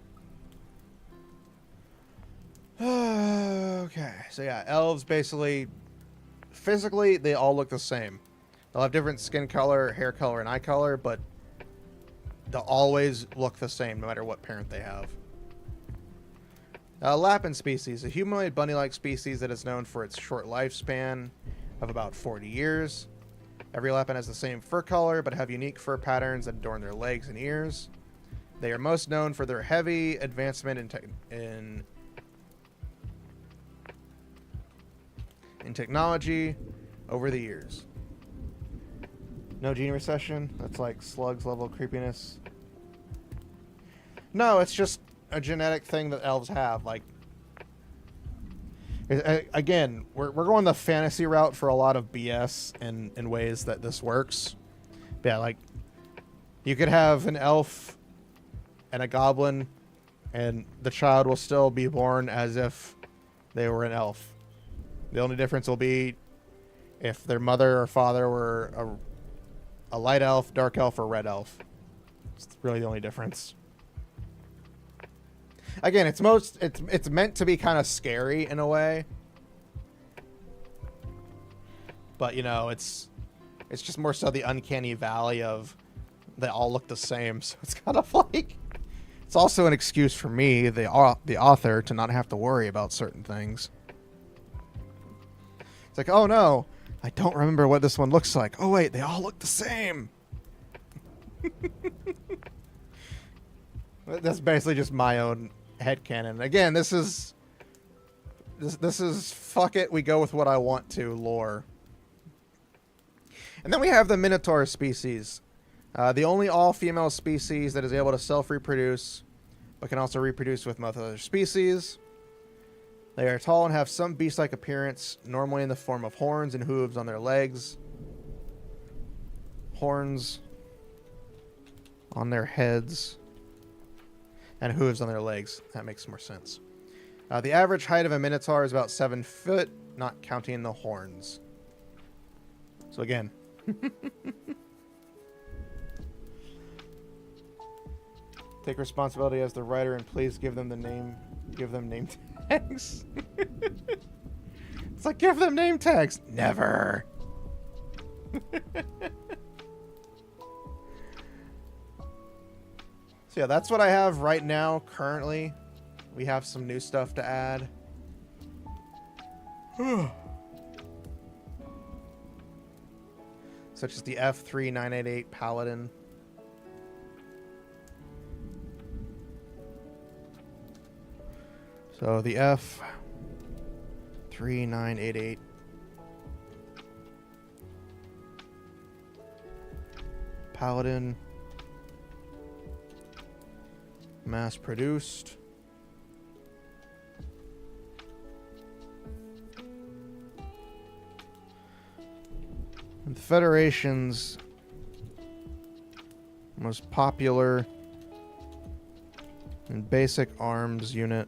Speaker 1: Okay, so yeah, elves basically, physically, they all look the same. They'll have different skin color, hair color, and eye color, but they'll always look the same no matter what parent they have. Lapin species, a humanoid bunny-like species that is known for its short lifespan of about 40 years. Every Lapin has the same fur color, but have unique fur patterns that adorn their legs and ears. They are most known for their heavy advancement in technology over the years. No gene recession? That's like slugs level creepiness. No, it's just a genetic thing that elves have. Like, again, we're going the fantasy route for a lot of BS in ways that this works. But yeah, like, you could have an elf and a goblin, and the child will still be born as if they were an elf. The only difference will be if their mother or father were a light elf, dark elf, or red elf. It's really the only difference. Again, it's meant to be kind of scary in a way, but you know, it's just more so the uncanny valley of they all look the same. So it's kind of like, it's also an excuse for me, the author, to not have to worry about certain things. It's like, oh no, I don't remember what this one looks like. Oh wait, they all look the same. That's basically just my own headcanon. Again, this is fuck it, we go with what I want to lore. And then we have the Minotaur species. The only all-female species that is able to self-reproduce, but can also reproduce with most other species. They are tall and have some beast-like appearance, normally in the form of horns and hooves on their legs. Horns. on their heads and hooves on their legs. That makes more sense. The average height of a minotaur is about 7 foot, not counting the horns. So again, take responsibility as the writer and please give them name tags. It's like, give them name tags. Never. So yeah, that's what I have right now, currently. We have some new stuff to add. Such as the F3988 Paladin. So the F3988 Paladin, mass produced. And the Federation's most popular and basic arms unit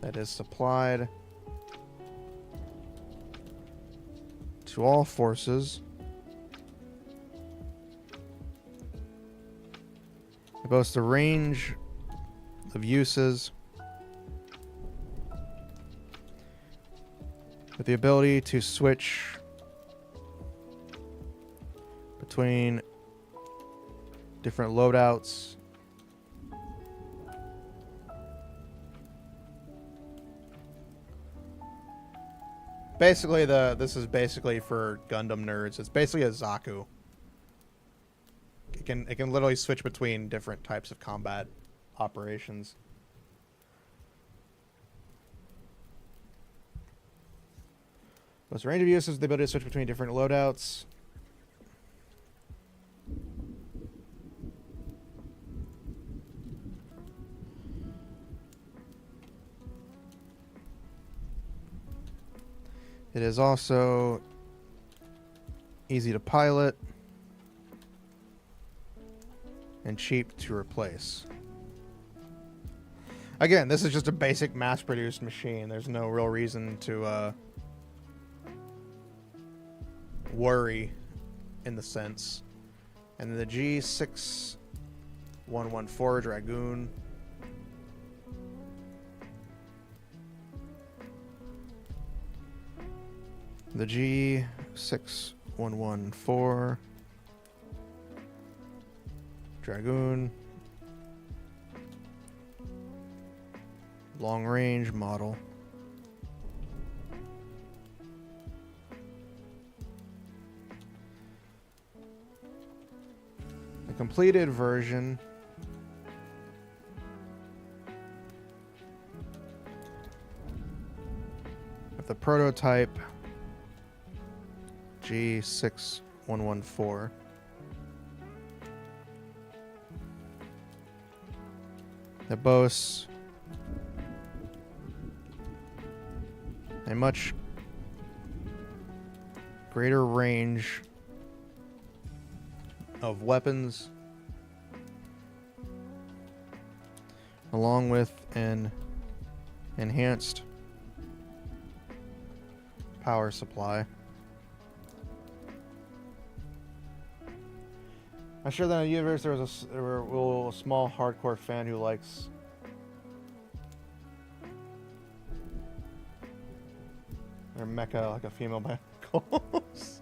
Speaker 1: that is supplied to all forces. It boasts a range of uses with the ability to switch between different loadouts. Basically, this is basically for Gundam nerds. It's basically a Zaku. It can literally switch between different types of combat operations. Most range of uses, the ability to switch between different loadouts. It is also easy to pilot and cheap to replace. Again, this is just a basic mass-produced machine. There's no real reason to worry in the sense. And then the G6114 Dragoon. The G6114 Dragoon. Long range model. The completed version of the prototype G6114 that boasts a much greater range of weapons, along with an enhanced power supply. I'm sure that in the universe there was a small hardcore fan who likes their mecha like a female bicycles.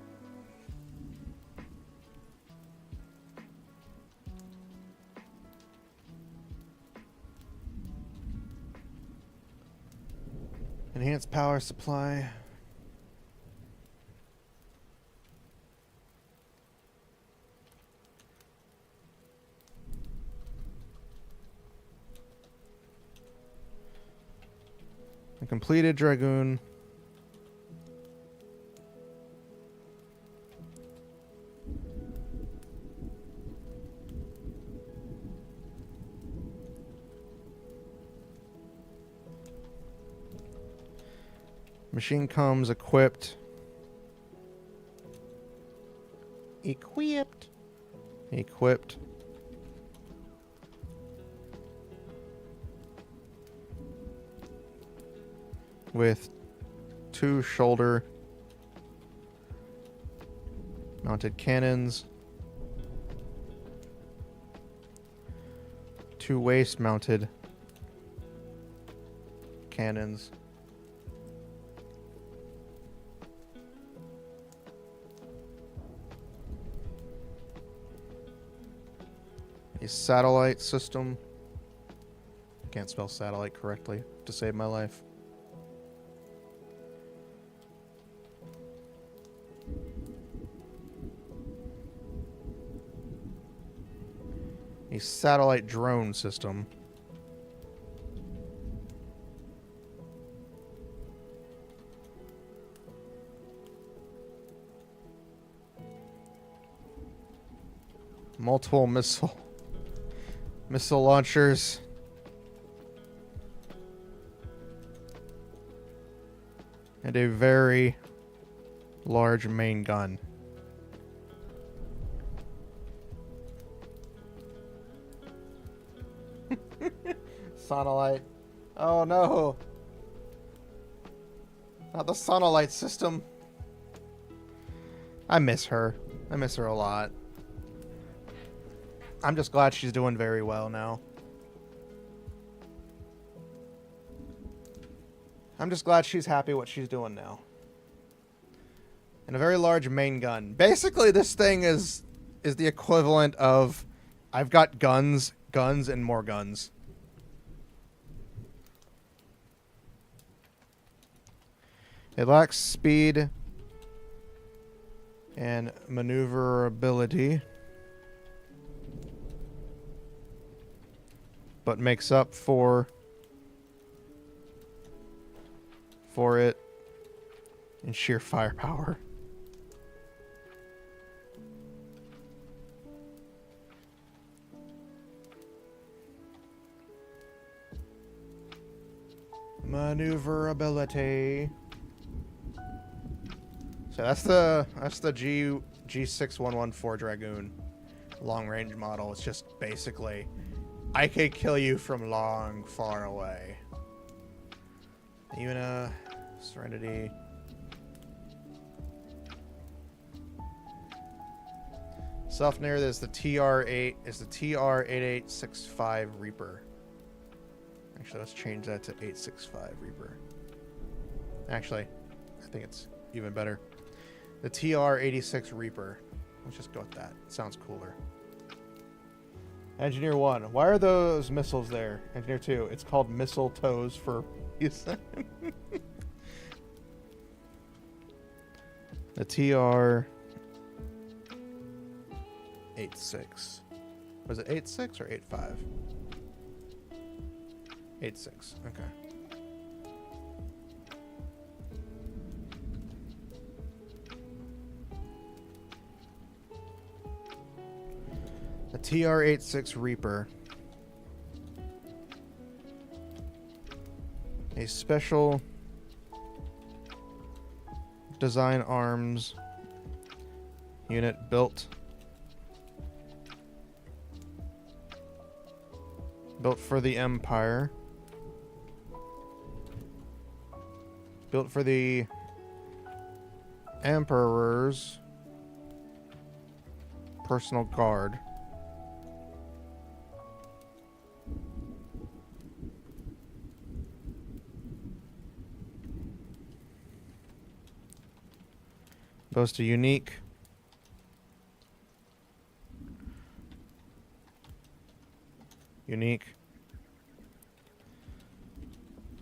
Speaker 1: Enhanced power supply. A completed Dragoon. Machine comes equipped Equipped. With 2 shoulder mounted cannons, 2 waist mounted cannons, a satellite system. I can't spell satellite correctly to save my life. A satellite drone system. Multiple missile launchers. And a very large main gun. Sonolite. Oh no. Not the Sonolite system. I miss her. I miss her a lot. I'm just glad she's doing very well now. I'm just glad she's happy what she's doing now. And a very large main gun. Basically, this thing is the equivalent of I've got guns, and more guns. It lacks speed and maneuverability, but makes up for it in sheer firepower. Maneuverability. So that's the G6114 Dragoon long range model. It's just basically I could kill you from long far away. Even a Serenity. Self-near, there's the TR8 is the TR8865 Reaper. Actually, let's change that to 865 Reaper. Actually, I think it's even better. The TR86 Reaper. Let's just go with that. It sounds cooler. Engineer 1. Why are those missiles there? Engineer 2. It's called missile toes for a reason. The TR86. Was it 86 or 85? 86. Okay. The TR86 Reaper. A special design arms unit built for the Empire. Built for the Emperor's personal guard. Boasts a unique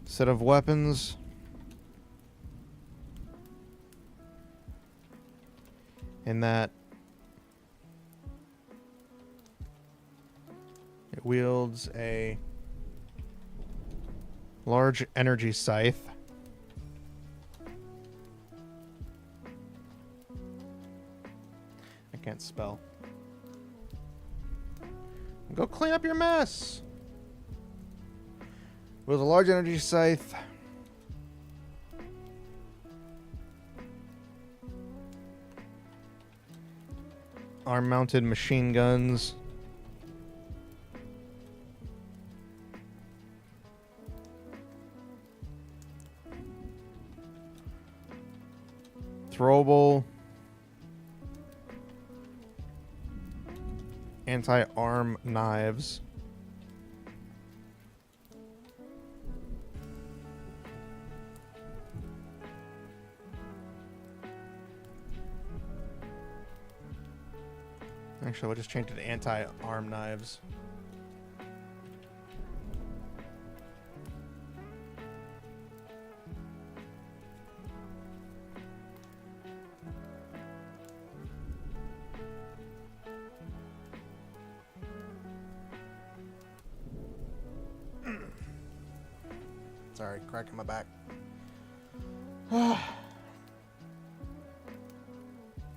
Speaker 1: set of weapons in that it wields a large energy scythe. I can't spell. Go clean up your mess. Wields a large energy scythe. arm-mounted machine guns. Throwable anti-arm knives. Actually, we'll just change it to anti-arm knives. Sorry, cracking my back.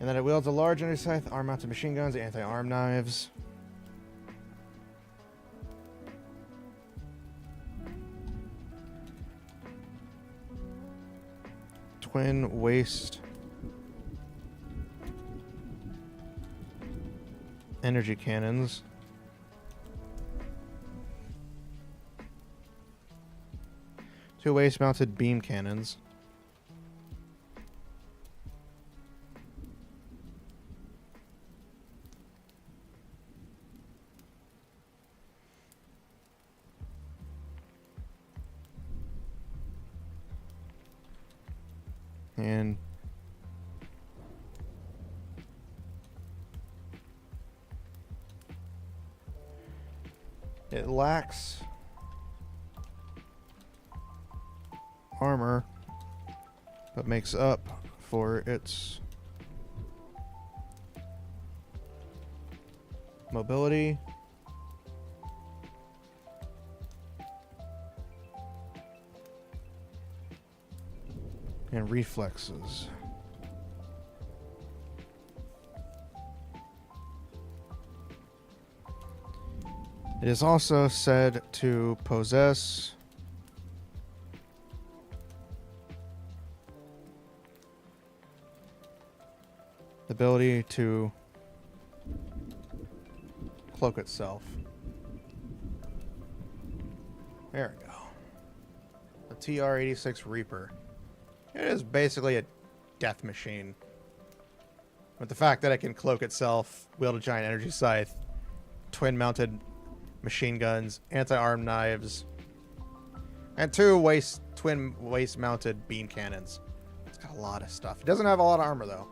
Speaker 1: And then it wields a large energy scythe, arm-mounted machine guns, anti-arm knives. Twin waist energy cannons. Two waist-mounted beam cannons. And it lacks armor, but makes up for its mobility and reflexes. It is also said to possess the ability to cloak itself. There we go. The TR-86 Reaper. It is basically a death machine. With the fact that it can cloak itself, wield a giant energy scythe, twin-mounted machine guns, anti-arm knives, and two twin waist-mounted beam cannons. It's got a lot of stuff. It doesn't have a lot of armor though.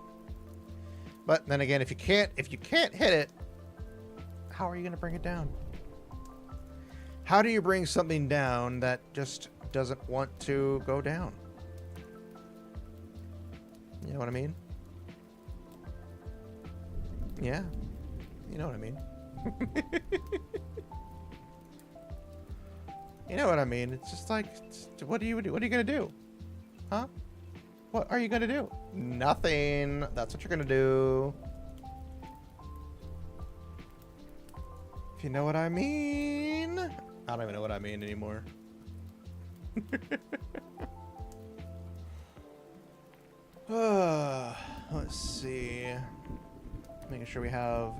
Speaker 1: But then again, if you can't hit it, how are you going to bring it down? How do you bring something down that just doesn't want to go down? You know what I mean? Yeah. You know what I mean. You know what I mean? It's just like, what are you gonna do? Huh? What are you gonna do? Nothing. That's what you're gonna do. If you know what I mean. I don't even know what I mean anymore. Let's see. Making sure we have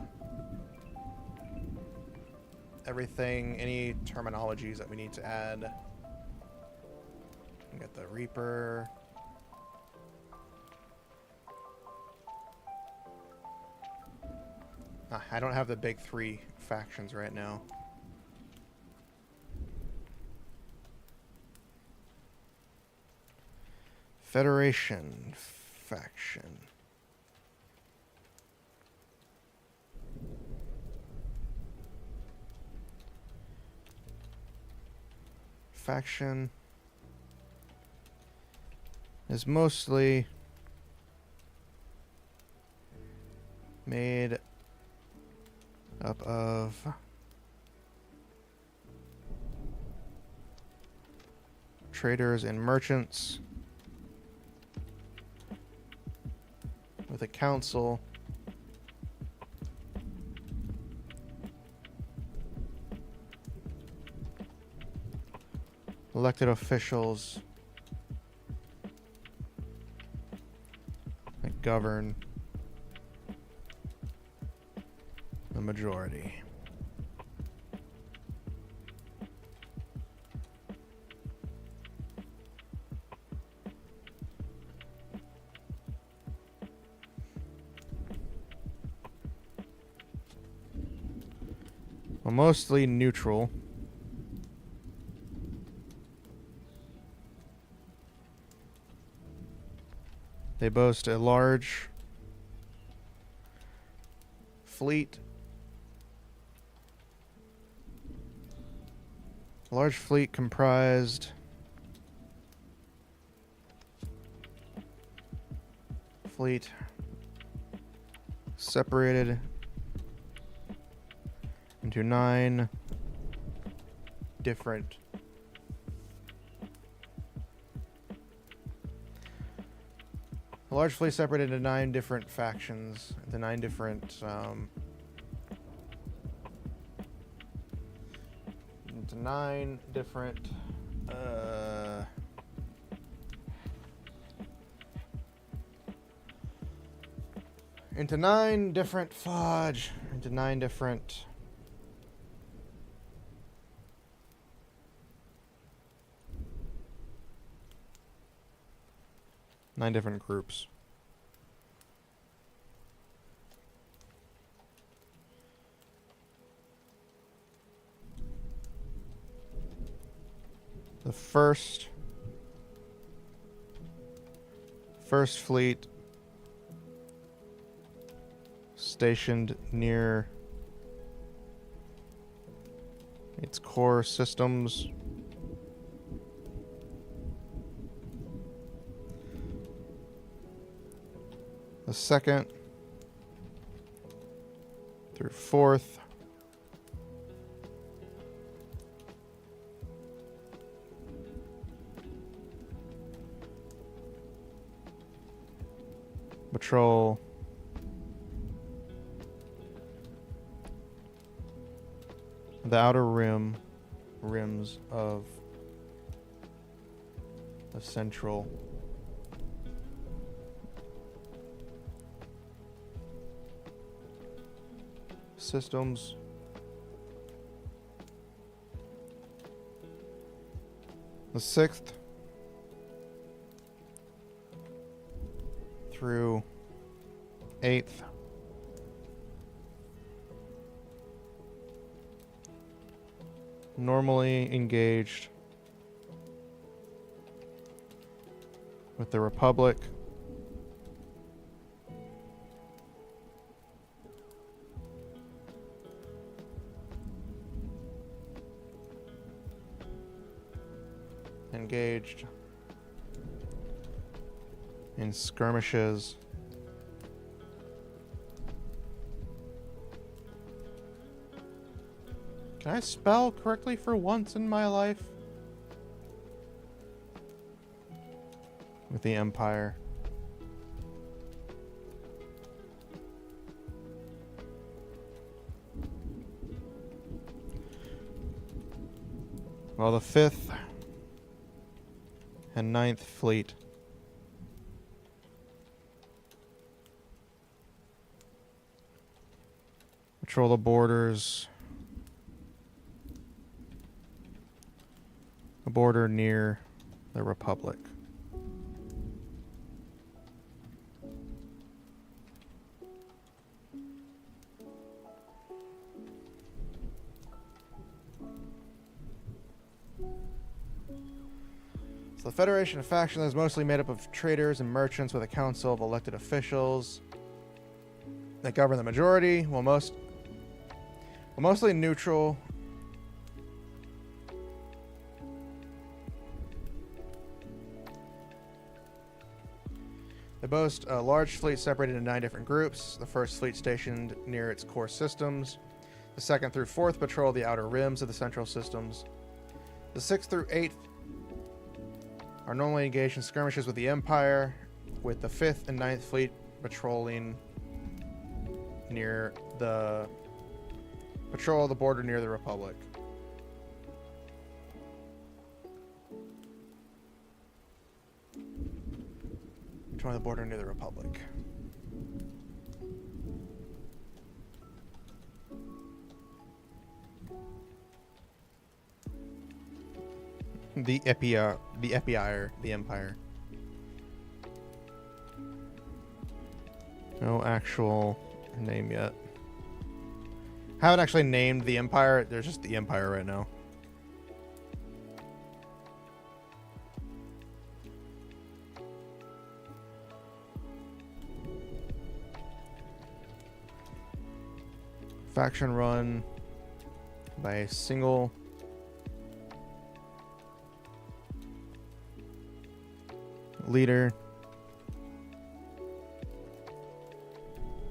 Speaker 1: everything, any terminologies that we need to add. We got the Reaper. I don't have the big three factions right now. Federation faction. Faction is mostly made up of traders and merchants with a council elected officials that govern majority. Well, mostly neutral. They boast a large fleet. A large fleet comprised separated into 9 different a large fleet separated into 9 different factions, the 9 different into 9 different into 9 different fudge into 9 different groups. The first fleet stationed near its core systems. The 2nd through 4th patrol the outer rims of the central systems. The 6th through 8th normally engaged with the Republic engaged in skirmishes Can I spell correctly for once in my life? With the Empire. Well, the 5th and 9th Fleet patrol the borders. A border near the Republic. So the Federation of Faction is mostly made up of traders and merchants with a council of elected officials that govern the majority, while mostly neutral. They boast a large fleet separated into 9 different groups. The 1st fleet stationed near its core systems. The 2nd through 4th patrol the outer rims of the central systems. The 6th through 8th are normally engaged in skirmishes with the Empire, with the 5th and 9th fleet patrolling near the the border near the Republic. Patrolling the border near the Republic. The Empire. No actual name yet. Haven't actually named the Empire. There's just the Empire right now. Faction run by a single leader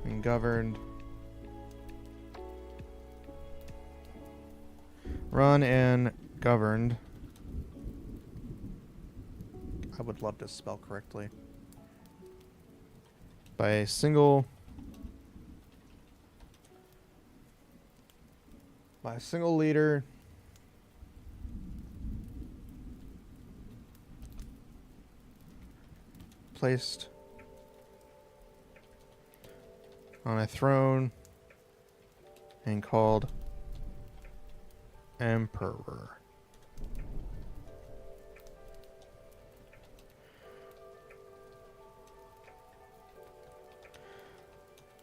Speaker 1: and governed. Run and governed. I would love to spell correctly. By a single leader placed on a throne and called Emperor.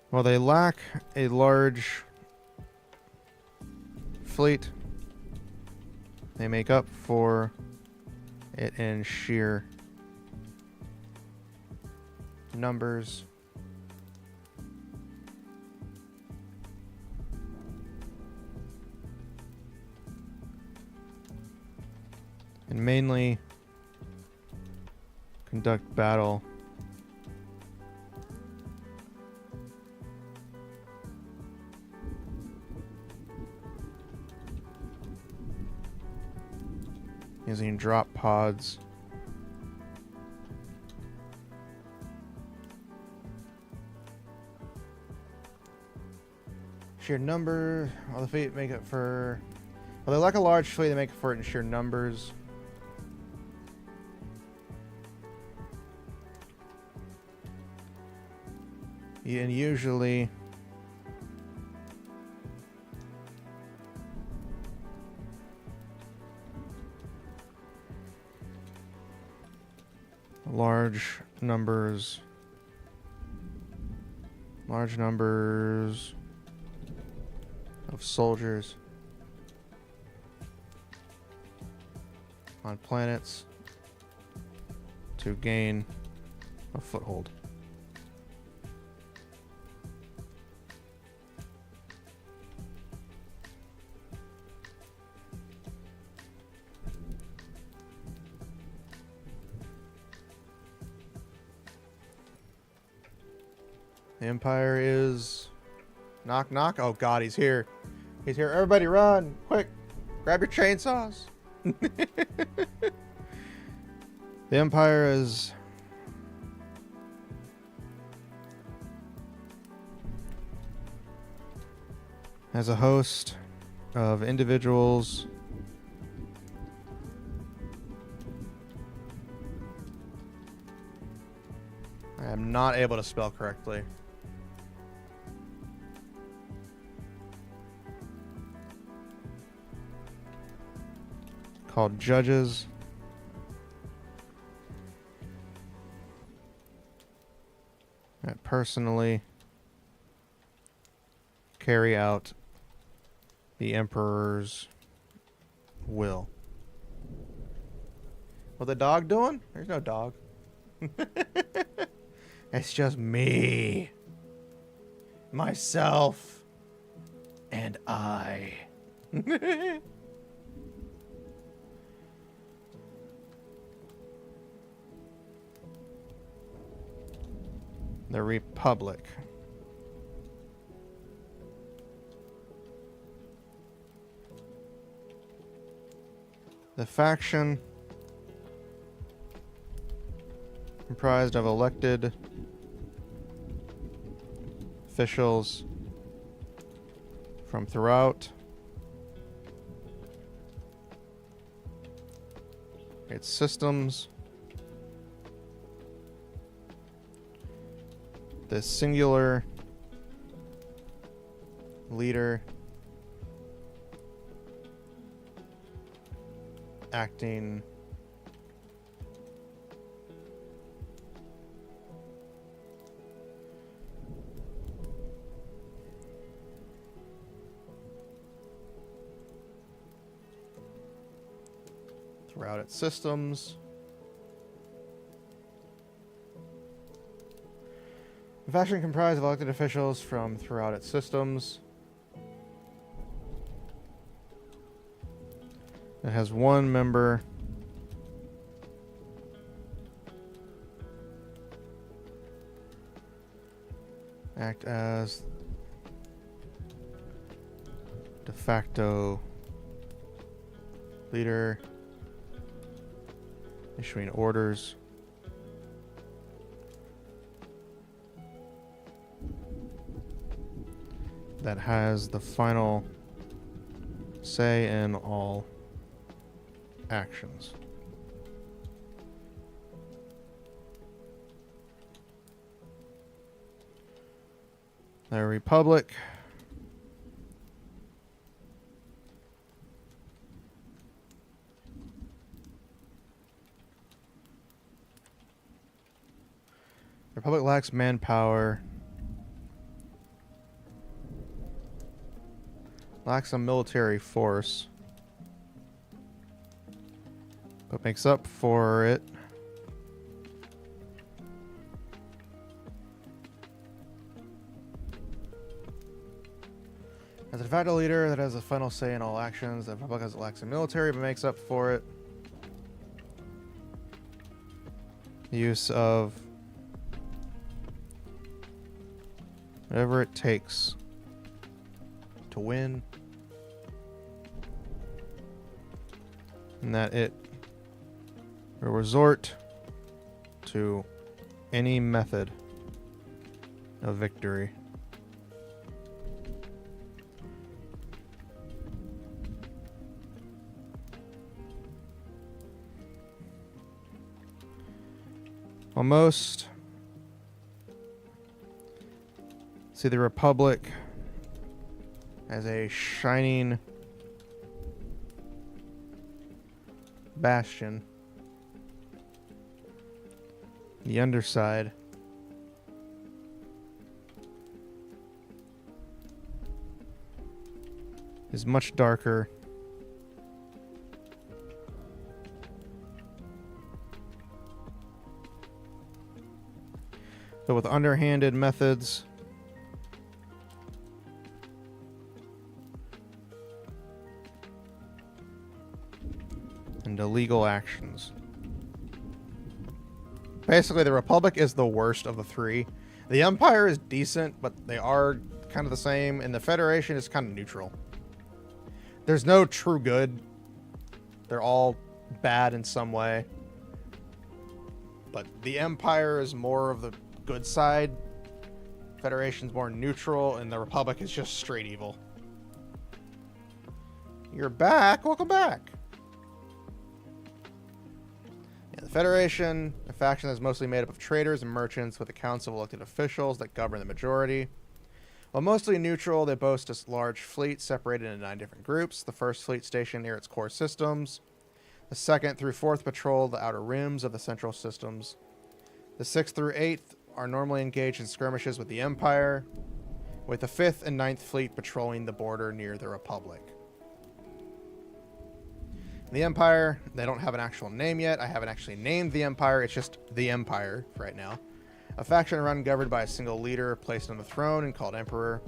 Speaker 1: While they lack a large fleet, they make up for it in sheer numbers. And mainly conduct battle using drop pods. Sheer number. All the fleet make it for. Well, they lack a large fleet. They make it for it in sheer numbers. And usually large numbers of soldiers on planets to gain a foothold. The Empire is... Knock, knock. Oh, God, he's here. He's here. Everybody run. Quick. Grab your chainsaws. The Empire is... has a host of individuals I am not able to spell correctly. Called judges. That personally carry out the Emperor's will. What the dog doing? There's no dog. It's just me, myself, and I. The Republic. The faction comprised of elected officials from throughout its systems. The singular leader acting throughout its systems. The faction comprised of elected officials from throughout its systems. It has one member act as de facto leader, issuing orders. That has the final say in all actions. The Republic lacks manpower, lacks a military force, but makes up for it as a de facto leader that has a final say in all actions. The Republic lacks a military, but makes up for it the use of whatever it takes to win, and that it will resort to any method of victory. Almost see the Republic as a shining bastion. The underside is much darker. But with underhanded methods and illegal actions. Basically, the Republic is the worst of the three. The Empire is decent, but they are kind of the same, and the Federation is kind of neutral. There's no true good. They're all bad in some way. But the Empire is more of the good side. Federation's more neutral, and the Republic is just straight evil. You're back. Welcome back. Yeah, the Federation, a faction that's mostly made up of traders and merchants with a council of elected officials that govern the majority. While mostly neutral, they boast a large fleet separated into 9 different groups. The first fleet stationed near its core systems. The 2nd through 4th patrol the outer rims of the central systems. The 6th through 8th are normally engaged in skirmishes with the Empire, with the 5th and 9th fleet patrolling the border near the Republic. The Empire, they don't have an actual name yet. I haven't actually named the Empire. It's just the Empire right now. A faction run governed by a single leader placed on the throne and called Emperor.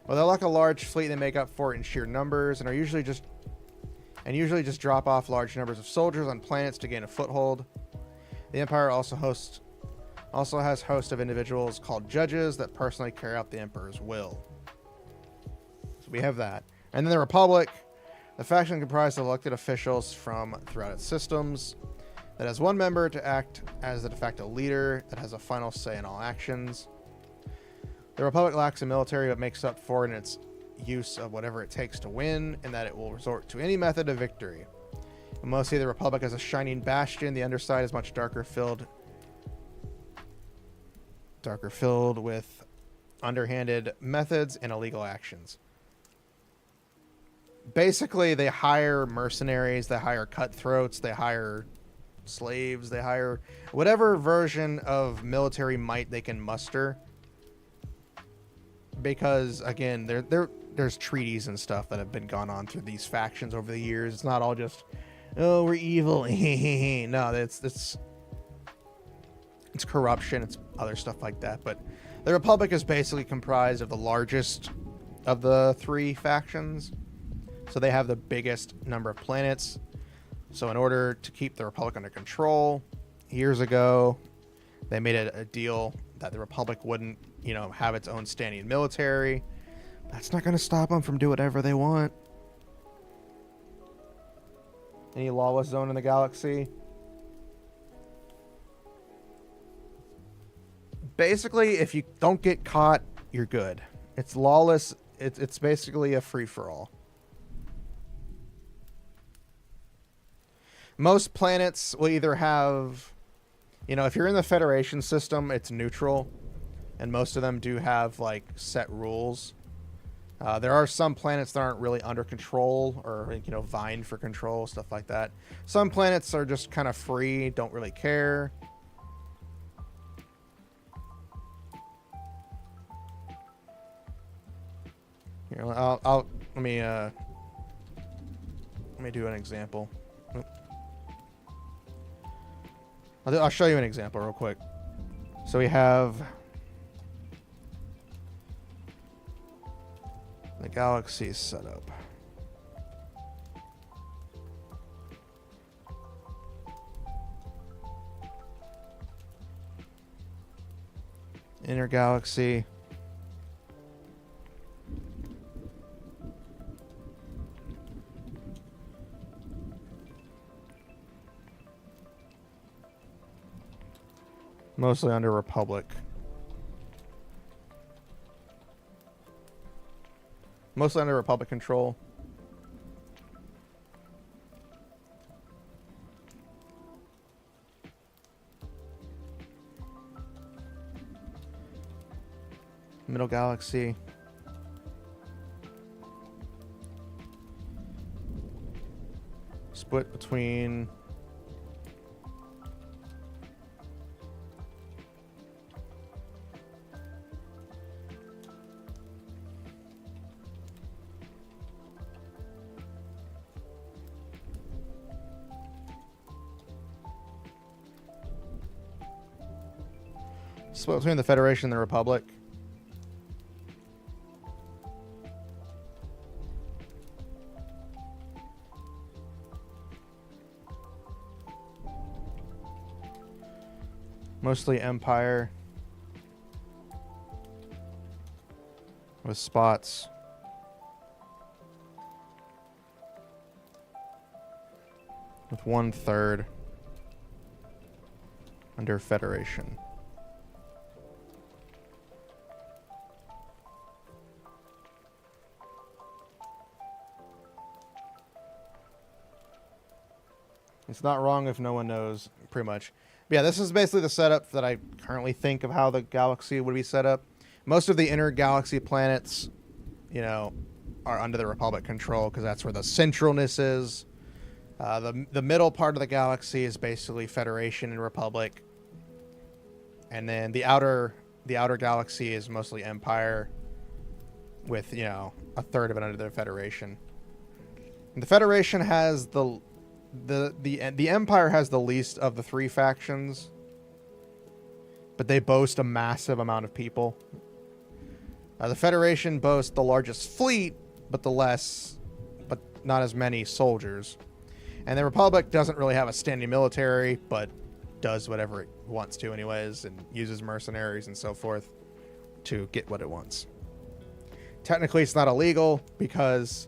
Speaker 1: While they lack a large fleet, they make up for it in sheer numbers and are usually just drop off large numbers of soldiers on planets to gain a foothold. The Empire also has a host of individuals called judges that personally carry out the Emperor's will. So we have that. And then the Republic, the faction comprised of elected officials from throughout its systems that has one member to act as the de facto leader that has a final say in all actions. The Republic lacks a military but makes up for it in its use of whatever it takes to win, and that it will resort to any method of victory. And mostly the Republic has a shining bastion. The underside is much darker filled with underhanded methods and illegal actions. Basically, they hire mercenaries, they hire cutthroats, they hire slaves, they hire whatever version of military might they can muster. Because, again, there's treaties and stuff that have been gone on through these factions over the years. It's not all just Oh, we're evil. No, it's corruption. It's other stuff like that. But the Republic is basically comprised of the largest of the three factions. So they have the biggest number of planets. So in order to keep the Republic under control, years ago, they made a deal that the Republic wouldn't, have its own standing military. That's not going to stop them from doing whatever they want. Any lawless zone in the galaxy? Basically, if you don't get caught, you're good. It's lawless. It's basically a free-for-all. Most planets will either have, if you're in the Federation system, it's neutral. And most of them do have, like, set rules. There are some planets that aren't really under control or, vying for control, stuff like that. Some planets are just kind of free, don't really care. Here, let me do an example. I'll show you an example real quick. So we have the galaxy set up. Inner galaxy. Mostly under Republic. Mostly under Republic control. Middle galaxy. Split between the Federation and the Republic. Mostly Empire. With spots. With 1/3 under Federation. It's not wrong if no one knows, pretty much. But yeah, this is basically the setup that I currently think of how the galaxy would be set up. Most of the inner galaxy planets, are under the Republic control because that's where the centralness is. The middle part of the galaxy is basically Federation and Republic. And then the outer galaxy is mostly Empire with, 1/3 of it under the Federation. And the Federation has the Empire has the least of the three factions, but they boast a massive amount of people. The Federation boasts the largest fleet, but not as many soldiers. And the Republic doesn't really have a standing military, but does whatever it wants to anyways, and uses mercenaries and so forth to get what it wants. Technically, it's not illegal because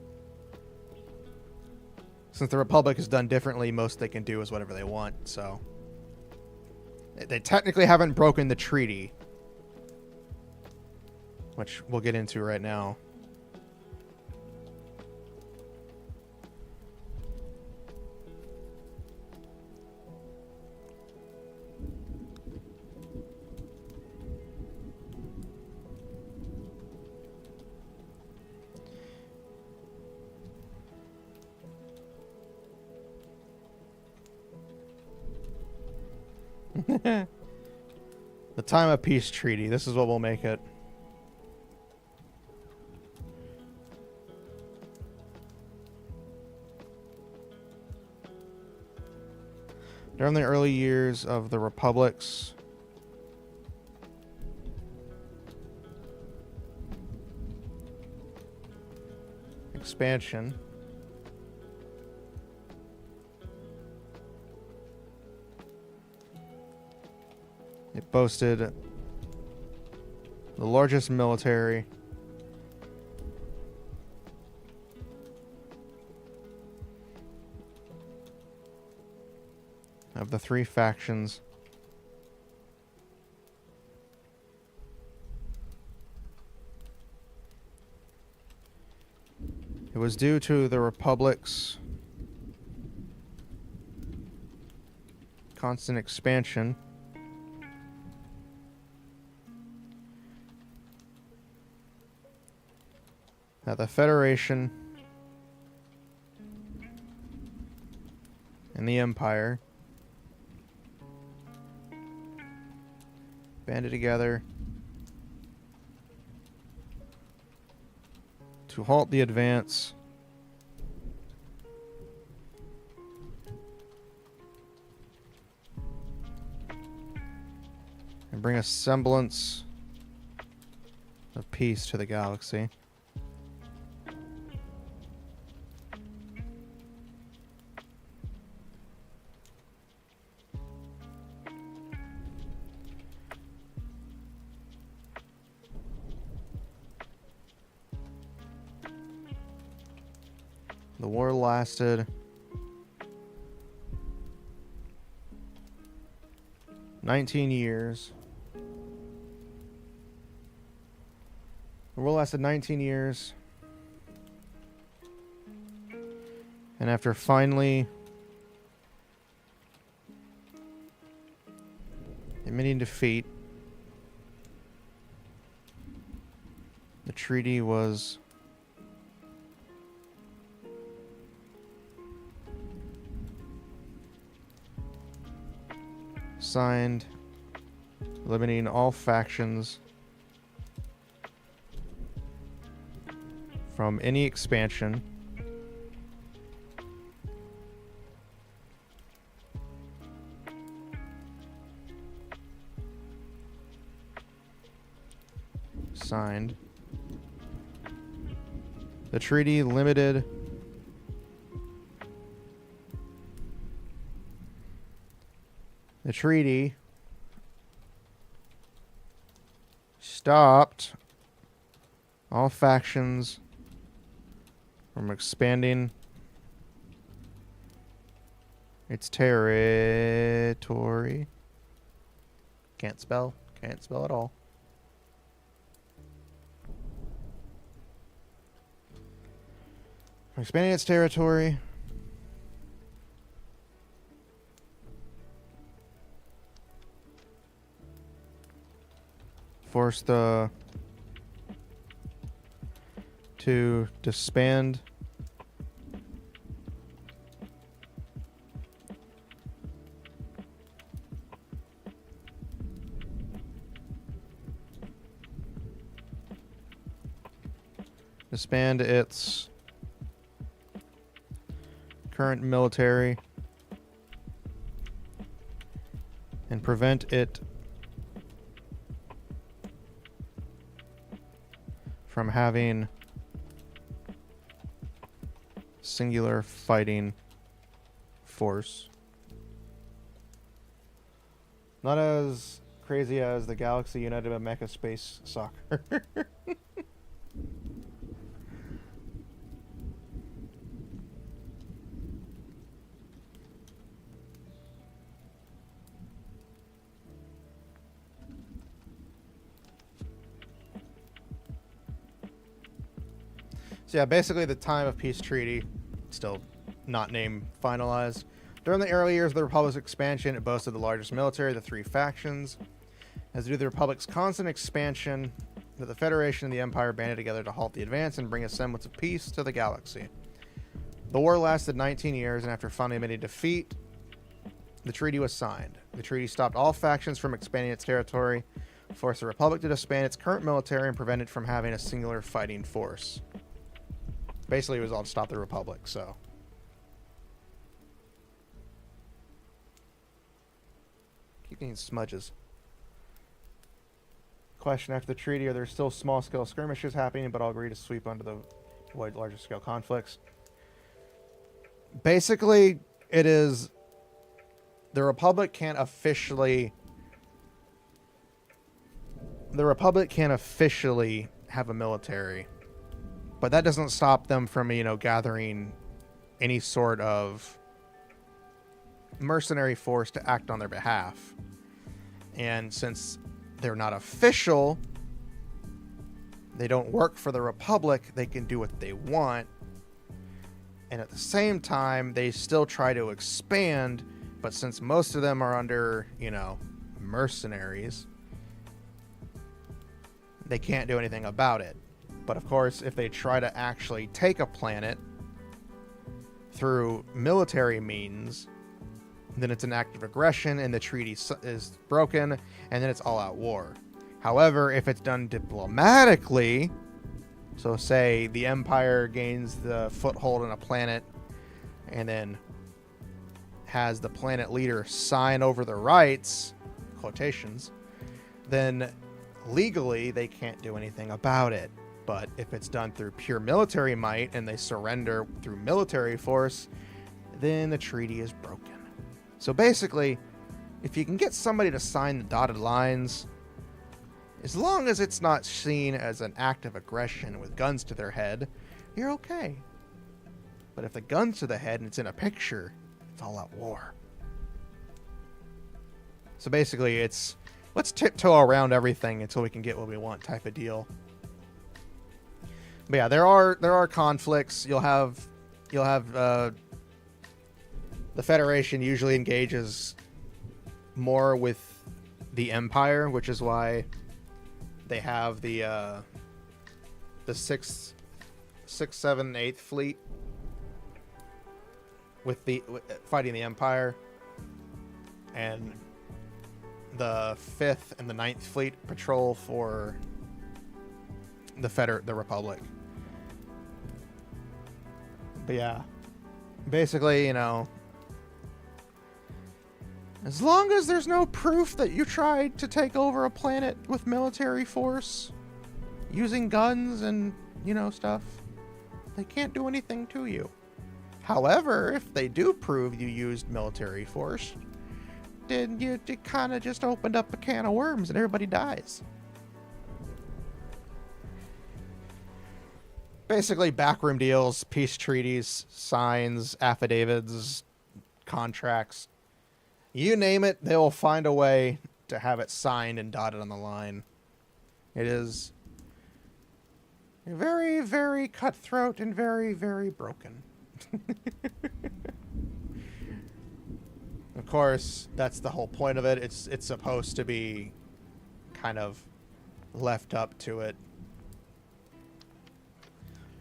Speaker 1: since the Republic is done differently, most they can do is whatever they want. So they technically haven't broken the treaty, which we'll get into right now. The time of peace treaty. This is what will make it. During the early years of the Republic's expansion, it boasted the largest military of the three factions. It was due to the Republic's constant expansion that the Federation and the Empire banded together to halt the advance and bring a semblance of peace to the galaxy. The war lasted 19 years. The war lasted 19 years. And after finally admitting defeat, the treaty was signed, limiting all factions from any expansion signed. The treaty limited the treaty stopped all factions from expanding its territory. Can't spell at all. From expanding its territory. Forced to disband its current military and prevent it from having singular fighting force. Not as crazy as the Galaxy United Mecha Space Soccer. So yeah, basically the time of peace treaty, still not name finalized. During the early years of the Republic's expansion, it boasted the largest military of the three factions. As due to the Republic's constant expansion, that the Federation and the Empire banded together to halt the advance and bring a semblance of peace to the galaxy. The war lasted 19 years, and after finally admitting defeat, the treaty was signed. The treaty stopped all factions from expanding its territory, forced the Republic to disband its current military, and prevented it from having a singular fighting force. Basically, it was all to stop the Republic, so. getting smudges. Question: after the treaty, are there still small-scale skirmishes happening, but all agree to sweep under the avoid larger-scale conflicts? Basically, it is the Republic can't officially. The Republic can't officially have a military, but that doesn't stop them from, gathering any sort of mercenary force to act on their behalf. And since they're not official, they don't work for the Republic, they can do what they want. And at the same time, they still try to expand, but since most of them are under, mercenaries, they can't do anything about it. But of course, if they try to actually take a planet through military means, then it's an act of aggression and the treaty is broken, and then it's all-out war. However, if it's done diplomatically, so say the Empire gains the foothold on a planet and then has the planet leader sign over the rights, quotations, then legally they can't do anything about it. But if it's done through pure military might and they surrender through military force, then the treaty is broken. So basically, if you can get somebody to sign the dotted lines, as long as it's not seen as an act of aggression with guns to their head, you're okay. But if the gun's to the head and it's in a picture, it's all out war. So basically, it's let's tiptoe around everything until we can get what we want type of deal. But yeah, there are conflicts. You'll have the Federation usually engages more with the Empire, which is why they have the 6th, 7th, 8th fleet fighting the Empire, and the 5th and the 9th fleet patrol for the Republic. But yeah, basically, as long as there's no proof that you tried to take over a planet with military force using guns and, stuff, they can't do anything to you. However, if they do prove you used military force, then it kind of just opened up a can of worms and everybody dies. Basically, backroom deals, peace treaties, signs, affidavits, contracts. You name it, they will find a way to have it signed and dotted on the line. It is very, very cutthroat and very, very broken. Of course, that's the whole point of it. It's supposed to be kind of left up to it.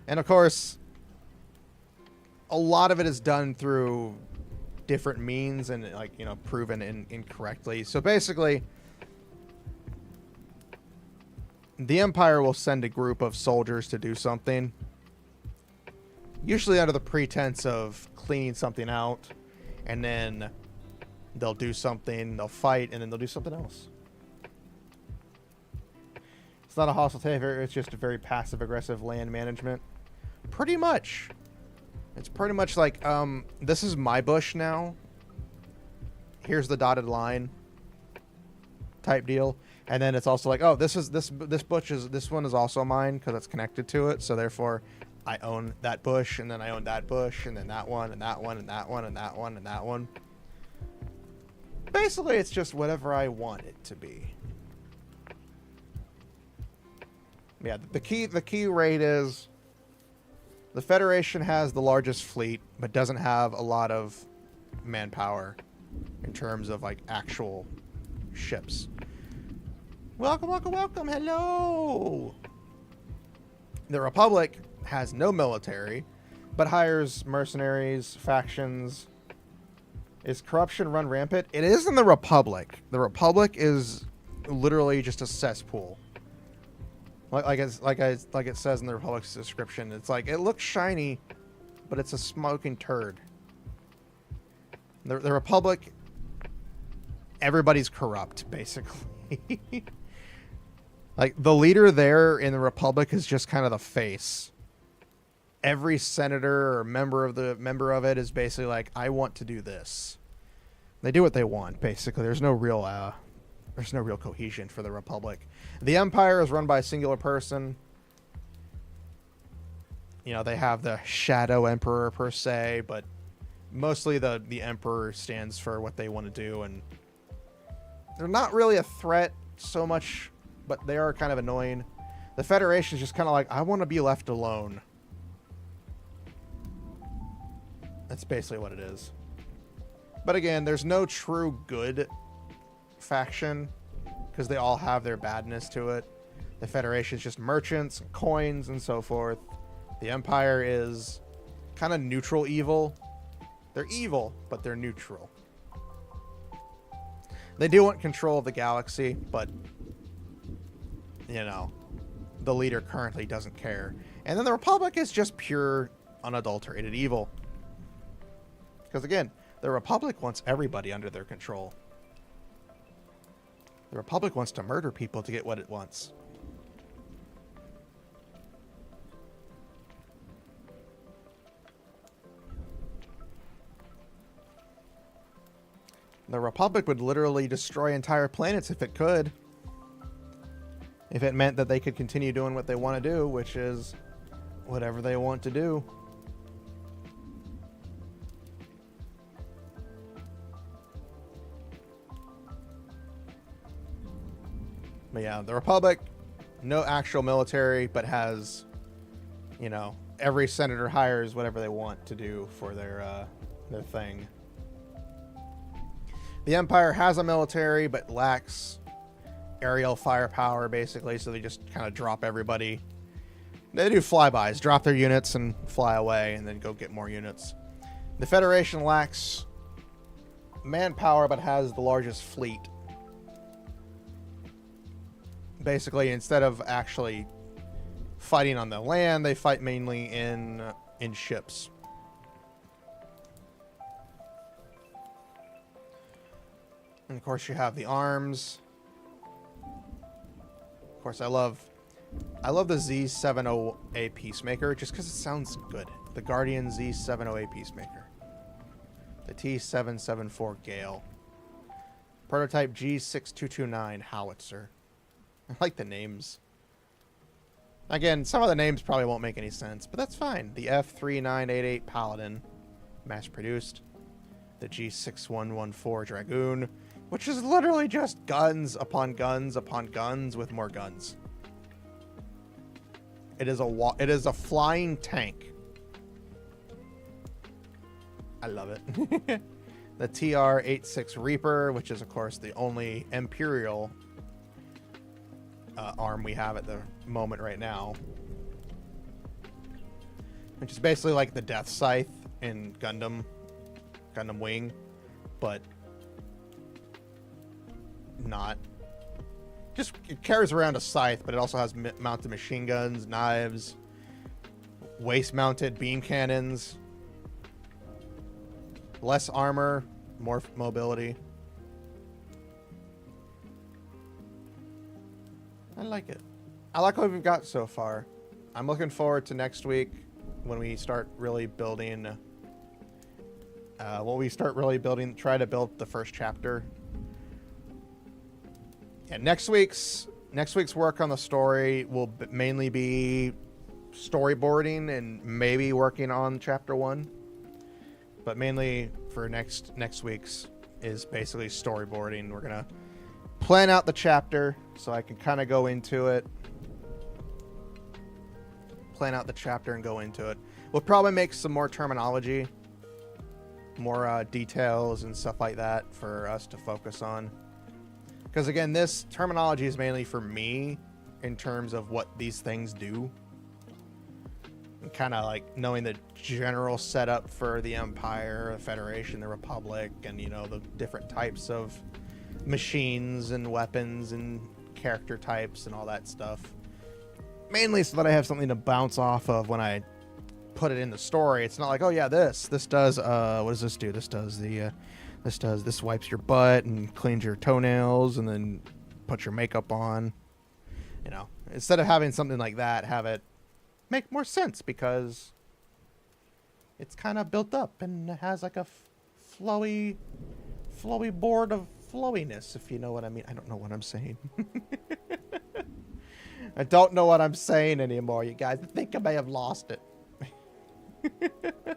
Speaker 1: And of course, a lot of it is done through different means and proven incorrectly. So basically, the Empire will send a group of soldiers to do something, usually under the pretense of cleaning something out, and then they'll do something, they'll fight, and then they'll do something else. It's not a hostile takeover, it's just a very passive-aggressive land management. Pretty much. It's pretty much like, this is my bush now. Here's the dotted line type deal. And then it's also like, oh, this one is also mine because it's connected to it. So therefore, I own that bush, and then I own that bush, and then that one, and that one, and that one, and that one, and that one. Basically, it's just whatever I want it to be. Yeah, the key rate is the Federation has the largest fleet, but doesn't have a lot of manpower in terms of actual ships. Welcome, welcome, welcome. Hello. The Republic has no military, but hires mercenaries, factions. Is corruption run rampant? It is in the Republic. The Republic is literally just a cesspool. Like it says in the Republic's description, it's like, it looks shiny, but it's a smoking turd. The Republic everybody's corrupt, basically. Like, the leader there in the Republic is just kind of the face. Every senator or member of it is basically like, I want to do this. They do what they want, basically. There's no real cohesion for the Republic. The Empire is run by a singular person. You know, they have the Shadow Emperor per se, but mostly the Emperor stands for what they want to do, and they're not really a threat so much, but they are kind of annoying. The Federation is just kind of like, I want to be left alone. That's basically what it is. But again, there's no true good faction because they all have their badness to it. The Federation is just merchants, coins, and so forth. The Empire is kind of neutral evil. They're evil, but they're neutral. They do want control of the galaxy, but, you know, the leader currently doesn't care. And then the Republic is just pure, unadulterated evil. Because again, the Republic wants everybody under their control. The Republic wants to murder people to get what it wants. The Republic would literally destroy entire planets if it could. If it meant that they could continue doing what they want to do, which is whatever they want to do. But yeah, the Republic, no actual military, but has, you know, every senator hires whatever they want to do for their thing. The Empire has a military, but lacks aerial firepower, basically, so they just kind of drop everybody. They do flybys, drop their units and fly away, and then go get more units. The Federation lacks manpower, but has the largest fleet. Basically, instead of actually fighting on the land, they fight mainly in ships. And of course, you have the arms. Of course, I love the Z70A Peacemaker just because it sounds good. The Guardian Z70A Peacemaker. The T774 Gale. Prototype G6229 Howitzer. I like the names. Again, some of the names probably won't make any sense, but that's fine. The F3988 Paladin, mass-produced. The G6114 Dragoon, which is literally just guns upon guns upon guns with more guns. It is a flying tank. I love it. The TR-86 Reaper, which is, of course, the only Imperial arm we have at the moment right now. Which is basically like the Death Scythe in Gundam Wing, but not. Just, it carries around a scythe, but it also has mounted machine guns, knives, waist-mounted beam cannons, less armor, more mobility. I like it. I like what we've got so far. I'm looking forward to next week when we start really building. Try to build the first chapter. Yeah, next week's work on the story will mainly be storyboarding and maybe working on chapter 1. But mainly for next week's is basically storyboarding. We're gonna plan out the chapter so I can kind of go into it. Plan out the chapter and go into it. We'll probably make some more terminology, more details and stuff like that for us to focus on. Because again, this terminology is mainly for me in terms of what these things do. And kind of like knowing the general setup for the Empire, the Federation, the Republic, and, you know, the different types of machines and weapons and character types and all that stuff. Mainly so that I have something to bounce off of when I put it in the story. It's not like, oh yeah, this does, what does this do? This does the This wipes your butt and cleans your toenails and then puts your makeup on. You know, instead of having something like that, have it make more sense because it's kind of built up and it has like a flowy board of flowiness, if you know what I mean. I don't know what I'm saying. I don't know what I'm saying anymore, you guys. I think I may have lost it. I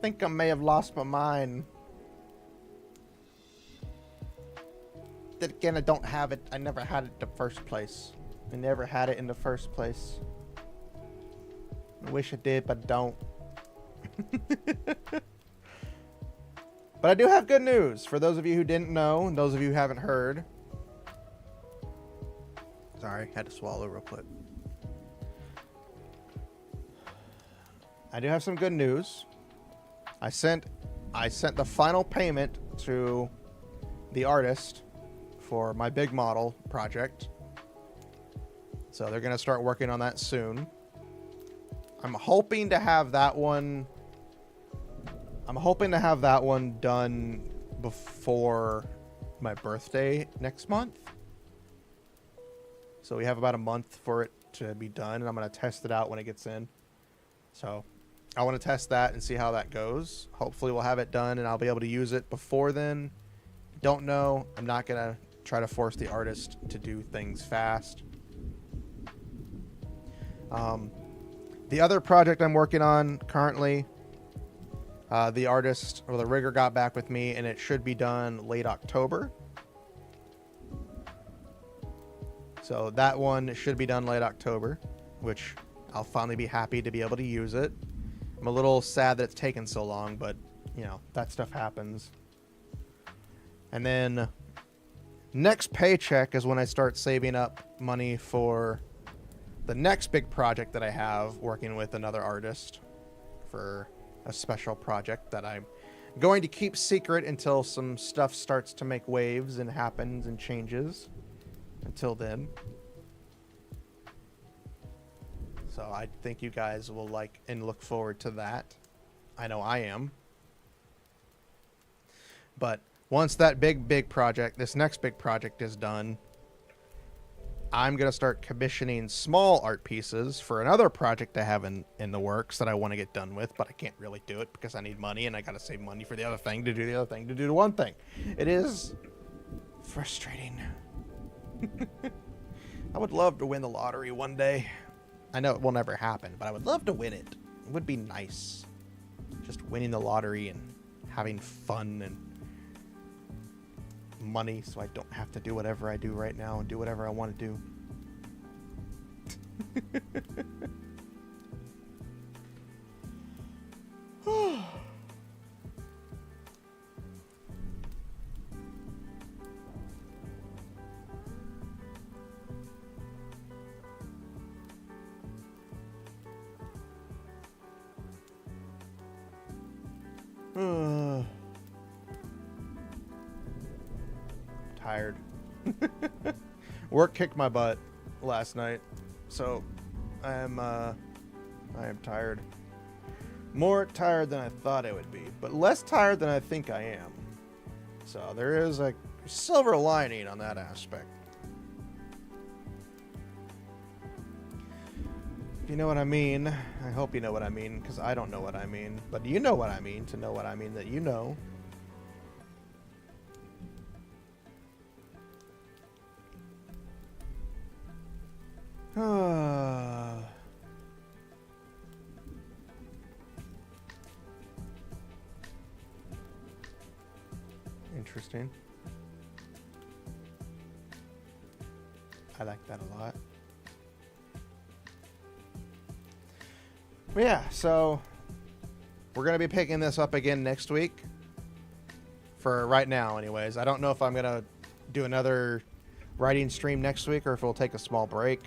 Speaker 1: think I may have lost my mind. Then again, I don't have it. I never had it in the first place. I never had it in the first place. I wish I did, but don't. But I do have good news for those of you who didn't know and those of you who haven't heard. Sorry, had to swallow real quick. I do have some good news. I sent the final payment to the artist for my big model project. So they're going to start working on that soon. I'm hoping to have that one done before my birthday next month. So we have about a month for it to be done, and I'm going to test it out when it gets in. So I want to test that and see how that goes. Hopefully we'll have it done and I'll be able to use it before then. Don't know. I'm not going to try to force the artist to do things fast. The other project I'm working on currently, the artist or the rigger got back with me and it should be done late October. So that one should be done late October, which I'll finally be happy to be able to use it. I'm a little sad that it's taken so long, but you know, that stuff happens. And then next paycheck is when I start saving up money for the next big project that I have working with another artist for a special project that I'm going to keep secret until some stuff starts to make waves and happens and changes. Until then. So I think you guys will like and look forward to that. I know I am. But once that big project, this next big project is done, I'm going to start commissioning small art pieces for another project I have in the works that I want to get done with, but I can't really do it because I need money and I got to save money for the other thing to do the other thing to do the one thing. It is frustrating. I would love to win the lottery one day. I know it will never happen, but I would love to win it. It would be nice. Just winning the lottery and having fun and money so I don't have to do whatever I do right now and do whatever I want to do. Tired. Work kicked my butt last night, so I am tired. More tired than I thought I would be, but less tired than I think I am. So there is a silver lining on that aspect. If you know what I mean. I hope you know what I mean, because I don't know what I mean. But you know what I mean to know what I mean that you know. Interesting. I like that a lot. But yeah, so we're going to be picking this up again next week. For right now, anyways. I don't know if I'm going to do another writing stream next week or if we'll take a small break.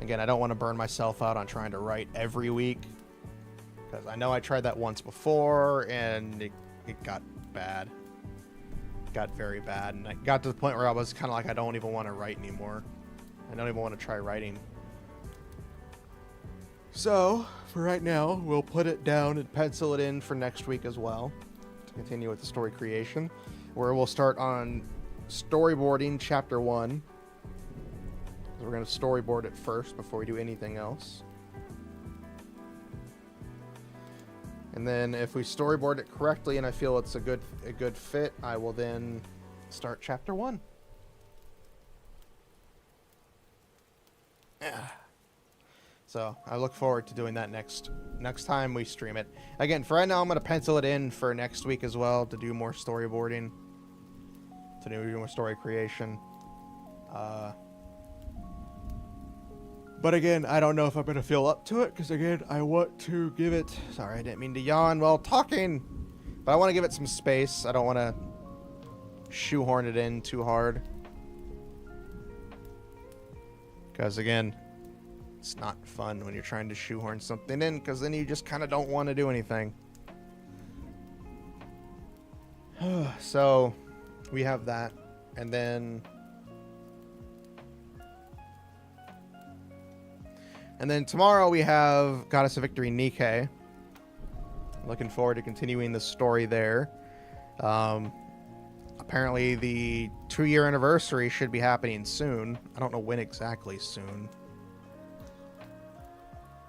Speaker 1: Again, I don't want to burn myself out on trying to write every week. Because I know I tried that once before and it got bad. It got very bad. And I got to the point where I was kind of like, I don't even want to write anymore. I don't even want to try writing. So, for right now, we'll put it down and pencil it in for next week as well, to continue with the story creation, where we'll start on storyboarding chapter 1. We're going to storyboard it first before we do anything else. And then if we storyboard it correctly and I feel it's a good fit, I will then start chapter 1. Yeah. So I look forward to doing that next time we stream it. Again, for right now, I'm going to pencil it in for next week as well to do more storyboarding, to do more story creation. But again, I don't know if I'm going to feel up to it, because again, I want to give it... Sorry, I didn't mean to yawn while talking. But I want to give it some space. I don't want to shoehorn it in too hard. Because again, it's not fun when you're trying to shoehorn something in, because then you just kind of don't want to do anything. So, we have that. And then... tomorrow we have Goddess of Victory Nikke. Looking forward to continuing the story there. Apparently the 2-year anniversary should be happening soon. I don't know when exactly soon.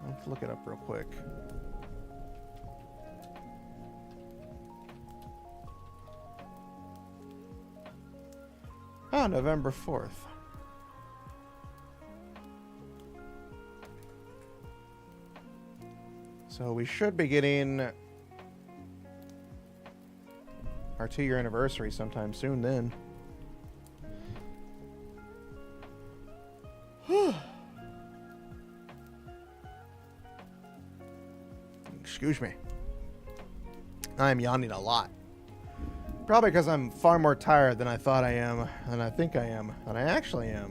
Speaker 1: Let's look it up real quick. Oh, November 4th. So we should be getting our 2-year anniversary sometime soon then. Excuse me. I'm yawning a lot. Probably because I'm far more tired than I thought I am, than I think I am, than I actually am.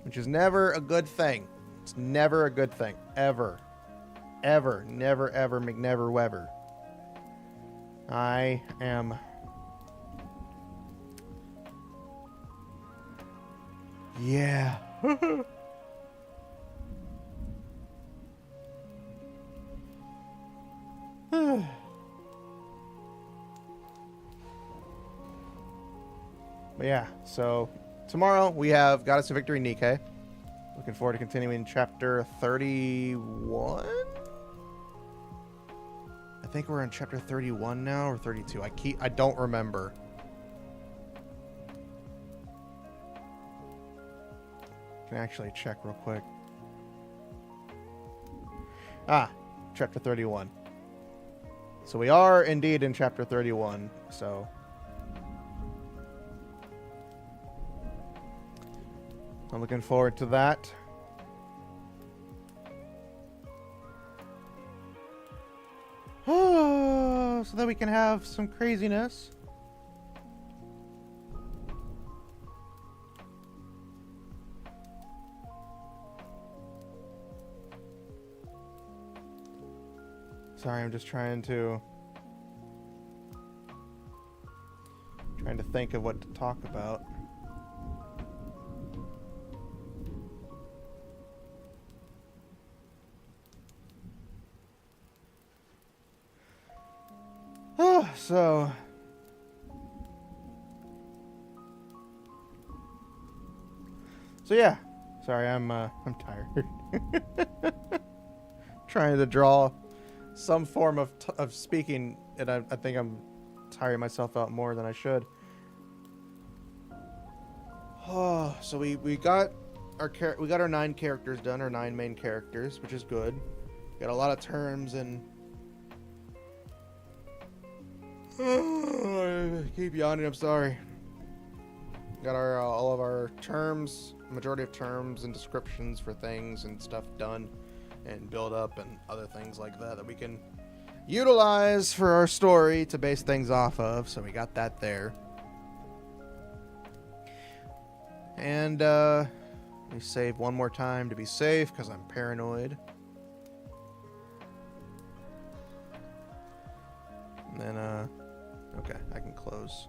Speaker 1: Which is never a good thing. It's never a good thing. Ever. Ever. Never, ever, McNever, ever. I am... Yeah. But yeah, so tomorrow we have Goddess of Victory Nikke. Looking forward to continuing chapter 31. I think we're in chapter 31 now, or 32. I don't remember. Can actually check real quick. Ah, chapter 31. So we are indeed in chapter 31, so... I'm looking forward to that. Oh, so that we can have some craziness. Sorry, I'm just trying to think of what to talk about. So yeah. Sorry, I'm tired. Trying to draw some form of speaking, and I think I'm tiring myself out more than I should. Oh, so we got our 9 characters done, our 9 main characters, which is good. Got a lot of terms and I keep yawning, I'm sorry. Got our all of our terms, majority of terms and descriptions for things and stuff done, and build up and other things like that we can utilize for our story to base things off of. So we got that there. And we save one more time to be safe because I'm paranoid. And then okay, I can close.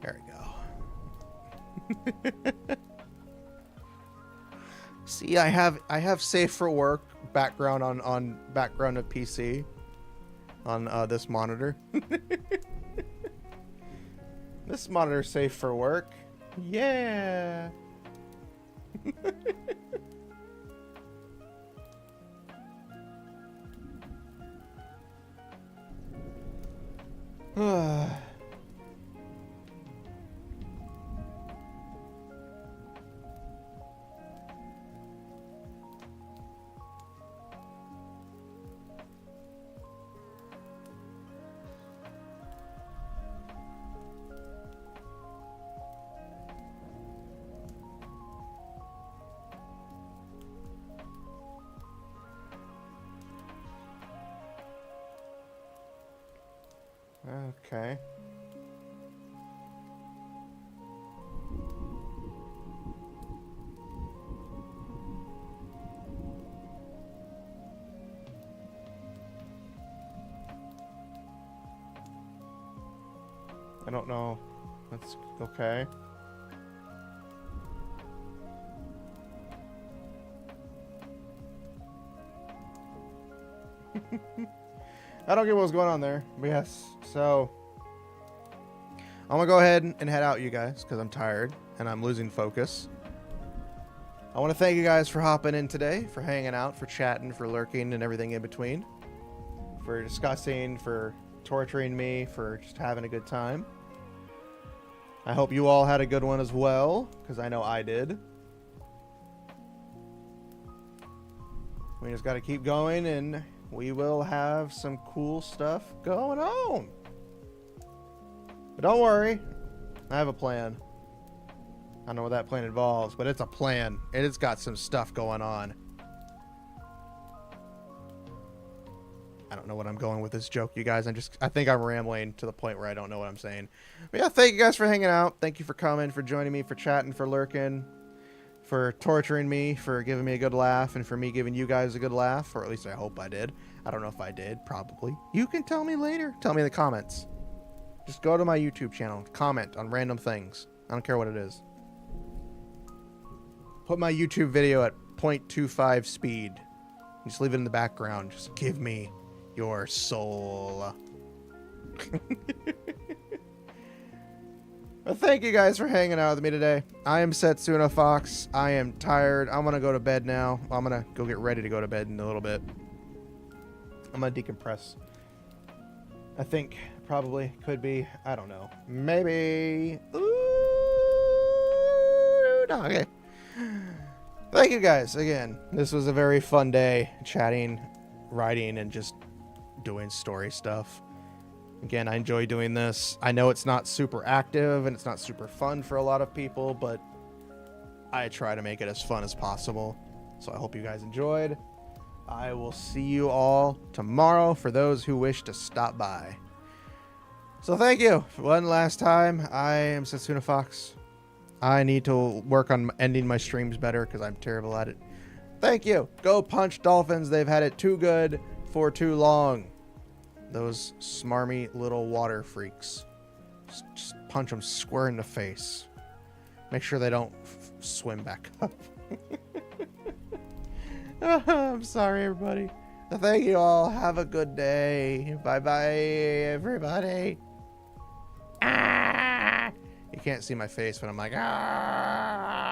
Speaker 1: There we go. See, I have safe for work background on background of PC on this monitor. This monitor's safe for work. Yeah. Okay. I don't know. That's okay. I don't get what's going on there, but yes. So I'm gonna go ahead and head out, you guys, because I'm tired and I'm losing focus. I want to thank you guys for hopping in today, for hanging out, for chatting, for lurking, and everything in between, for discussing, for torturing me, for just having a good time. I hope you all had a good one as well, because I know I did. We just got to keep going, and we will have some cool stuff going on. But don't worry, I have a plan. I don't know what that plan involves, but it's a plan. It's got some stuff going on. I don't know what I'm going with this joke, you guys. I think I'm rambling to the point where I don't know what I'm saying. But yeah, thank you guys for hanging out. Thank you for coming, for joining me, for chatting, for lurking, for torturing me, for giving me a good laugh, and for me giving you guys a good laugh, or at least I hope I did. I don't know if I did, probably. You can tell me later. Tell me in the comments. Just go to my YouTube channel, comment on random things. I don't care what it is. Put my YouTube video at 0.25 speed. Just leave it in the background. Just give me your soul. Well, thank you guys for hanging out with me today. I am Setsuna Fox. I am tired. I'm gonna go to bed now. I'm gonna go get ready to go to bed in a little bit. I'm gonna decompress. I think probably could be. I don't know. Maybe. Ooh, no, okay. Thank you guys again. This was a very fun day chatting, writing, and just doing story stuff. Again, I enjoy doing this. I know it's not super active and it's not super fun for a lot of people, but I try to make it as fun as possible. So I hope you guys enjoyed. I will see you all tomorrow for those who wish to stop by. So thank you. One last time, I am Setsuna Fox. I need to work on ending my streams better because I'm terrible at it. Thank you. Go punch dolphins. They've had it too good for too long. Those smarmy little water freaks. Just punch them square in the face. Make sure they don't swim back up. I'm sorry, everybody. Thank you all. Have a good day. Bye-bye, everybody. Ah! You can't see my face, but I'm like, ah!